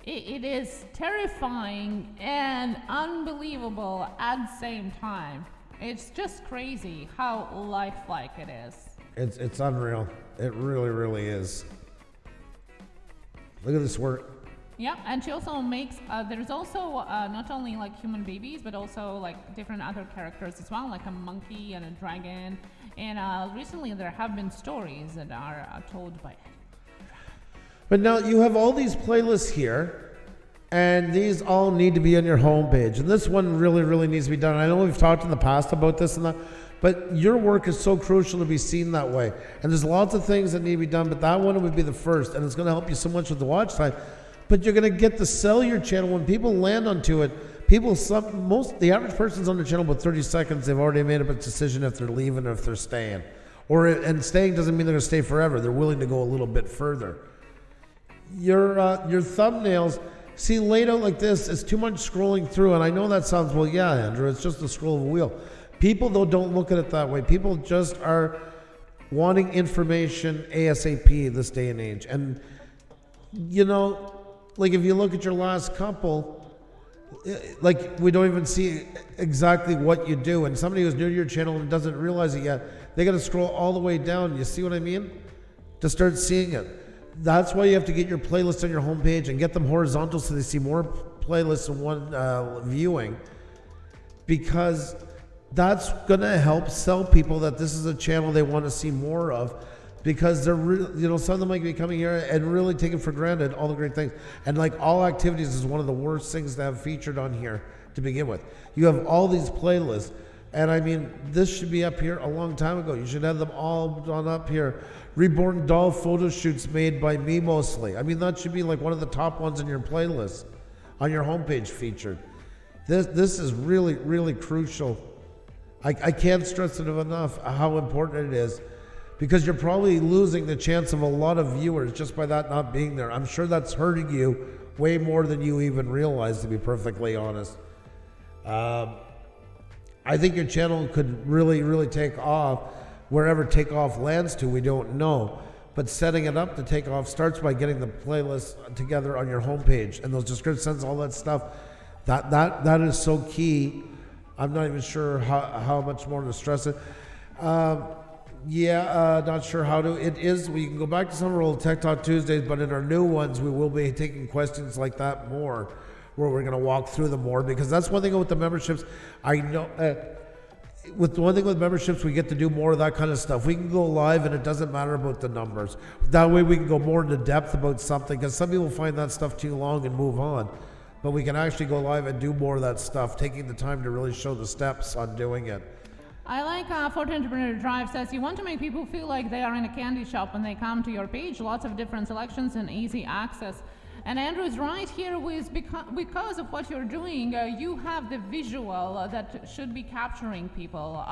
It is terrifying and unbelievable at the same time. It's just crazy how lifelike it is. It's unreal. It really, really is. Look at this work. Yeah, and she also makes, there's also not only like human babies, but also like different other characters as well, like a monkey and a dragon. And recently there have been stories that are told by it. But now you have all these playlists here, and these all need to be on your homepage. And this one really, really needs to be done. I know we've talked in the past about this and that, but your work is so crucial to be seen that way. And there's lots of things that need to be done, but that one would be the first, and it's going to help you so much with the watch time. But you're going to get to sell your channel when people land onto it. The average person's on the channel about 30 seconds. They've already made up a decision if they're leaving or if they're staying. And staying doesn't mean they're going to stay forever. They're willing to go a little bit further. Your thumbnails, see, laid out like this is too much scrolling through. And I know that sounds, well, yeah, Andrew, it's just a scroll of a wheel. People, though, don't look at it that way. People just are wanting information ASAP this day and age. And, you know, like if you look at your last couple, like we don't even see exactly what you do. And somebody who's new to your channel and doesn't realize it yet, they got to scroll all the way down. You see what I mean? To start seeing it. That's why you have to get your playlists on your homepage and get them horizontal so they see more playlists in one viewing, because that's going to help sell people that this is a channel they want to see more of, because they're some of them might be coming here and really taking for granted all the great things. And like all activities is one of the worst things to have featured on here to begin with. You have all these playlists, and I mean, this should be up here a long time ago. You should have them all on up here. Reborn doll photo shoots made by me mostly. I mean, that should be like one of the top ones in your playlist, on your homepage featured. This is really, really crucial. I can't stress it enough how important it is, because you're probably losing the chance of a lot of viewers just by that not being there. I'm sure that's hurting you way more than you even realize, to be perfectly honest. I think your channel could really, really take off. Wherever takeoff lands to, we don't know. But setting it up to take off starts by getting the playlist together on your homepage and those descriptions, all that stuff. That is so key. I'm not even sure how much more to stress it. Not sure how to. It is, we can go back to some of our old Tech Talk Tuesdays, but in our new ones, we will be taking questions like that more, where we're going to walk through them more, because that's one thing with the memberships. I know, with one thing with memberships, we get to do more of that kind of stuff. We can go live and it doesn't matter about the numbers. That way we can go more into depth about something, because some people find that stuff too long and move on. But we can actually go live and do more of that stuff, taking the time to really show the steps on doing it. I like Photo Entrepreneur Drive says, you want to make people feel like they are in a candy shop when they come to your page. Lots of different selections and easy access. And Andrew's right here with because of what you're doing, you have the visual that should be capturing people,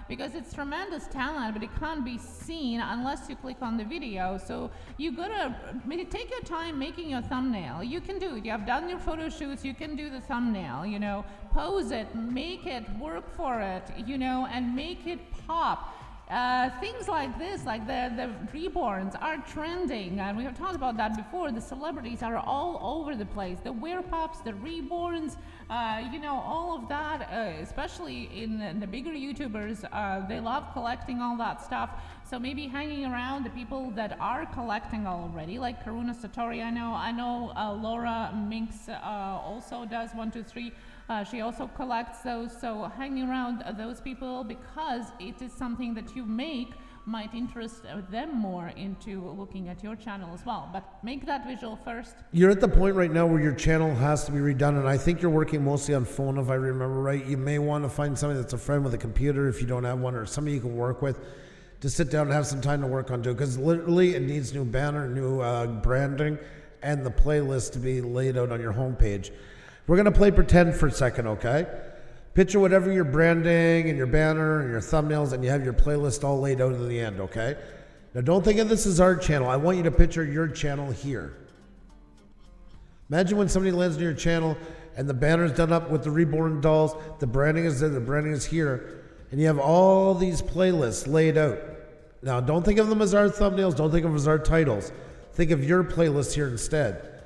because it's tremendous talent, but it can't be seen unless you click on the video. So you gotta take your time making your thumbnail. You can do it. You have done your photo shoots. You can do the thumbnail. Pose it, make it work for it. And make it pop. Things like this, like the reborns, are trending, and we have talked about that before. The celebrities are all over the place. The wear pops, the reborns, all of that, especially in the bigger YouTubers, they love collecting all that stuff. So maybe hanging around the people that are collecting already, like Karuna Satori, I know Laura Minx also does 1, 2, 3. She also collects those, so hanging around those people, because it is something that you make, might interest them more into looking at your channel as well. But make that visual first. You're at the point right now where your channel has to be redone, and I think you're working mostly on phone, if I remember right. You may want to find somebody that's a friend with a computer if you don't have one, or somebody you can work with, to sit down and have some time to work on, too, because literally it needs new banner, new branding, and the playlist to be laid out on your homepage. We're going to play pretend for a second, okay? Picture whatever your branding and your banner and your thumbnails, and you have your playlist all laid out at the end, okay? Now don't think of this as our channel. I want you to picture your channel here. Imagine when somebody lands on your channel and the banner's done up with the reborn dolls, the branding is there, the branding is here, and you have all these playlists laid out. Now don't think of them as our thumbnails, don't think of them as our titles. Think of your playlist here instead.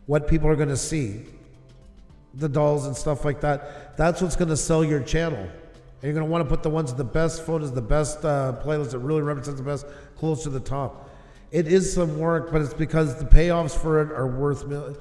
What people are going to see. The dolls and stuff like that. That's what's going to sell your channel. And you're going to want to put the ones with the best photos, the best playlist that really represents the best, close to the top. It is some work, but it's because the payoffs for it are worth millions.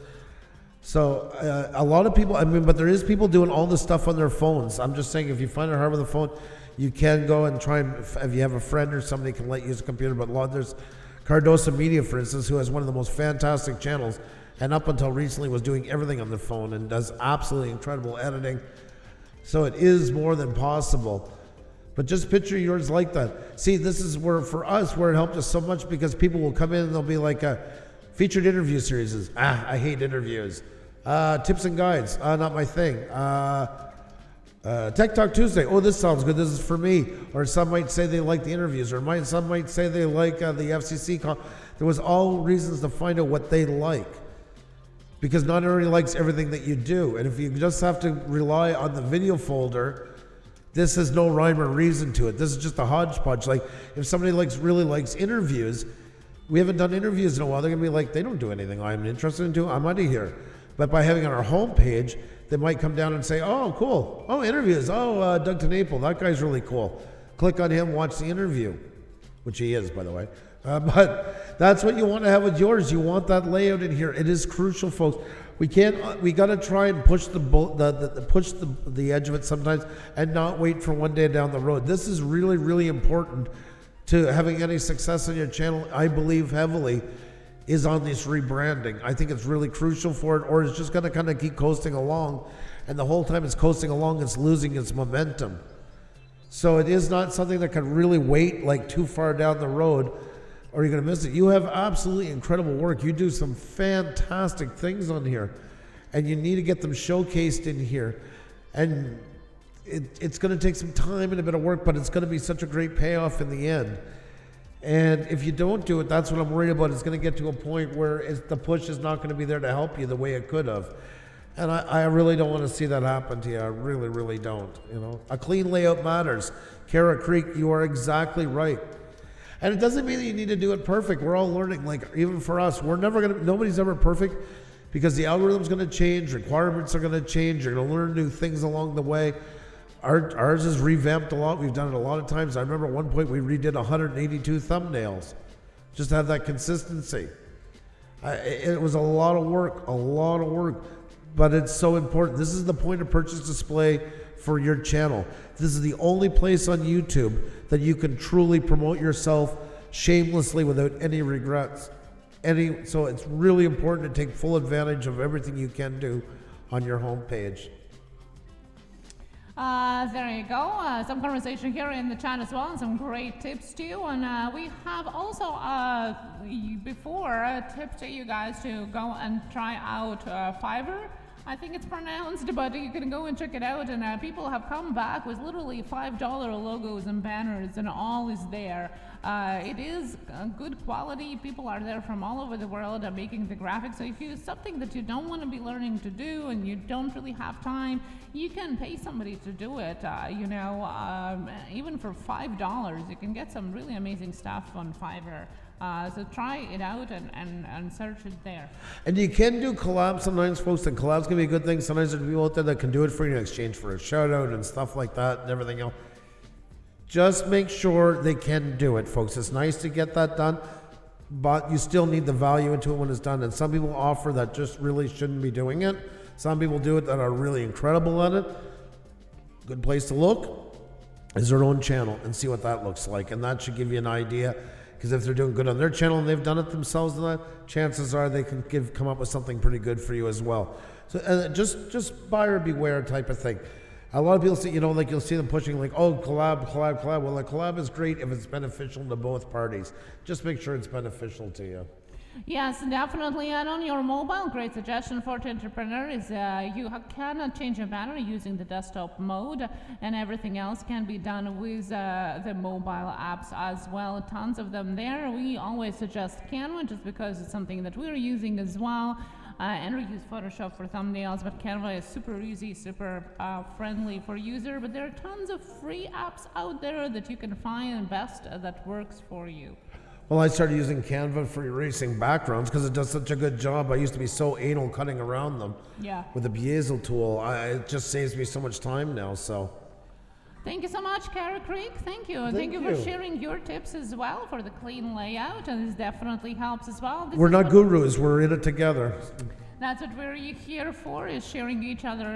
So a lot of people, but there is people doing all this stuff on their phones. I'm just saying, if you find it hard with a phone, you can go and try and, if you have a friend or somebody can let you use a computer. But there's Cardosa Media, for instance, who has one of the most fantastic channels, and up until recently was doing everything on the phone and does absolutely incredible editing. So it is more than possible. But just picture yours like that. See, this is where, for us, where it helped us so much, because people will come in and they'll be like, featured interview series. I hate interviews. Tips and guides, not my thing. Tech Talk Tuesday, this sounds good, this is for me. Or some might say they like the interviews, or some might say they like the FCC call. There was all reasons to find out what they like. Because not everybody likes everything that you do. And if you just have to rely on the video folder, this has no rhyme or reason to it. This is just a hodgepodge. Like, if somebody really likes interviews, we haven't done interviews in a while, they're going to be like, they don't do anything I'm interested in doing, I'm out of here. But by having on our homepage, they might come down and say, oh, cool. Oh, interviews. Oh, Doug TeNapel, that guy's really cool. Click on him, watch the interview, which he is, by the way. But that's what you want to have with yours. You want that layout in here. It is crucial, folks. We got to try and push the edge of it sometimes, and not wait for one day down the road. This is really, really important to having any success on your channel. I believe heavily is on this rebranding. I think it's really crucial for it, or it's just going to kind of keep coasting along, and the whole time it's coasting along, it's losing its momentum. So it is not something that can really wait like too far down the road, or you're going to miss it. You have absolutely incredible work. You do some fantastic things on here, and you need to get them showcased in here. And it's going to take some time and a bit of work, but it's going to be such a great payoff in the end. And if you don't do it, that's what I'm worried about. It's going to get to a point where the push is not going to be there to help you the way it could have. And I really don't want to see that happen to you. I really, really don't. A clean layout matters. Carrot Creek, you are exactly right. And it doesn't mean that you need to do it perfect. We're all learning. Like, even for us, nobody's ever perfect, because the algorithm's going to change, requirements are going to change, you're going to learn new things along the way. Ours is revamped a lot. We've done it a lot of times. I remember at one point we redid 182 thumbnails just to have that consistency. It was a lot of work, but it's so important. This is the point of purchase display for your channel. This is the only place on YouTube that you can truly promote yourself shamelessly without any regrets. So it's really important to take full advantage of everything you can do on your homepage. There you go. Some conversation here in the chat as well, and some great tips too. And we have also before tipped you guys to go and try out Fiverr. I think it's pronounced, but you can go and check it out. And people have come back with literally $5 logos and banners, and all is there. It is good quality. People are there from all over the world making the graphics. So if it's something that you don't want to be learning to do and you don't really have time, you can pay somebody to do it. Even for $5, you can get some really amazing stuff on Fiverr. So try it out and search it there. And you can do collabs sometimes, folks, and collabs can be a good thing. Sometimes there's people out there that can do it for you in exchange for a shout out and stuff like that and everything else. Just make sure they can do it, folks. It's nice to get that done, but you still need the value into it when it's done. And some people offer that just really shouldn't be doing it. Some people do it that are really incredible at it. Good place to look is their own channel and see what that looks like. And that should give you an idea. Because if they're doing good on their channel and they've done it themselves, chances are they can come up with something pretty good for you as well. So just buyer beware type of thing. A lot of people say, you'll see them pushing like, oh, collab. Well, a collab is great if it's beneficial to both parties. Just make sure it's beneficial to you. Yes, definitely. And on your mobile, great suggestion for the entrepreneur is you can change a banner using the desktop mode, and everything else can be done with the mobile apps as well. Tons of them there. We always suggest Canva just because it's something that we're using as well. And we use Photoshop for thumbnails, but Canva is super easy, super friendly for user. But there are tons of free apps out there that you can find best that works for you. Well, I started using Canva for erasing backgrounds because it does such a good job. I used to be so anal cutting around them. Yeah. With the Bezier tool, it just saves me so much time now. So. Thank you so much, Kara Creek. Thank you. And thank you for sharing your tips as well for the clean layout. And this definitely helps as well. We're not gurus. We're in it together. That's what we're here for, is sharing each other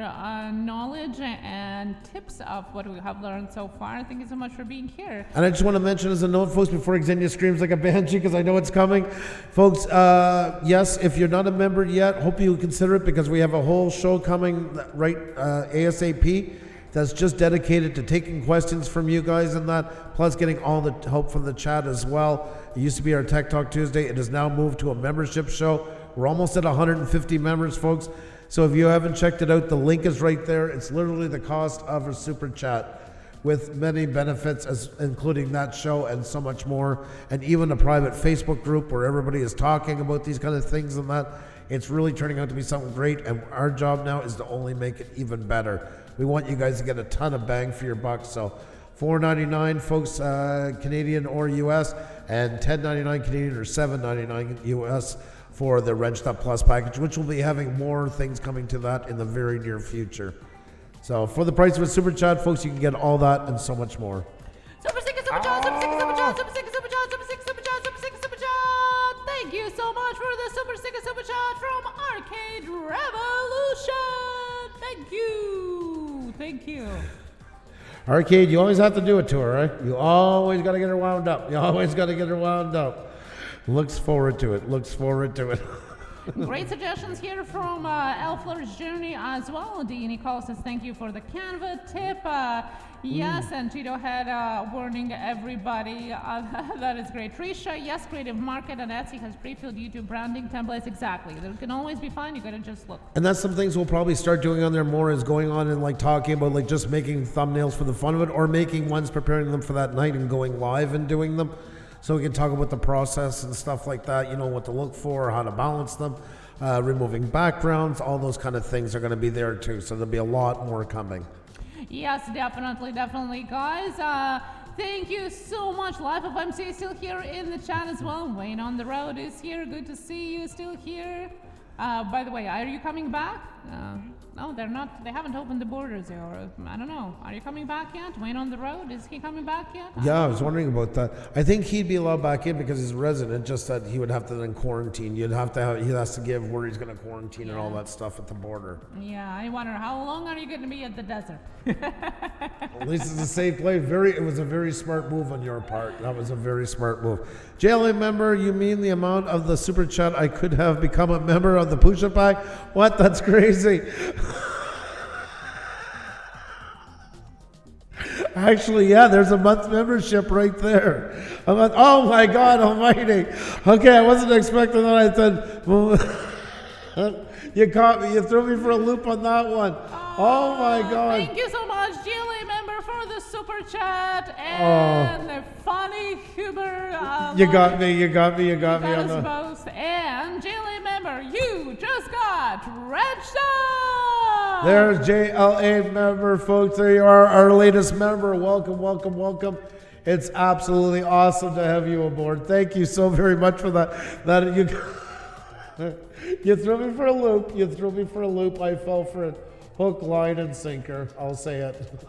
knowledge and tips of what we have learned so far. Thank you so much for being here. And I just want to mention as a note, folks, before Xenia screams like a banshee, because I know it's coming. Folks, yes, if you're not a member yet, hope you consider it, because we have a whole show coming right ASAP that's just dedicated to taking questions from you guys and that, plus getting all the help from the chat as well. It used to be our Tech Talk Tuesday. It has now moved to a membership show. We're almost at 150 members, folks. So if you haven't checked it out, the link is right there. It's literally the cost of a super chat with many benefits, including that show and so much more. And even a private Facebook group where everybody is talking about these kind of things and that. It's really turning out to be something great. And our job now is to only make it even better. We want you guys to get a ton of bang for your buck. So $4.99, folks, Canadian or US, and $10.99 Canadian or $7.99 US for the Wrenched Up Plus package, which will be having more things coming to that in the very near future. So for the price of a super chat, folks, you can get all that and so much more. Super sticker, super chat, super sticker, super chat, super sticker, super chat, super sticker, super chat, super sticker, super chat. Thank you so much for the super sticker, super chat from Arcade Revolution. Thank you. Thank you. Arcade, you always have to do it to her, right? You always got to get her wound up. You always got to get her wound up. Looks forward to it. Looks forward to it. Great suggestions here from Elfler's Journey as well. Deanie Cole says thank you for the Canva tip. Yes, and Tito had warning everybody. That is great. Trisha, yes, Creative Market and Etsy has pre-filled YouTube branding templates. Exactly. They can always be fine. You gotta just look. And that's some things we'll probably start doing on there more, is going on and like talking about like just making thumbnails for the fun of it, or making ones, preparing them for that night and going live and doing them. So we can talk about the process and stuff like that, you know, what to look for, how to balance them, removing backgrounds, all those kind of things are going to be there too. So there'll be a lot more coming. Yes, definitely, definitely, guys. Thank you so much. Life of MC is still here in the chat as well. Wayne on the road is here. Good to see you still here. By the way, are you coming back? No, they're not. They haven't opened the borders, or I don't know. Are you coming back yet? Wayne on the road, is he coming back yet? Yeah, I was wondering about that. I think he'd be allowed back in because he's a resident, just that he would have to then quarantine. He has to give where he's going to quarantine and all that stuff at the border. Yeah, I wonder how long are you going to be at the desert? At least it's a safe place. It was a very smart move on your part. That was a very smart move. JLA member, you mean the amount of the super chat I could have become a member of the Pusa pack? What? That's crazy. Actually, yeah, there's a month's membership right there. Oh my God almighty. Okay, I wasn't expecting that. I said, well, you caught me. You threw me for a loop on that one. Oh my God. Thank you so much, GLA member, for the super chat and the funny humor. You got me. You got me. You got me on the both. And GLA member, you just got wrenched up. There's JLA member, folks. There you are, our latest member. Welcome, welcome, welcome. It's absolutely awesome to have you aboard. Thank you so very much for that. You threw me for a loop. You threw me for a loop. I fell for it. Hook, line, and sinker. I'll say it.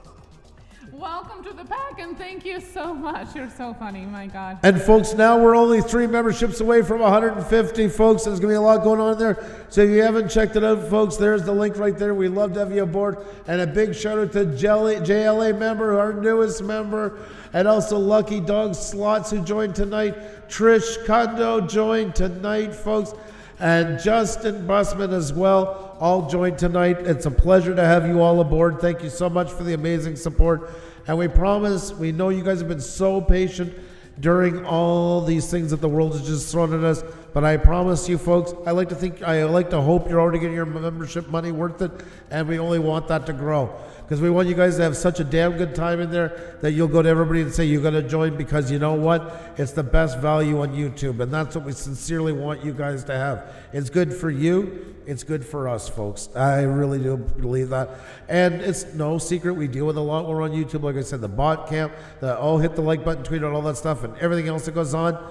Welcome to the pack, and thank you so much. You're so funny, my God. And folks, now we're only 3 memberships away from 150, folks. There's going to be a lot going on there. So if you haven't checked it out, folks, there's the link right there. We'd love to have you aboard. And a big shout out to JLA member, our newest member, and also Lucky Dog Slots who joined tonight. Trish Kondo joined tonight, folks. And Justin Busman as well, all joined tonight. It's a pleasure to have you all aboard. Thank you so much for the amazing support. And we promise, we know you guys have been so patient during all these things that the world has just thrown at us. But I promise you, folks, I like to hope you're already getting your membership money worth it, and we only want that to grow. Because we want you guys to have such a damn good time in there that you'll go to everybody and say you got to join, because you know what? It's the best value on YouTube, and that's what we sincerely want you guys to have. It's good for you. It's good for us, folks. I really do believe that. And it's no secret, we deal with a lot more on YouTube. Like I said, the bot camp, hit the like button, tweet out all that stuff, and everything else that goes on.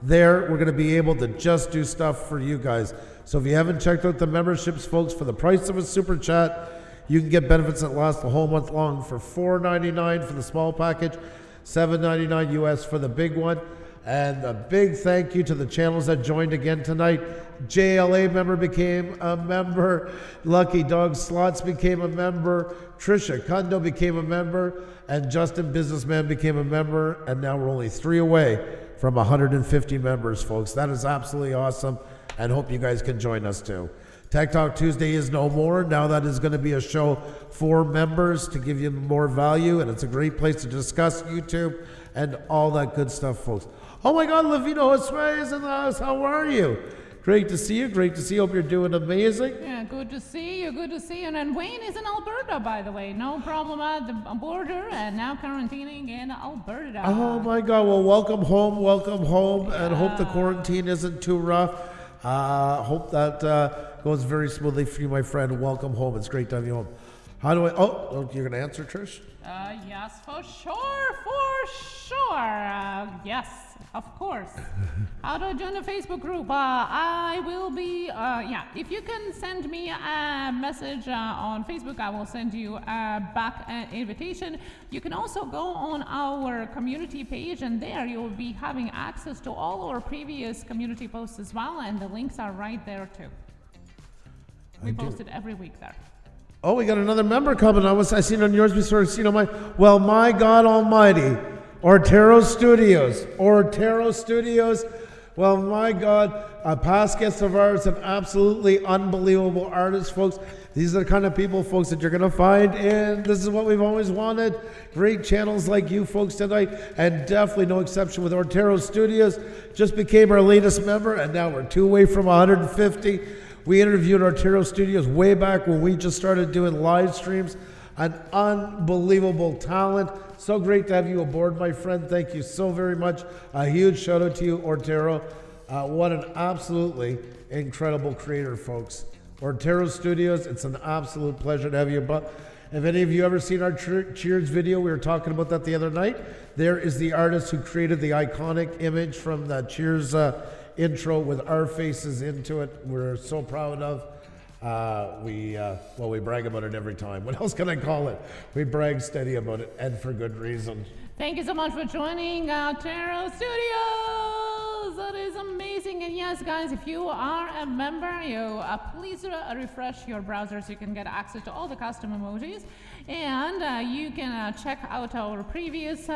There, we're going to be able to just do stuff for you guys. So if you haven't checked out the memberships, folks, for the price of a super chat, you can get benefits that last the whole month long for $4.99 for the small package, $7.99 US for the big one. And a big thank you to the channels that joined again tonight. JLA member became a member. Lucky Dog Slots became a member. Trisha Kundo became a member. And Justin Businessman became a member. And now we're only 3 away from 150 members, folks. That is absolutely awesome. And hope you guys can join us too. Tech Talk Tuesday is no more. Now that is going to be a show for members to give you more value, and it's a great place to discuss YouTube and all that good stuff, folks. Oh my God, Lavino Josue is in the house. How are you? Great to see you. Great to see you. Hope you're doing amazing. Yeah, good to see you. Good to see you. And Wayne is in Alberta, by the way. No problem at the border, and now quarantining in Alberta. Oh my God. Well, welcome home. Welcome home. And hope the quarantine isn't too rough. Hope that goes very smoothly for you, my friend. Welcome home. It's great to have you home. How do I? Oh, you're gonna answer, Trish? Yes, for sure, yes, of course. How do I join the Facebook group? I will be, if you can send me a message on Facebook, I will send you back an invitation. You can also go on our community page, and there you'll be having access to all our previous community posts as well, and the links are right there too. We post it every week there. Oh, we got another member coming. I seen on yours before. I seen on mine. Well, my God Almighty, Ortero Studios. Well, my God, past guests of ours have absolutely unbelievable artists, folks. These are the kind of people, folks, that you're going to find, and this is what we've always wanted. Great channels like you folks tonight, and definitely no exception with Ortero Studios. Just became our latest member, and now we're 2 away from 150. We interviewed Ortero Studios way back when we just started doing live streams. An unbelievable talent. So great to have you aboard, my friend. Thank you so very much. A huge shout out to you, Ortero. What an absolutely incredible creator, folks. Ortero Studios, it's an absolute pleasure to have you. But if any of you ever seen our Cheers video, we were talking about that the other night. There is the artist who created the iconic image from the Cheers intro with our faces into it. We're so proud of. We brag about it every time. What else can I call it? We brag steady about it, and for good reason. Thank you so much for joining Ortero Studios. That is amazing. And yes, guys, if you are a member, please refresh your browser so you can get access to all the custom emojis. And you can check out our previous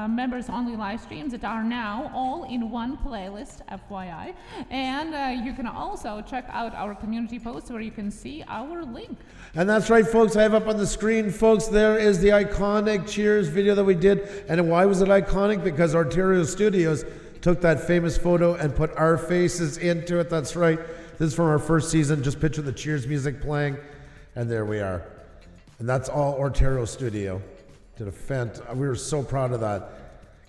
members only live streams that are now all in one playlist, FYI. And you can also check out our community posts where you can see our link. And that's right, folks. I have up on the screen, folks, there is the iconic Cheers video that we did. And why was it iconic? Because Ortero Studios took that famous photo and put our faces into it. That's right. This is from our first season. Just picture the Cheers music playing. And there we are. And that's all Ortero Studio. Did a we were so proud of that.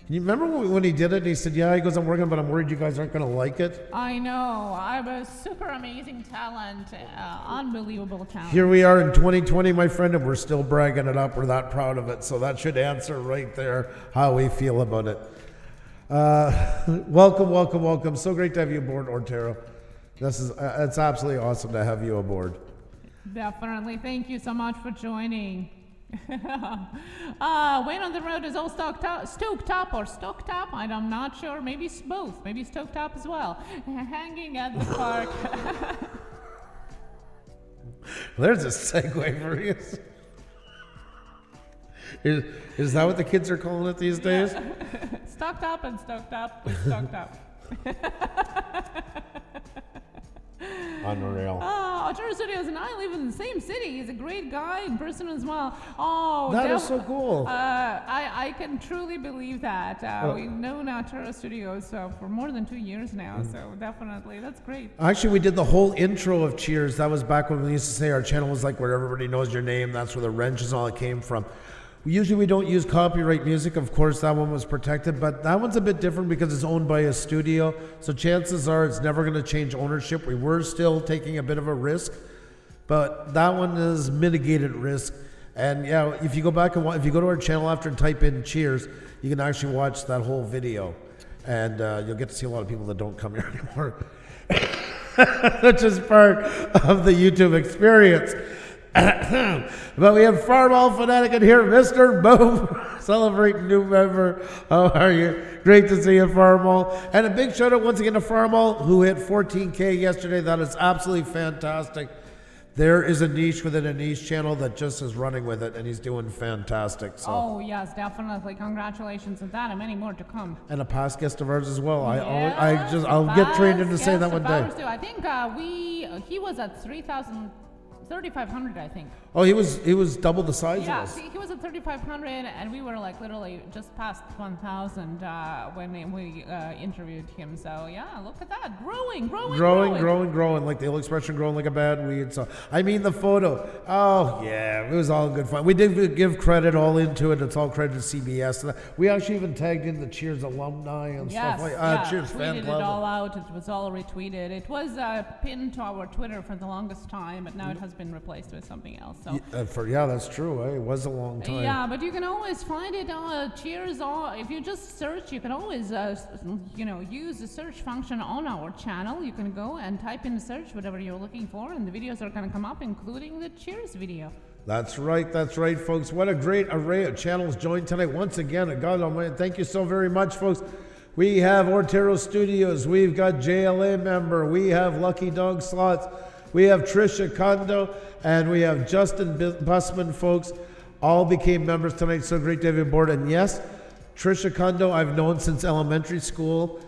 Can you remember when he did it and he said, yeah, he goes, I'm working, but I'm worried you guys aren't going to like it? I know. I'm a super amazing talent. Unbelievable talent. Here we are in 2020, my friend, and we're still bragging it up. We're that proud of it. So that should answer right there how we feel about it. Welcome. So great to have you aboard, Ortero. It's absolutely awesome to have you aboard. Definitely. Thank you so much for joining. Wayne on the road is all stoked up. I'm not sure. Maybe it's both. Maybe stoked up as well. Hanging at the park. There's a segue for you. Is that what the kids are calling it these days? Stocked up and stoked up with stoked up. Unreal. Arturo Studios and I live in the same city. He's a great guy in person as well. Oh, That is so cool. I can truly believe that. We've known Arturo Studios for more than 2 years now, so definitely, that's great. Actually, we did the whole intro of Cheers. That was back when we used to say our channel was like where everybody knows your name. That's where the wrenches and all it came from. Usually we don't use copyright music. Of course, that one was protected, but that one's a bit different because it's owned by a studio. So chances are it's never going to change ownership. We were still taking a bit of a risk, but that one is mitigated risk. And yeah, if you go back and if you go to our channel after and type in Cheers, you can actually watch that whole video, and you'll get to see a lot of people that don't come here anymore, which is part of the YouTube experience. But we have Farmall Fanatic in here, Mr. Boom, celebrating new member. How are you? Great to see you, Farmall. And a big shout out once again to Farmall, who hit 14K yesterday. That is absolutely fantastic. There is a niche within a niche channel that just is running with it, and he's doing fantastic. So. Oh yes, definitely. Congratulations on that, and many more to come. And a past guest of ours as well. Yes, I'll get trained into saying that one day. I think he was at 3,500, I think. Oh, he was double the size of Yeah, us. he was at 3,500, and we were like literally just past 1,000 when we interviewed him. So yeah, look at that, growing. Like the old expression, growing like a bad weed. So I mean the photo. Oh yeah, it was all good fun. We did give credit all into it. It's all credit to CBS. We actually even tagged in the Cheers alumni and stuff like that. Cheers fan club. Tweeted it all out. It was all retweeted. It was pinned to our Twitter for the longest time, but now it has been replaced with something else. So. Yeah, that's true. It was a long time. Yeah, but you can always find it on Cheers. If you just search, you can always use the search function on our channel. You can go and type in the search whatever you're looking for, and the videos are going to come up, including the Cheers video. That's right, folks. What a great array of channels joined tonight. Once again, God Almighty, thank you so very much, folks. We have Ortero Studios. We've got JLA member. We have Lucky Dog Slots. We have Trisha Kondo, and we have Justin Busman, folks. All became members tonight. So great to have you aboard. And yes, Trisha Kondo, I've known since elementary school.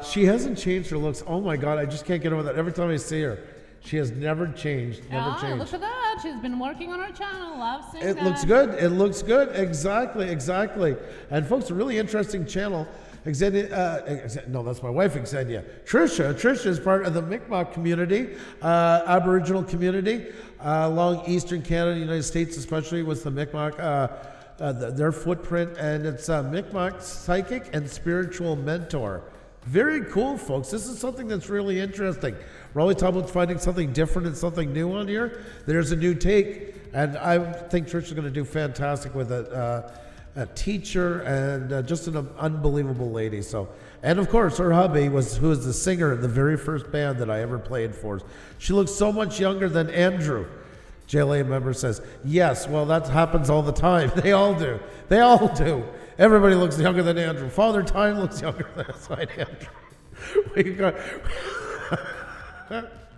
She hasn't changed her looks. Oh my God, I just can't get over that. Every time I see her, she has never changed. Never changed. Look at that. She's been working on our channel. I've seen that. It looks good. It looks good. Exactly. And folks, a really interesting channel. No, that's my wife, Xenia. Trisha is part of the Mi'kmaq community, Aboriginal community, along Eastern Canada, United States especially, with the Mi'kmaq, their footprint, and it's a Mi'kmaq psychic and spiritual mentor. Very cool, folks. This is something that's really interesting. We're always talking about finding something different and something new on here. There's a new take, and I think Trisha's going to do fantastic with it. A teacher and just an unbelievable lady. So, and of course, her hubby who was the singer in the very first band that I ever played for. She looks so much younger than Andrew. JLA member says, yes, well, that happens all the time. They all do. Everybody looks younger than Andrew. Father Time looks younger than Andrew. We got.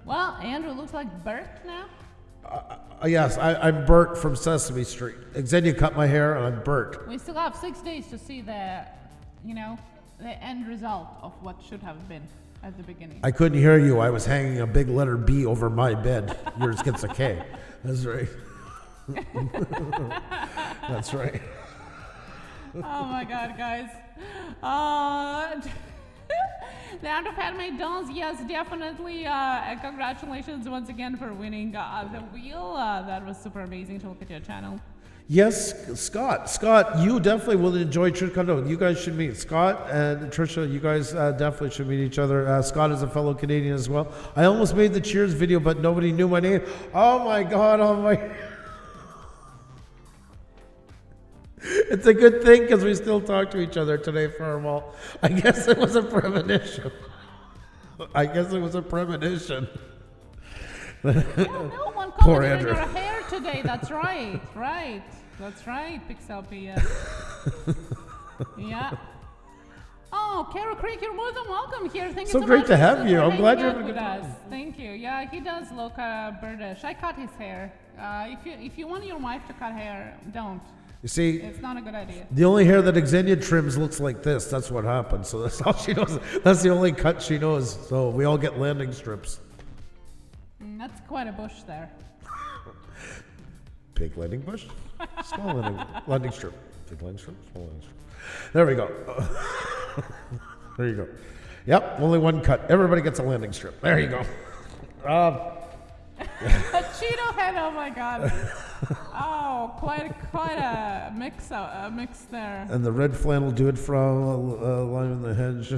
Well, Andrew looks like Bert now. Yes, I'm Bert from Sesame Street. Xenia cut my hair, and I'm Bert. We still have 6 days to see the end result of what should have been at the beginning. I couldn't hear you. I was hanging a big letter B over my bed. Yours gets a K. That's right. That's right. Oh my God, guys. The Art of Handmade Dolls, yes, definitely. Congratulations once again for winning the wheel. That was super amazing to look at your channel. Yes, Scott, you definitely will enjoy Trisha Kondo. You guys should meet. Scott and Trisha, you guys definitely should meet each other. Scott is a fellow Canadian as well. I almost made the Cheers video, but nobody knew my name. Oh my God, It's a good thing because we still talk to each other today, Farmall. I guess it was a premonition. No one commented on your hair today. That's right. That's right, Pixelpy. Yeah. Oh, Carol Creek, you're more than welcome here. Thank you so much. So great to have you. I'm glad you're with us. Thank you. Yeah, he does look British. I cut his hair. If you want your wife to cut hair, don't. You see, it's not a good idea. The only hair that Xenia trims looks like this. That's what happens. So that's all she knows. That's the only cut she knows. So we all get landing strips. Mm-hmm. That's quite a bush there. Big landing bush, small landing strip. Big landing strip, small landing strip. There we go. There you go. Yep, only one cut. Everybody gets a landing strip. There you go. A Cheeto head, oh my god. Oh, quite a mix there. And the red flannel dude from Line in the Hedge.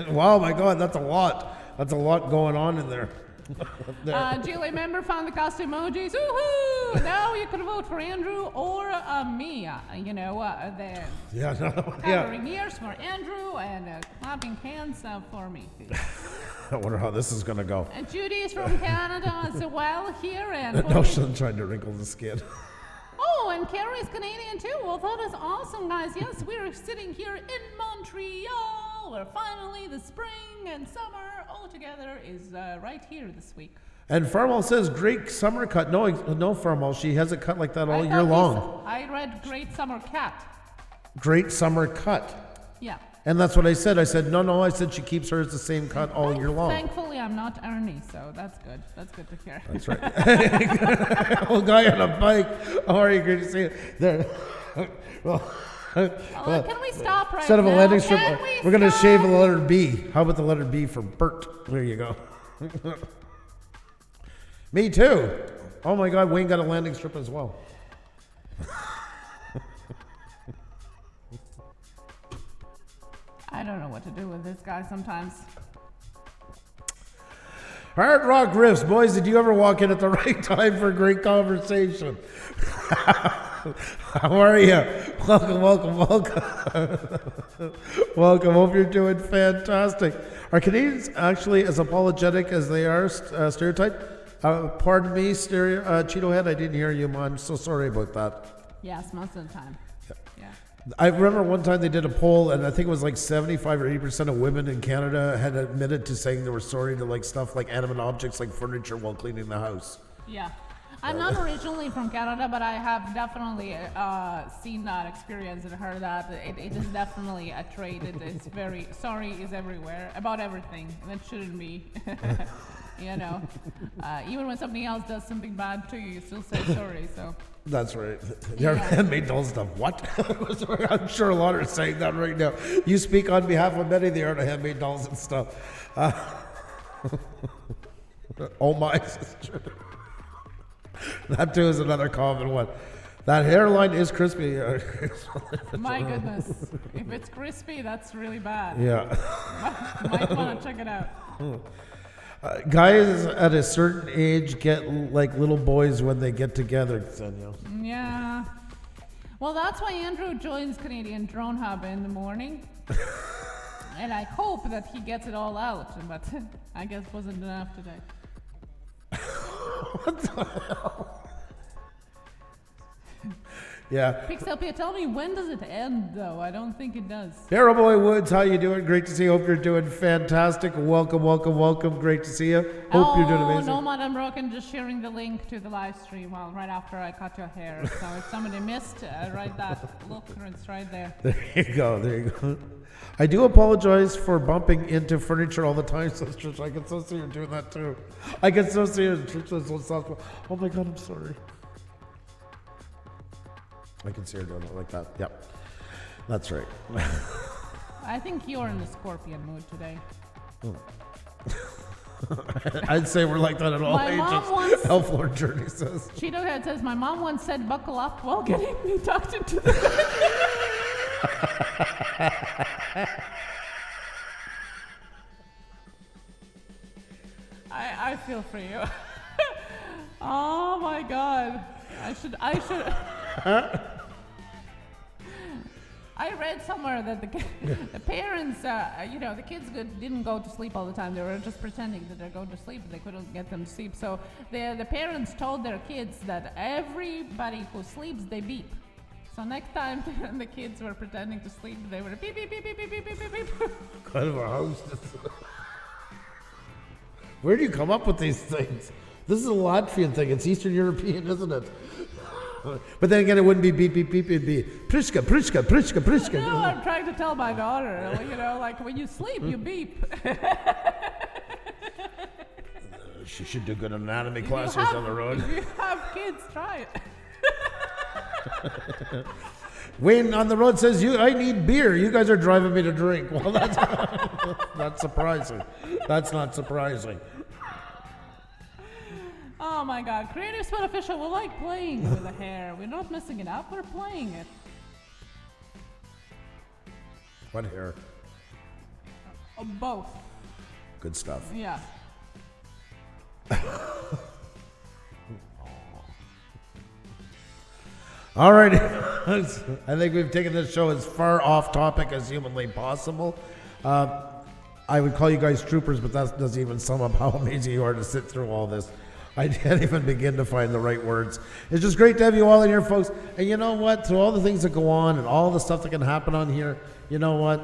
Wow, my god, that's a lot. That's a lot going on in there. Julie member found the costume emojis. Woohoo! Now you can vote for Andrew or me. Covering ears for Andrew and clapping hands for me. I wonder how this is going to go. And Judy's from Canada as well here. And No, she's trying to wrinkle the skin. Oh, and Carrie's Canadian too. Well, that is awesome, guys. Yes, we're sitting here in Montreal, where finally the spring and summer all together is right here this week. And Farmal says, great summer cut. No, Farmal, she has it cut like that all year long. I read great summer cat. Great summer cut. Yeah. And that's what I said. I said, no, I said she keeps hers the same cut all year long. Thankfully, I'm not Ernie, so that's good. That's good to hear. That's right. Old guy on a bike. How are you? Great to see you. There. Well, can we stop right instead of a now? landing strip, we're going to shave the letter B. How about the letter B for Bert? There you go. Me too. Oh my God, Wayne got a landing strip as well. I don't know what to do with this guy sometimes. Hard Rock Riffs. Boys, did you ever walk in at the right time for a great conversation? How are you? Welcome. Welcome. Hope you're doing fantastic. Are Canadians actually as apologetic as they are stereotyped? Pardon me, Cheeto Head, I didn't hear you, man. I'm so sorry about that. Yes, most of the time. Yeah. I remember one time they did a poll, and I think it was like 75 or 80% of women in Canada had admitted to saying they were sorry to like stuff like animate objects like furniture while cleaning the house. Yeah. I'm not originally from Canada, but I have definitely seen that experience and heard that. It is definitely a trait. It's very, sorry is everywhere, about everything. And it shouldn't be. You know, even when somebody else does something bad to you, you still say sorry, so. That's right. Your Handmade Dolls stuff. What? I'm sure a lot are saying that right now. You speak on behalf of many of the art of Handmade Dolls and stuff. Oh my sister. That too is another common one. That hairline is crispy. My goodness. If it's crispy, that's really bad. Yeah. Might want to check it out. Guys at a certain age get like little boys when they get together, Xenia. Yeah. Well, that's why Andrew joins Canadian Drone Hub in the morning. And I hope that he gets it all out, but I guess wasn't enough today. What the hell? Yeah. Pixelpia, tell me, when does it end, though? I don't think it does. Hero Boy Woods, how you doing? Great to see you. Hope you're doing fantastic. Welcome. Great to see you. Hope you're doing amazing. No, Man Unbroken, just sharing the link to the live stream right after I cut your hair. So if somebody missed, write that. Look, it's right there. There you go. I do apologize for bumping into furniture all the time, sisters. I can so see you doing that too. I can so see you. Oh my God, I'm sorry. I can see her doing it like that. Yep. That's right. I think you're in the scorpion mood today. I'd say we're like that at all ages. Elf Lord Journey says. Cheeto Head says, my mom once said buckle up while getting me tucked into the bed. I feel for you. Oh my God. I should. I read somewhere that the parents, the kids didn't go to sleep all the time. They were just pretending that they're going to sleep. They couldn't get them to sleep. So the parents told their kids that everybody who sleeps, they beep. So next time the kids were pretending to sleep, they were beep, beep, beep, beep, beep, beep, beep, beep, beep. Kind of a house. Where do you come up with these things? This is a Latvian thing. It's Eastern European, isn't it? But then again, it wouldn't be beep, beep, beep. It'd be prishka, prishka, prishka, prishka. No, I'm trying to tell my daughter, like when you sleep, you beep. She should do good anatomy classes have, down the road. If you have kids, try it. Wayne on the road says, I need beer. You guys are driving me to drink. Well, that's not surprising. That's not surprising. Oh my God, Creative Spot Official, we like playing with the hair. We're not messing it up, we're playing it. What hair? Both. Good stuff. Yeah. All right. I think we've taken this show as far off topic as humanly possible. I would call you guys troopers, but that doesn't even sum up how amazing you are to sit through all this. I can't even begin to find the right words. It's just great to have you all in here, folks. And you know what? Through all the things that go on and all the stuff that can happen on here, you know what?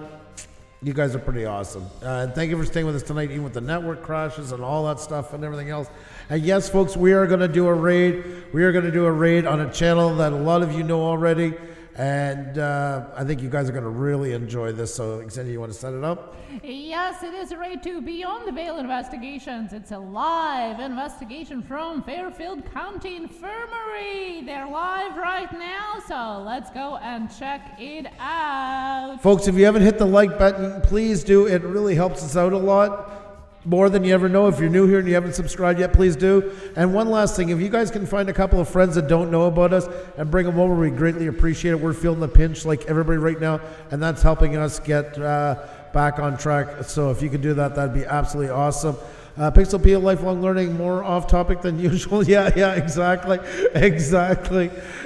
You guys are pretty awesome. And thank you for staying with us tonight, even with the network crashes and all that stuff and everything else. And yes, folks, we are going to do a raid. We are going to do a raid on a channel that a lot of you know already. And I think you guys are going to really enjoy this. So, Xenia, you want to set it up? Yes, it is a raid to Beyond the Veil Investigations. It's a live investigation from Fairfield County Infirmary. They're live right now, so let's go and check it out. Folks, if you haven't hit the like button, please do. It really helps us out a lot. More than you ever know. If you're new here and you haven't subscribed yet, please do. And one last thing, if you guys can find a couple of friends that don't know about us and bring them over, we greatly appreciate it. We're feeling the pinch like everybody right now, and that's helping us get back on track. So if you could do that, that'd be absolutely awesome. Pixel Peel, lifelong learning, more off topic than usual. Yeah, exactly.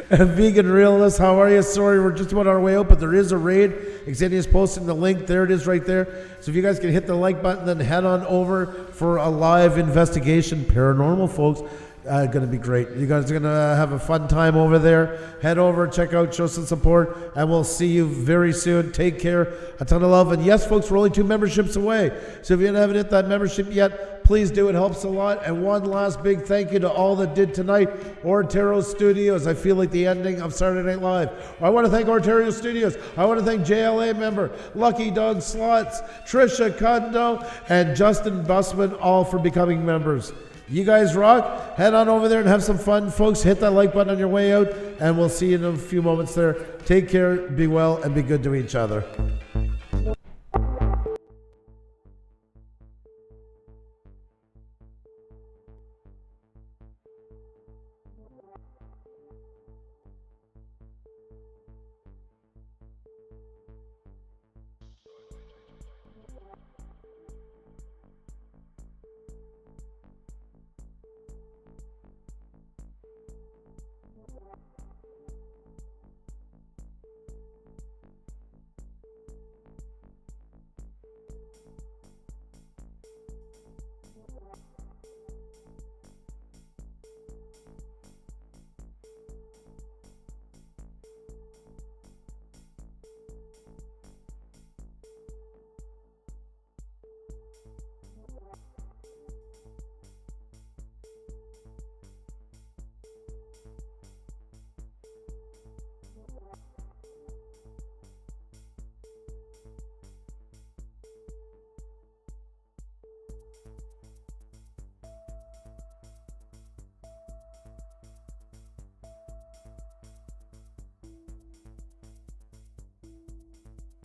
And Vegan Realist, how are you? Sorry, we're just about our way out, but there is a raid. Xenia's posting the link. There it is right there. So if you guys can hit the like button, then head on over for a live investigation. Paranormal, folks. Going to be great. You guys are going to have a fun time over there. Head over, check out, show some support, and we'll see you very soon. Take care. A ton of love. And yes, folks, we're only 2 memberships away. So if you haven't hit that membership yet, please do. It helps a lot. And one last big thank you to all that did tonight. Ortero Studios. I feel like the ending of Saturday Night Live. I want to thank Ortero Studios. I want to thank JLA member, Lucky Dog Slots, Trisha Kondo, and Justin Bussman, all for becoming members. You guys rock. Head on over there and have some fun, folks. Hit that like button on your way out, and we'll see you in a few moments there. Take care, be well, and be good to each other.